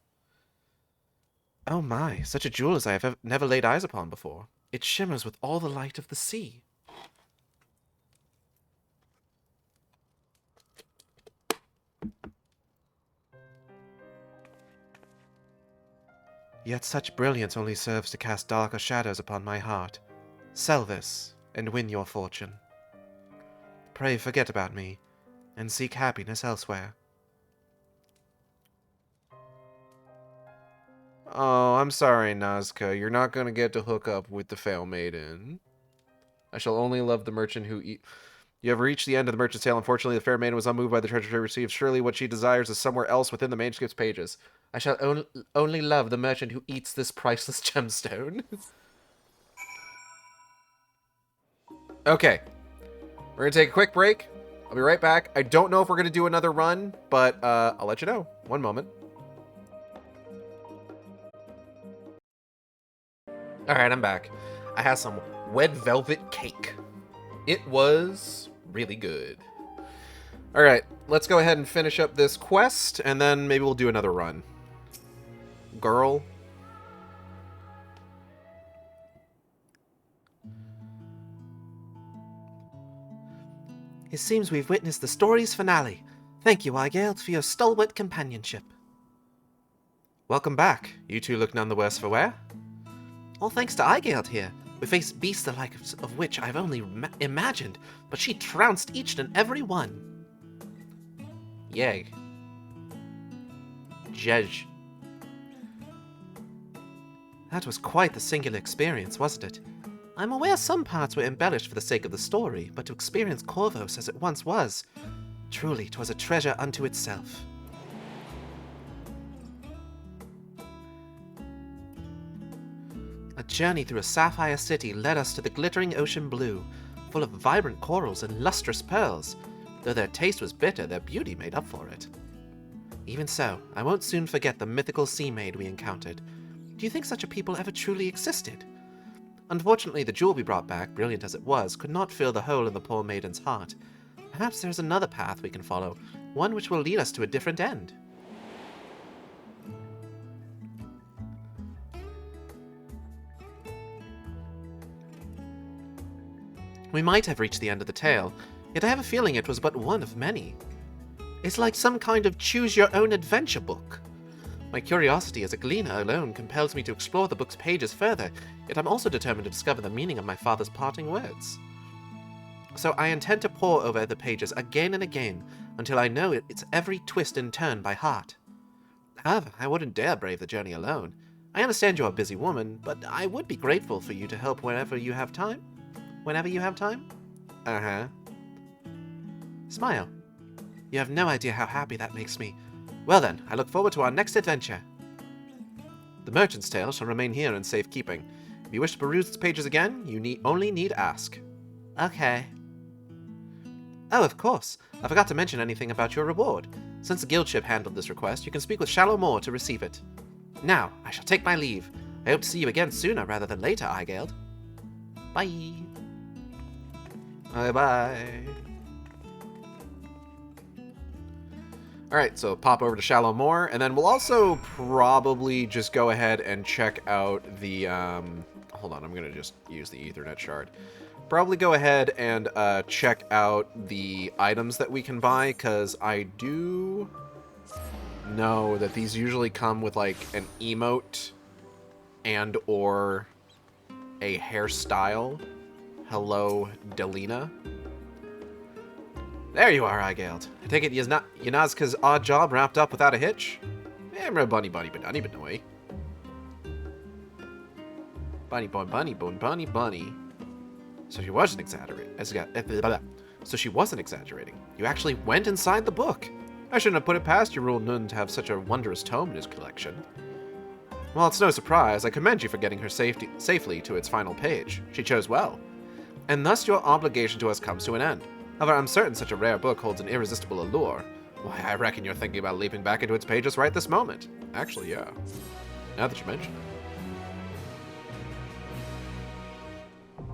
Oh my, such a jewel as I have never laid eyes upon before. It shimmers with all the light of the sea. Yet such brilliance only serves to cast darker shadows upon my heart. Sell this, and win your fortune. Pray forget about me, and seek happiness elsewhere. Oh, I'm sorry, Nazca. You're not gonna get to hook up with the Fail Maiden. I shall only love the merchant who eat. You have reached the end of the merchant's tale. Unfortunately, the fair maiden was unmoved by the treasure she received. Surely what she desires is somewhere else within the manuscript's pages. I shall only love the merchant who eats this priceless gemstone. Okay. We're going to take a quick break. I'll be right back. I don't know if we're going to do another run, but I'll let you know. One moment. Alright, I'm back. I had some red velvet cake. It was really good. Alright, let's go ahead and finish up this quest, and then maybe we'll do another run. Girl. It seems we've witnessed the story's finale. Thank you, Aigead, for your stalwart companionship. Welcome back. You two look none the worse for wear. All thanks to Aigead here. We faced beasts the like of which I've only imagined, but she trounced each and every one. Yay. Jej. That was quite the singular experience, wasn't it? I'm aware some parts were embellished for the sake of the story, but to experience Corvos as it once was, truly 'twas a treasure unto itself. A journey through a sapphire city led us to the glittering ocean blue, full of vibrant corals and lustrous pearls. Though their taste was bitter, their beauty made up for it. Even so, I won't soon forget the mythical sea maid we encountered. Do you think such a people ever truly existed? Unfortunately, the jewel we brought back, brilliant as it was, could not fill the hole in the poor maiden's heart. Perhaps there's another path we can follow, one which will lead us to a different end. We might have reached the end of the tale, yet I have a feeling it was but one of many. It's like some kind of choose-your-own-adventure book. My curiosity as a gleaner alone compels me to explore the book's pages further, yet I'm also determined to discover the meaning of my father's parting words. So I intend to pore over the pages again and again, until I know its every twist and turn by heart. However, I wouldn't dare brave the journey alone. I understand you're a busy woman, but I would be grateful for you to help whenever you have time. Whenever you have time? Uh-huh. Smile. You have no idea how happy that makes me. Well then, I look forward to our next adventure. The Merchant's Tale shall remain here in safekeeping. If you wish to peruse its pages again, you only need ask. Okay. Oh, of course. I forgot to mention anything about your reward. Since the guild ship handled this request, you can speak with Shallow Moor to receive it. Now, I shall take my leave. I hope to see you again sooner rather than later, Aigead. Bye. Bye-bye. Alright, so pop over to Shallow Moor, and then we'll also probably just go ahead and check out the, hold on, I'm gonna just use the Ethernet shard. Probably go ahead and check out the items that we can buy, because I do know that these usually come with, like, an emote and or a hairstyle. Hello, Delina. There you are, Aigead. I take it Yunazka's odd job wrapped up without a hitch? Bunny, bunny. Bunny, bunny. So she wasn't exaggerating. You actually went inside the book. I shouldn't have put it past your Rule Nun to have such a wondrous tome in his collection. Well, it's no surprise. I commend you for getting her safely to its final page. She chose well. And thus your obligation to us comes to an end. However, I'm certain such a rare book holds an irresistible allure. Why, I reckon you're thinking about leaping back into its pages right this moment. Actually, yeah. Now that you mention it.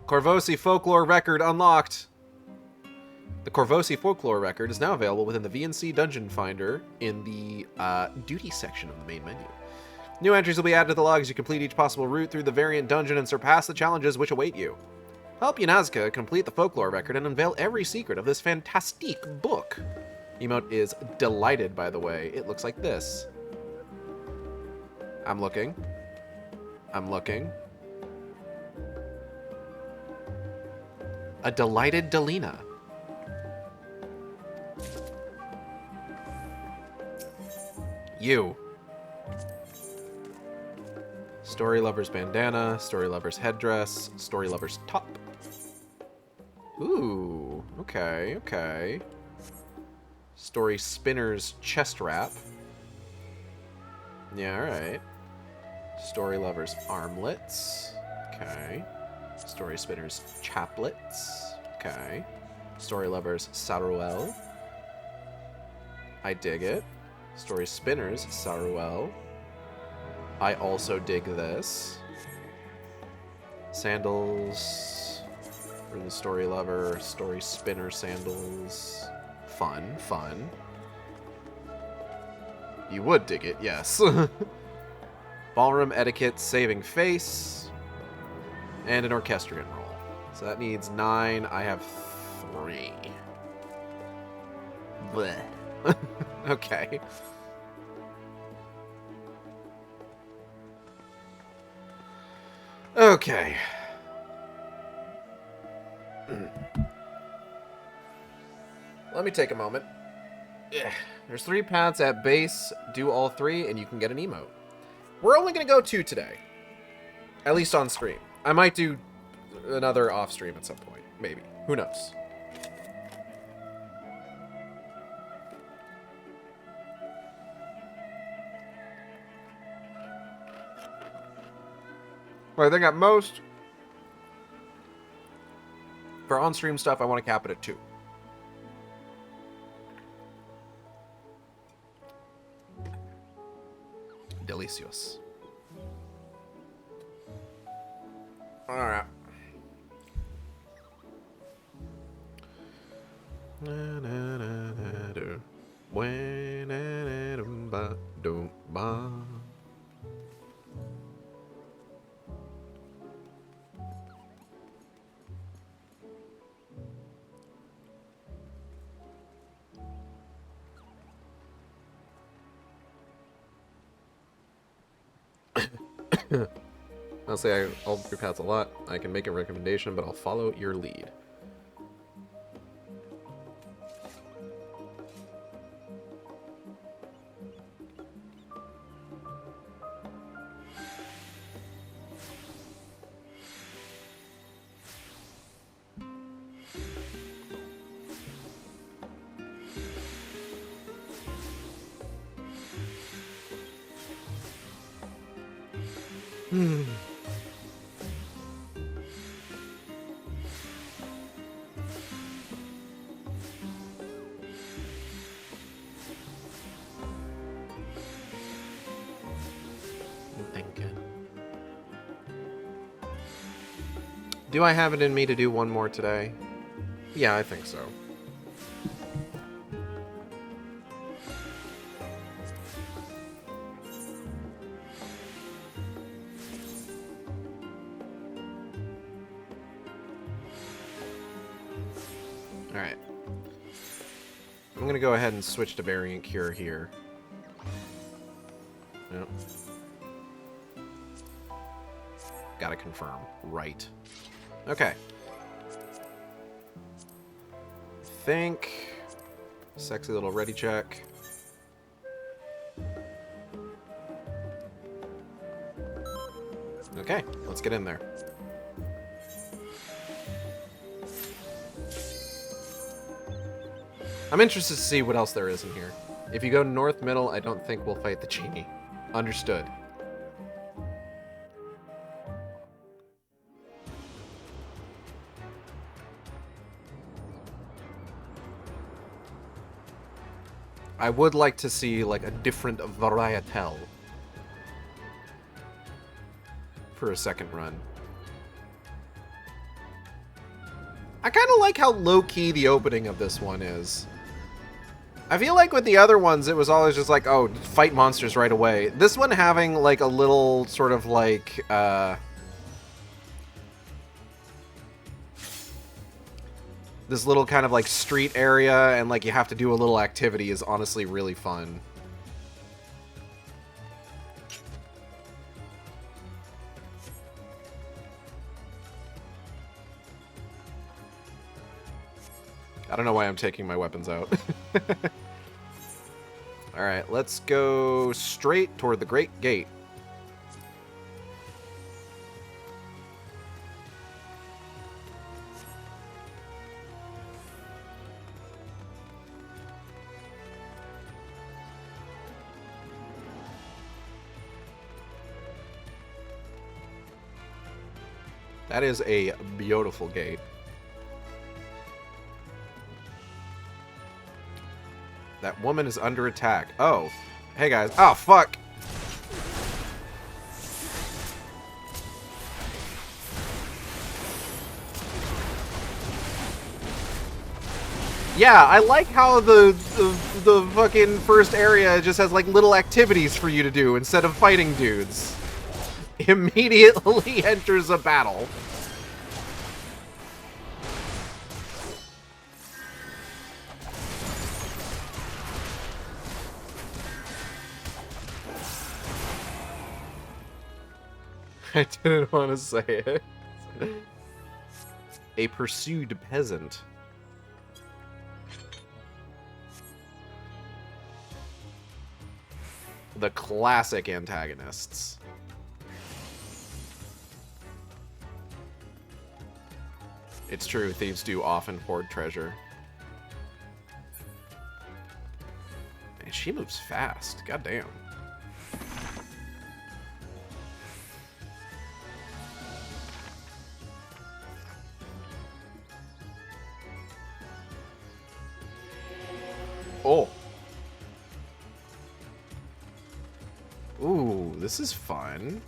Corvosi Folklore Record unlocked. The Corvosi Folklore Record is now available within the VNC Dungeon Finder in the duty section of the main menu. New entries will be added to the log as you complete each possible route through the variant dungeon and surpass the challenges which await you. Help Yunazka complete the folklore record and unveil every secret of this fantastique book. Emote is delighted, by the way. It looks like this. I'm looking. A delighted Delina. You. Story Lover's bandana, Story Lover's headdress, Story Lover's top. Ooh, okay, okay. Story Spinner's chest wrap. Yeah, alright. Story Lover's armlets. Okay. Story Spinner's chaplets. Okay. Story Lover's sarouel. I dig it. Story Spinner's sarouel. I also dig this. Sandals for the Story Lover. Story Spinner sandals. Fun, fun. You would dig it, yes. Ballroom etiquette, saving face, and an orchestrion roll. So that needs 9. I have 3. Blech. Okay. Okay. Let me take a moment. There's 3 paths at base. Do all 3, and you can get an emote. We're only going to go 2 today. At least on stream. I might do another off stream at some point. Maybe. Who knows? Well, I think at most, for on-stream stuff, I want to cap it at 2. Delicious. Alright. I'll say I'll do paths a lot. I can make a recommendation, but I'll follow your lead. Do I have it in me to do one more today? Yeah, I think so. Alright. I'm gonna go ahead and switch to Variant Cure here. Yep. Gotta confirm. Right. Okay. Think. Sexy little ready check. Okay, let's get in there. I'm interested to see what else there is in here. If you go north middle, I don't think we'll fight the genie. Understood. I would like to see, like, a different varietal for a second run. I kind of like how low-key the opening of this one is. I feel like with the other ones, it was always just like, oh, fight monsters right away. This one having, like, a little sort of, like, this little kind of like street area and like you have to do a little activity is honestly really fun. I don't know why I'm taking my weapons out. Alright, let's go straight toward the Great Gate. That is a beautiful gate. That woman is under attack. Oh. Hey, guys. Oh, fuck. Yeah, I like how the fucking first area just has, like, little activities for you to do instead of fighting dudes. Immediately enters a battle. I didn't want to say it. A pursued peasant. The classic antagonists. It's true, thieves do often hoard treasure. Man, she moves fast. Goddamn. Oh. Ooh, this is fun.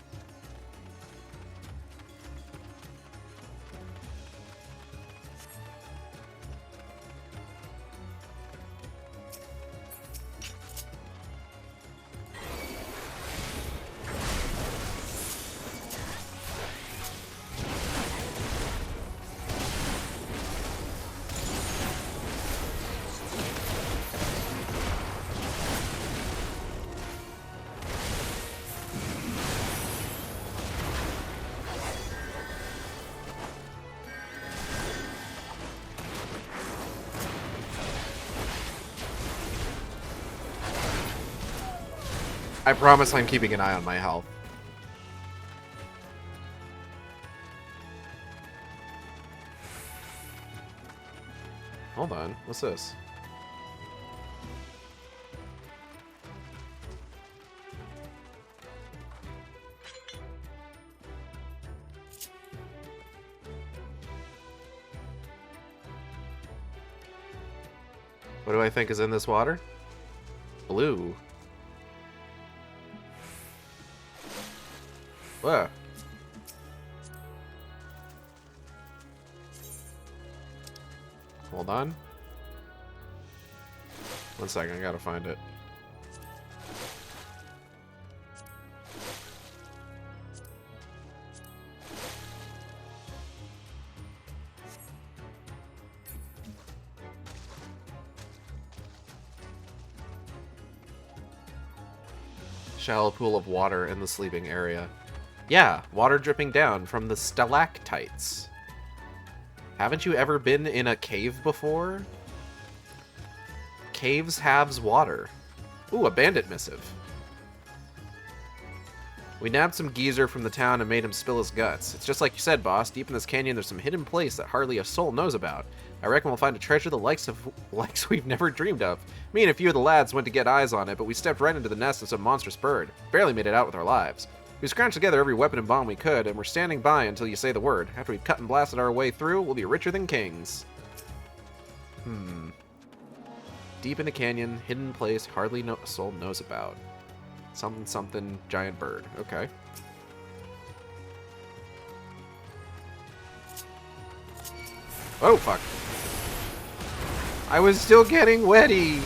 I promise I'm keeping an eye on my health. Hold on, what's this? What do I think is in this water? Blue. Whoa. Hold on. 1 second, I gotta find it. Shallow pool of water in the sleeping area. Yeah, water dripping down from the stalactites. Haven't you ever been in a cave before? Caves have water. Ooh, a bandit missive. We nabbed some geezer from the town and made him spill his guts. It's just like you said, boss. Deep in this canyon, there's some hidden place that hardly a soul knows about. I reckon we'll find a treasure the likes we've never dreamed of. Me and a few of the lads went to get eyes on it, but we stepped right into the nest of some monstrous bird. Barely made it out with our lives. We scrounged together every weapon and bomb we could, and we're standing by until you say the word. After we've cut and blasted our way through, we'll be richer than kings. Deep in the canyon, hidden place hardly a soul knows about. Something, something, giant bird. Okay. Oh, fuck. I was still getting wetty.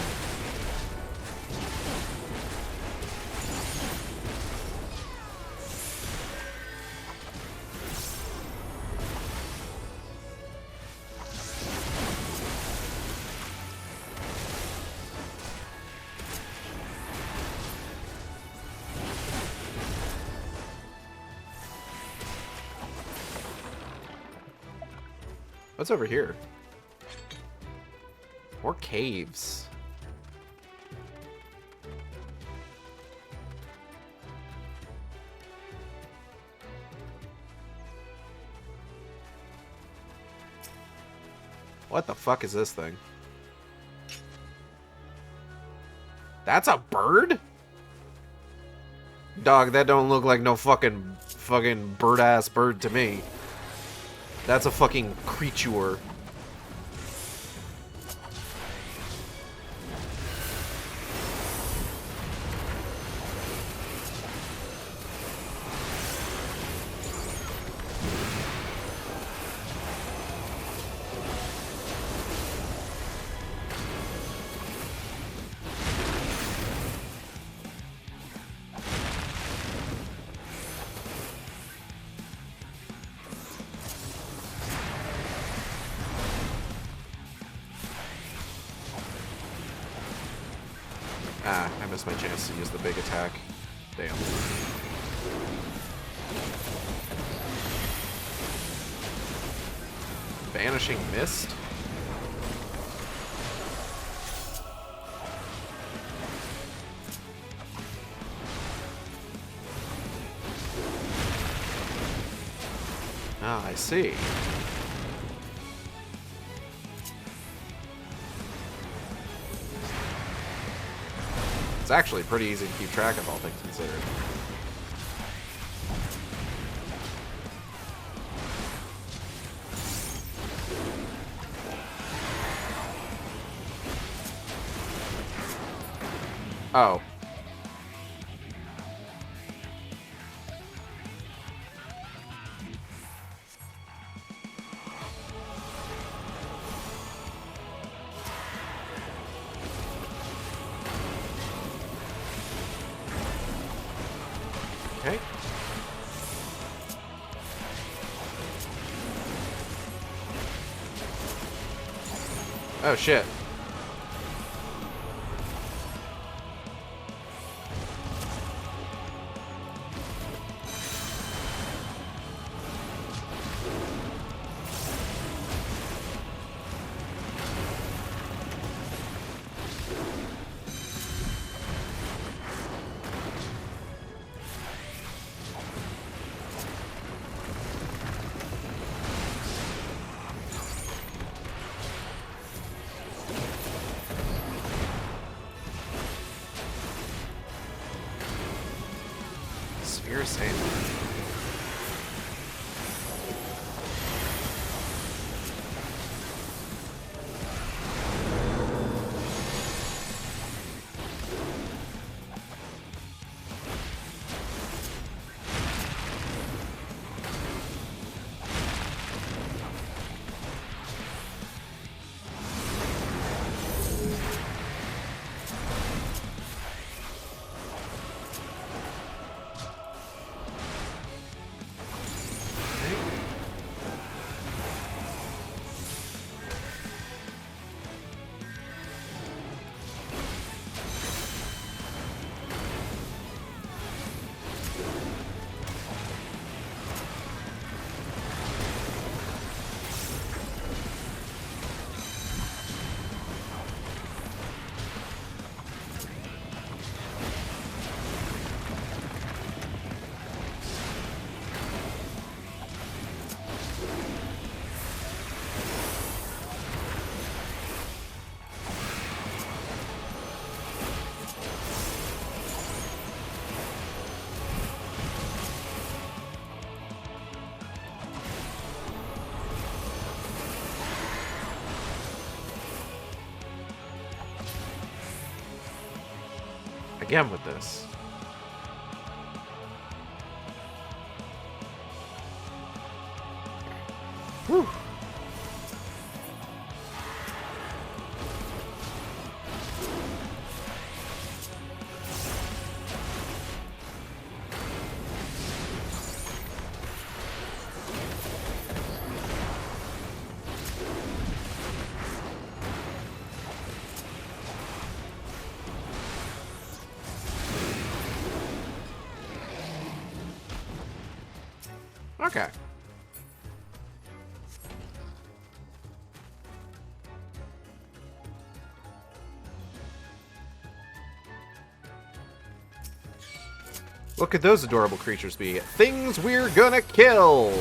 What's over here? More caves. What the fuck is this thing? That's a bird? Dog, that don't look like no fucking bird-ass bird to me. That's a fucking creature. Ah, I missed my chance to use the big attack. Damn. Vanishing Mist? Ah, I see. It's actually pretty easy to keep track of, all things considered. Oh. Okay. Oh, shit. Sphere Saint. Again with this. Whew. Okay. What could those adorable creatures be? Things we're gonna kill!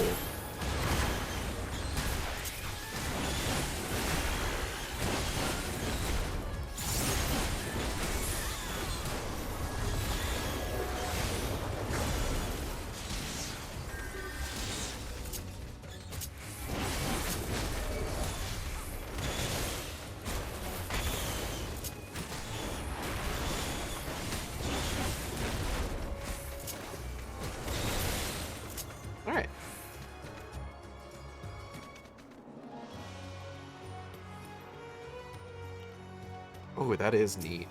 Oh, that is neat.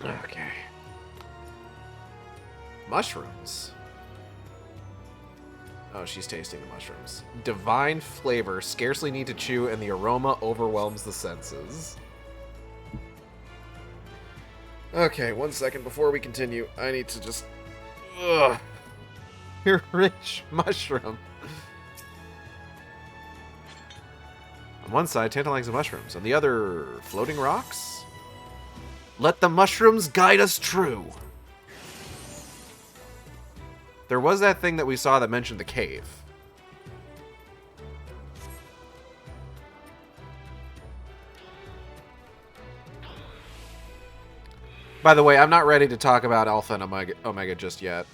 Okay. Mushrooms. Oh, she's tasting the mushrooms. Divine flavor, scarcely need to chew, and the aroma overwhelms the senses. Okay, 1 second before we continue. I need to just... Ugh. Your rich mushroom. On one side, tantalizing mushrooms. On the other, floating rocks? Let the mushrooms guide us true. There was that thing that we saw that mentioned the cave. By the way, I'm not ready to talk about Alpha and Omega just yet.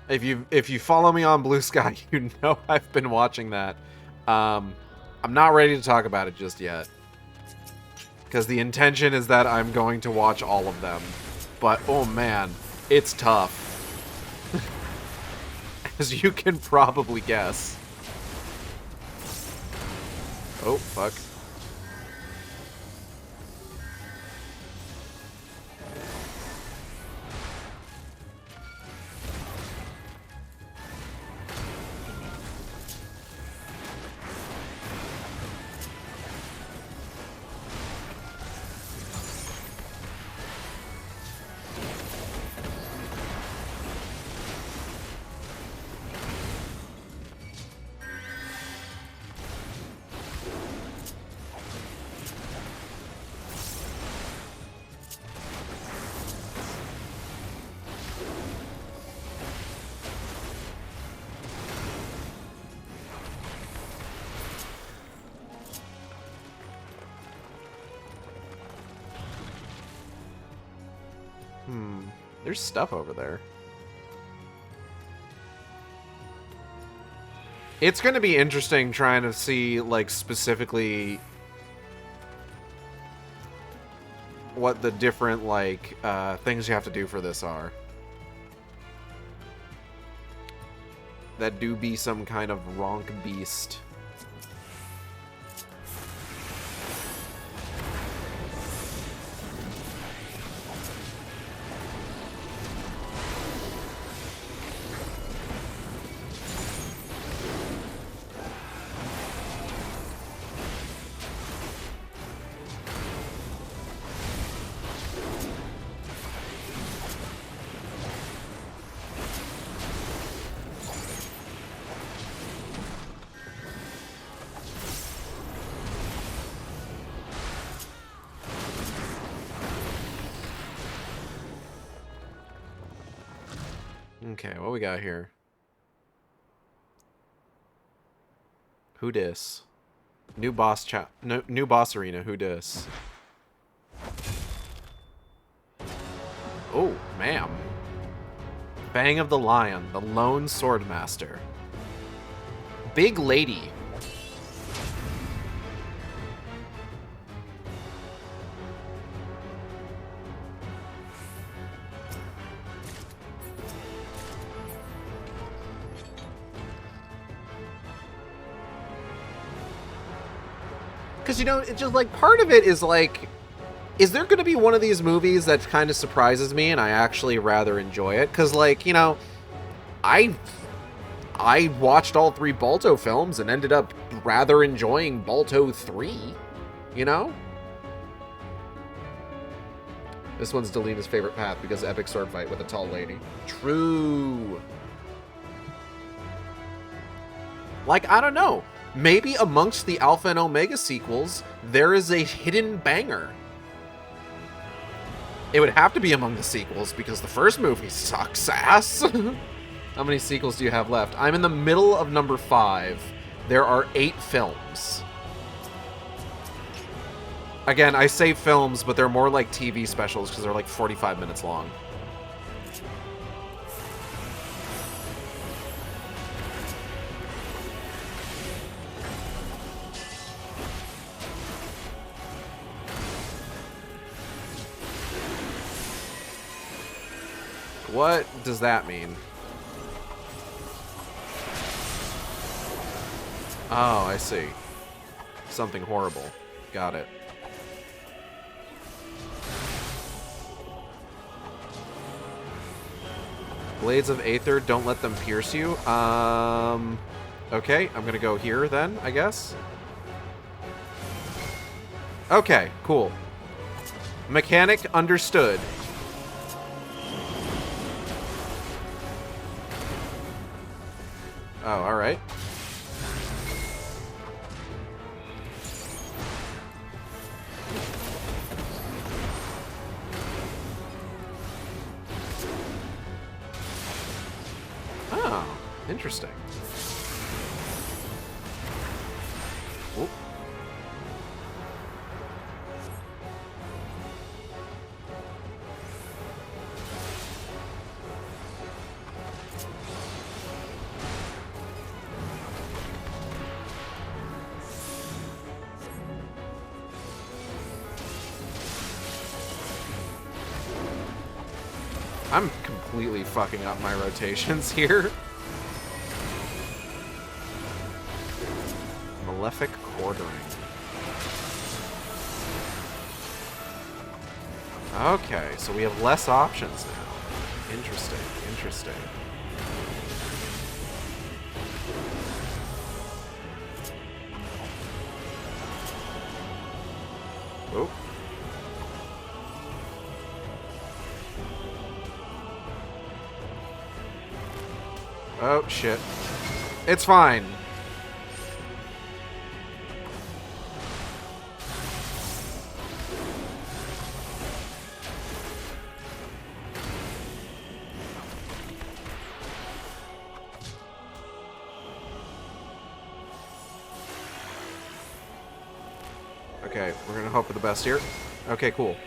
If you follow me on Blue Sky, you know I've been watching that. I'm not ready to talk about it just yet. Because the intention is that I'm going to watch all of them. But, oh man, it's tough. As you can probably guess. Oh, fuck. There's stuff over there. It's going to be interesting trying to see, like, specifically what the different, like, things you have to do for this are. That do be some kind of ronk beast. Okay, what we got here? Who dis? New boss new boss arena, who dis? Oh, ma'am. Fang of the Lion, the Lone Swordmaster. Big lady. Because, you know, it's just, like, part of it is, like, is there going to be one of these movies that kind of surprises me and I actually rather enjoy it? Because, like, you know, I watched all 3 Balto films and ended up rather enjoying Balto 3, you know? This one's Delina's favorite path because epic sword fight with a tall lady. True. Like, I don't know. Maybe amongst the Alpha and Omega sequels, there is a hidden banger. It would have to be among the sequels, because the first movie sucks ass. How many sequels do you have left? I'm in the middle of number 5. There are 8 films. Again, I say films, but they're more like TV specials, because they're like 45 minutes long. What does that mean? Oh, I see. Something horrible. Got it. Blades of Aether, don't let them pierce you. Okay, I'm gonna go here then, I guess. Okay, cool. Mechanic understood. Oh, alright. Oh, interesting. Oop. I'm completely fucking up my rotations here. Malefic Quartering. Okay, so we have less options now. Interesting, interesting. Oh. Oh, shit. It's fine. Okay, we're gonna hope for the best here. Okay, cool.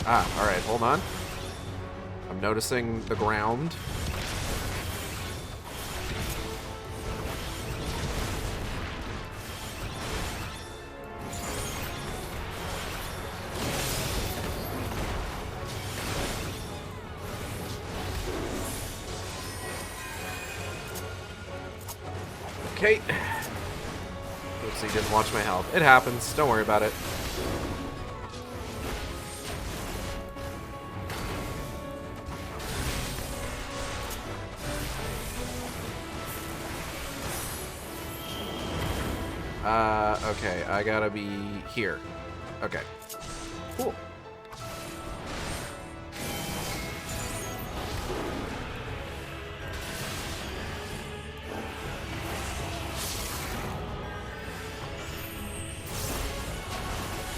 Ah, alright, hold on. I'm noticing the ground. Okay. Oopsie, didn't watch my health. It happens. Don't worry about it. Okay, I gotta be here. Okay. Cool.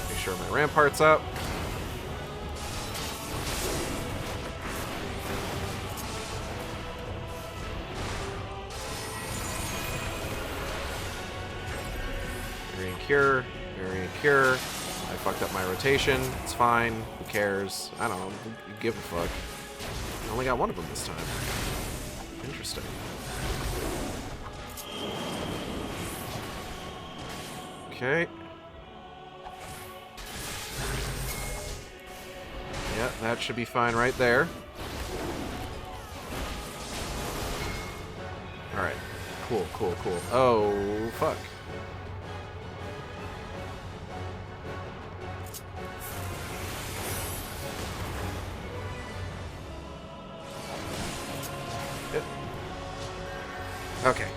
Make sure my rampart's up. Cure, Variant Cure. I fucked up my rotation. It's fine. Who cares? I don't know. Who give a fuck? I only got one of them this time. Interesting. Okay. Yeah, that should be fine right there. Alright. Cool, cool, cool. Oh, fuck. Okay.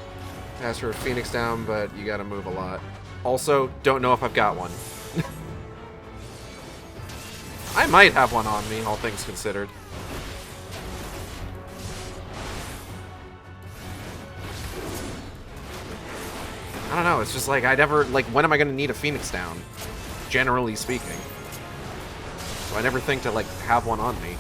Ask for a Phoenix down, but you gotta move a lot. Also, don't know if I've got one. I might have one on me, all things considered. I don't know, it's just like, I never, like, when am I gonna need a Phoenix down? Generally speaking. So I never think to, like, have one on me.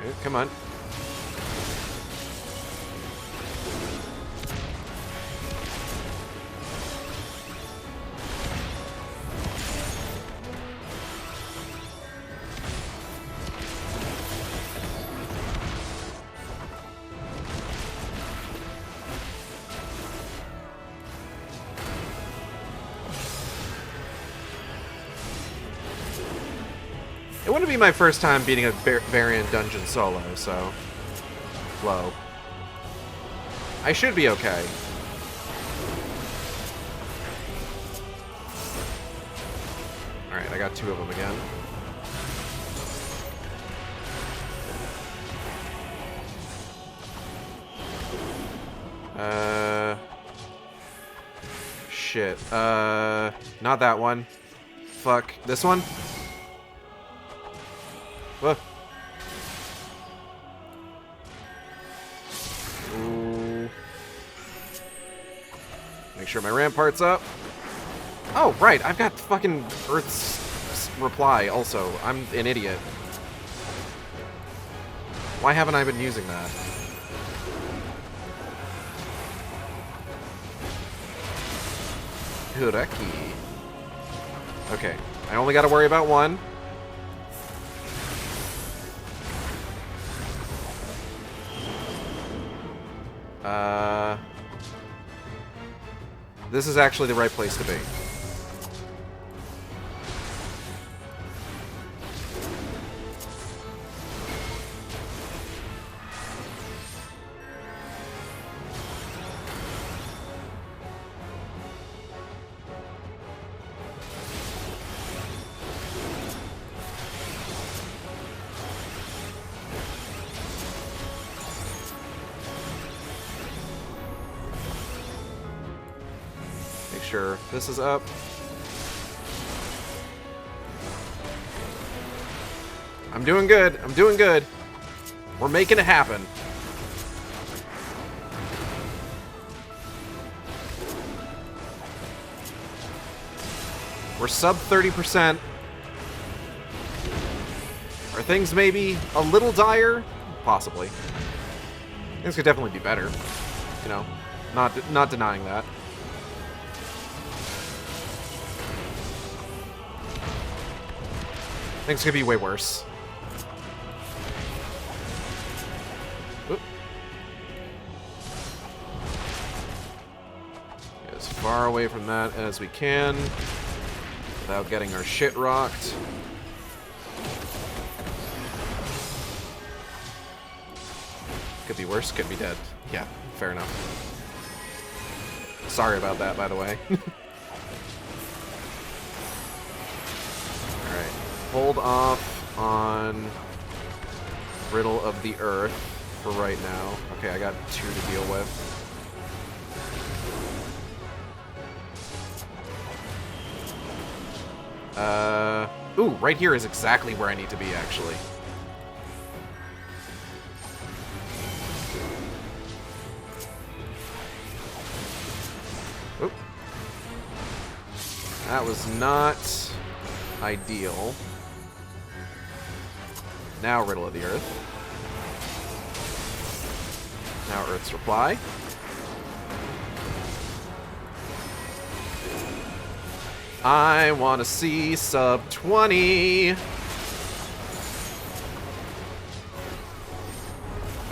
Okay, come on. It wouldn't be my first time beating a variant dungeon solo, so... Low. I should be okay. Alright, I got 2 of them again. Shit. Not that one. Fuck. This one? Whoa. Ooh. Make sure my rampart's up. Oh, right. I've got fucking Earth's reply also. I'm an idiot. Why haven't I been using that? Kureki. Okay. I only gotta worry about one. This is actually the right place to be. Sure, this is up. I'm doing good. I'm doing good. We're making it happen. We're sub 30%. Are things maybe a little dire? Possibly. Things could definitely be better. You know, not denying that. Things could be way worse. Oop. Get as far away from that as we can without getting our shit rocked. Could be worse, could be dead. Yeah, fair enough. Sorry about that, by the way. Hold off on Riddle of the Earth for right now. Okay, I got 2 to deal with. Ooh, right here is exactly where I need to be, actually. Oop. That was not ideal. Now Riddle of the Earth. Now Earth's reply. I want to see sub 20.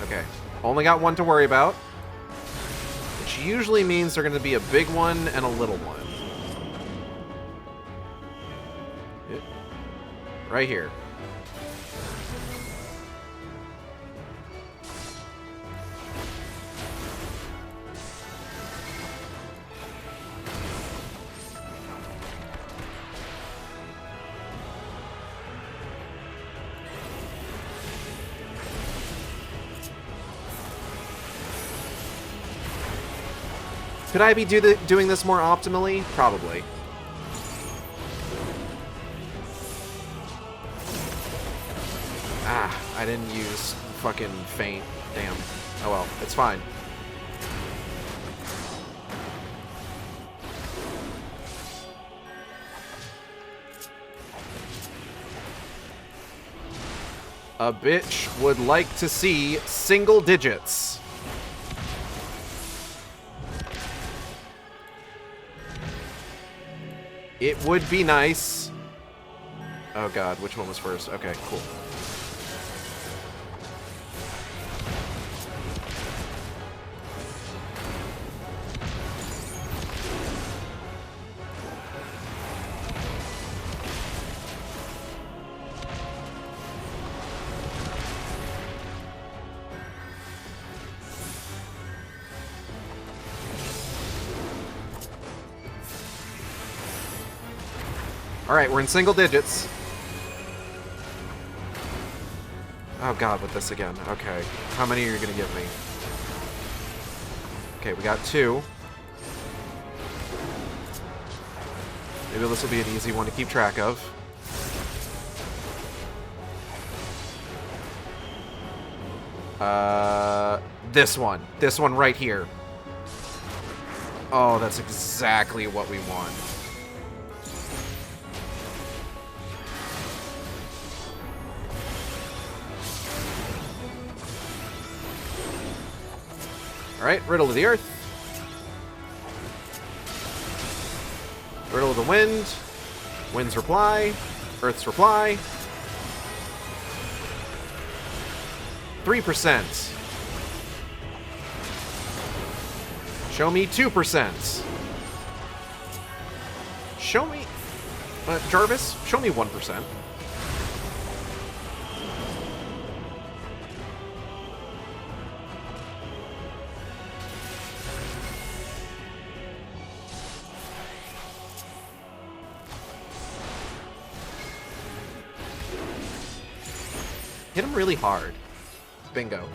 Okay. Only got 1 to worry about. Which usually means they're going to be a big one and a little one. Right here. Could I be doing this more optimally? Probably. Ah, I didn't use fucking feint. Damn. Oh well, it's fine. A bitch would like to see single digits. It would be nice. Oh god, which one was first? Okay, cool. Alright, we're in single digits. Oh god, with this again. Okay. How many are you going to give me? Okay, we got 2. Maybe this will be an easy one to keep track of. This one. This one right here. Oh, that's exactly what we want. Alright, Riddle of the Earth. Riddle of the Wind. Wind's reply. Earth's reply. 3%. Show me 2%. Show me... Jarvis, show me 1%. Hit him really hard. Bingo.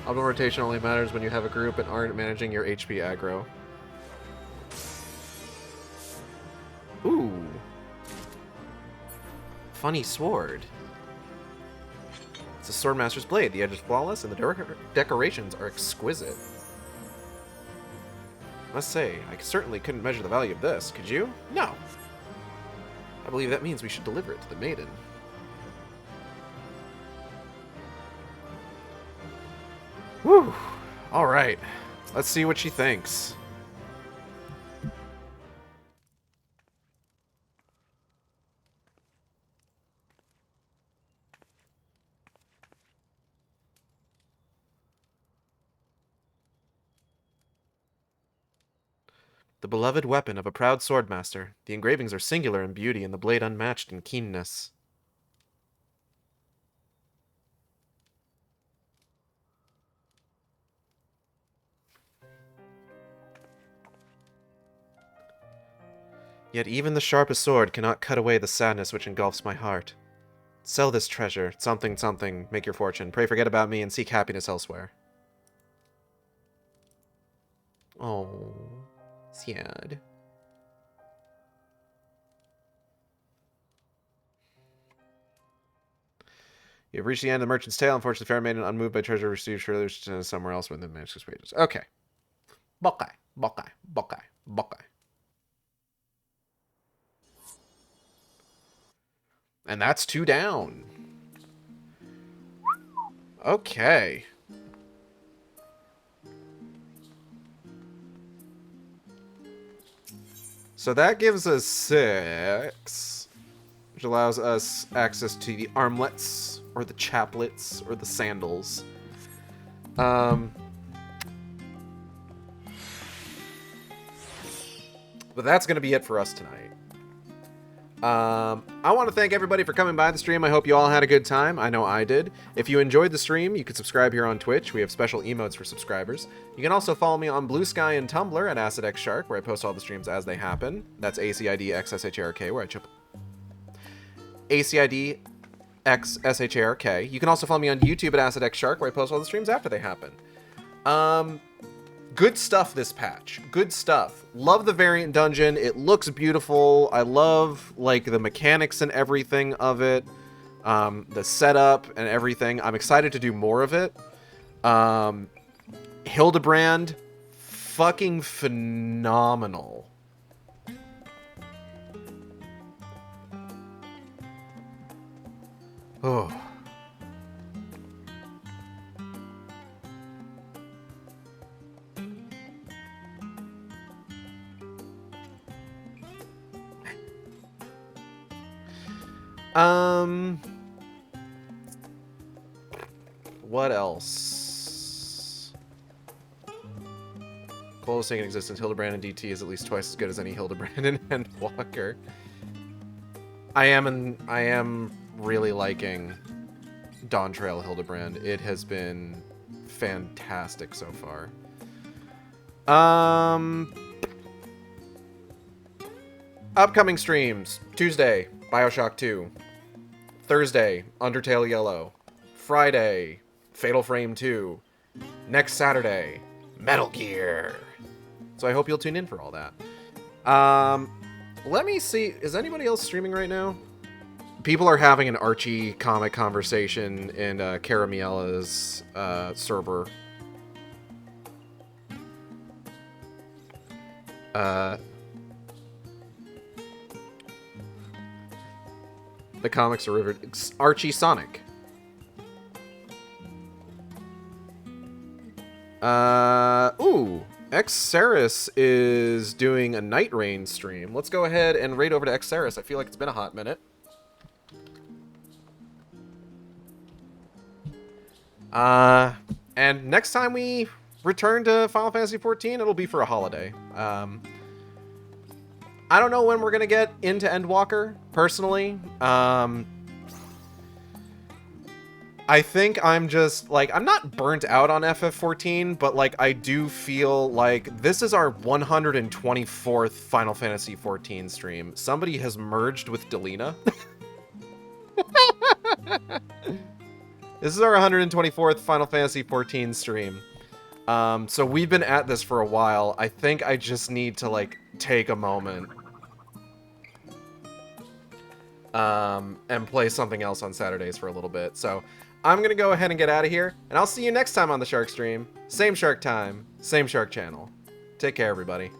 Optimal rotation only matters when you have a group and aren't managing your HP aggro. Ooh. Funny sword. It's a Swordmaster's blade. The edge is flawless and the decorations are exquisite. Must say, I certainly couldn't measure the value of this, could you? No. I believe that means we should deliver it to the maiden. Whew. Alright. Let's see what she thinks. The beloved weapon of a proud swordmaster. The engravings are singular in beauty and the blade unmatched in keenness. Yet even the sharpest sword cannot cut away the sadness which engulfs my heart. Sell this treasure, something, something, make your fortune. Pray forget about me and seek happiness elsewhere. Oh, sad. You have reached the end of the merchant's tale. Unfortunately, fair maiden, unmoved by treasure, received surely somewhere else within the manuscript's pages. Okay. Buckeye, Buckeye, Buckeye, Buckeye. And that's 2 down. Okay. So that gives us 6, which allows us access to the armlets, or the chaplets, or the sandals. But that's going to be it for us tonight. I want to thank everybody for coming by the stream. I hope you all had a good time. I know I did. If you enjoyed the stream, you can subscribe here on Twitch. We have special emotes for subscribers. You can also follow me on Blue Sky and Tumblr at AcidXShark, where I post all the streams as they happen. That's ACIDXSHARK, where I chip ACIDXSHARK. You can also follow me on YouTube at AcidXShark, where I post all the streams after they happen. Good stuff this patch. Good stuff. Love the variant dungeon. It looks beautiful. I love, like, the mechanics and everything of it. The setup and everything. I'm excited to do more of it. Hildibrand, fucking phenomenal. Oh. What else? Coldest thing in existence, Hildibrand and DT is at least twice as good as any Hildibrand and Endwalker. I am really liking Dawn Trail Hildibrand. It has been fantastic so far. Upcoming streams. Tuesday, BioShock 2. Thursday, Undertale Yellow. Friday, Fatal Frame 2. Next Saturday, Metal Gear. So I hope you'll tune in for all that. Let me see. Is anybody else streaming right now? People are having an Archie comic conversation in Caramiella's server. The comics are riveted. Archie Sonic. Ooh. XIV is doing a Night Rain stream. Let's go ahead and raid over to XIV. I feel like it's been a hot minute. And next time we return to Final Fantasy XIV, it'll be for a holiday. I don't know when we're gonna get into Endwalker, personally. I think I'm just, like, I'm not burnt out on FF14, but, like, I do feel like this is our 124th Final Fantasy XIV stream. Somebody has merged with Delina. This is our 124th Final Fantasy XIV stream. So we've been at this for a while. I think I just need to, like, take a moment. And play something else on Saturdays for a little bit. So I'm going to go ahead and get out of here, and I'll see you next time on the Shark Stream. Same Shark time, same Shark channel. Take care, everybody.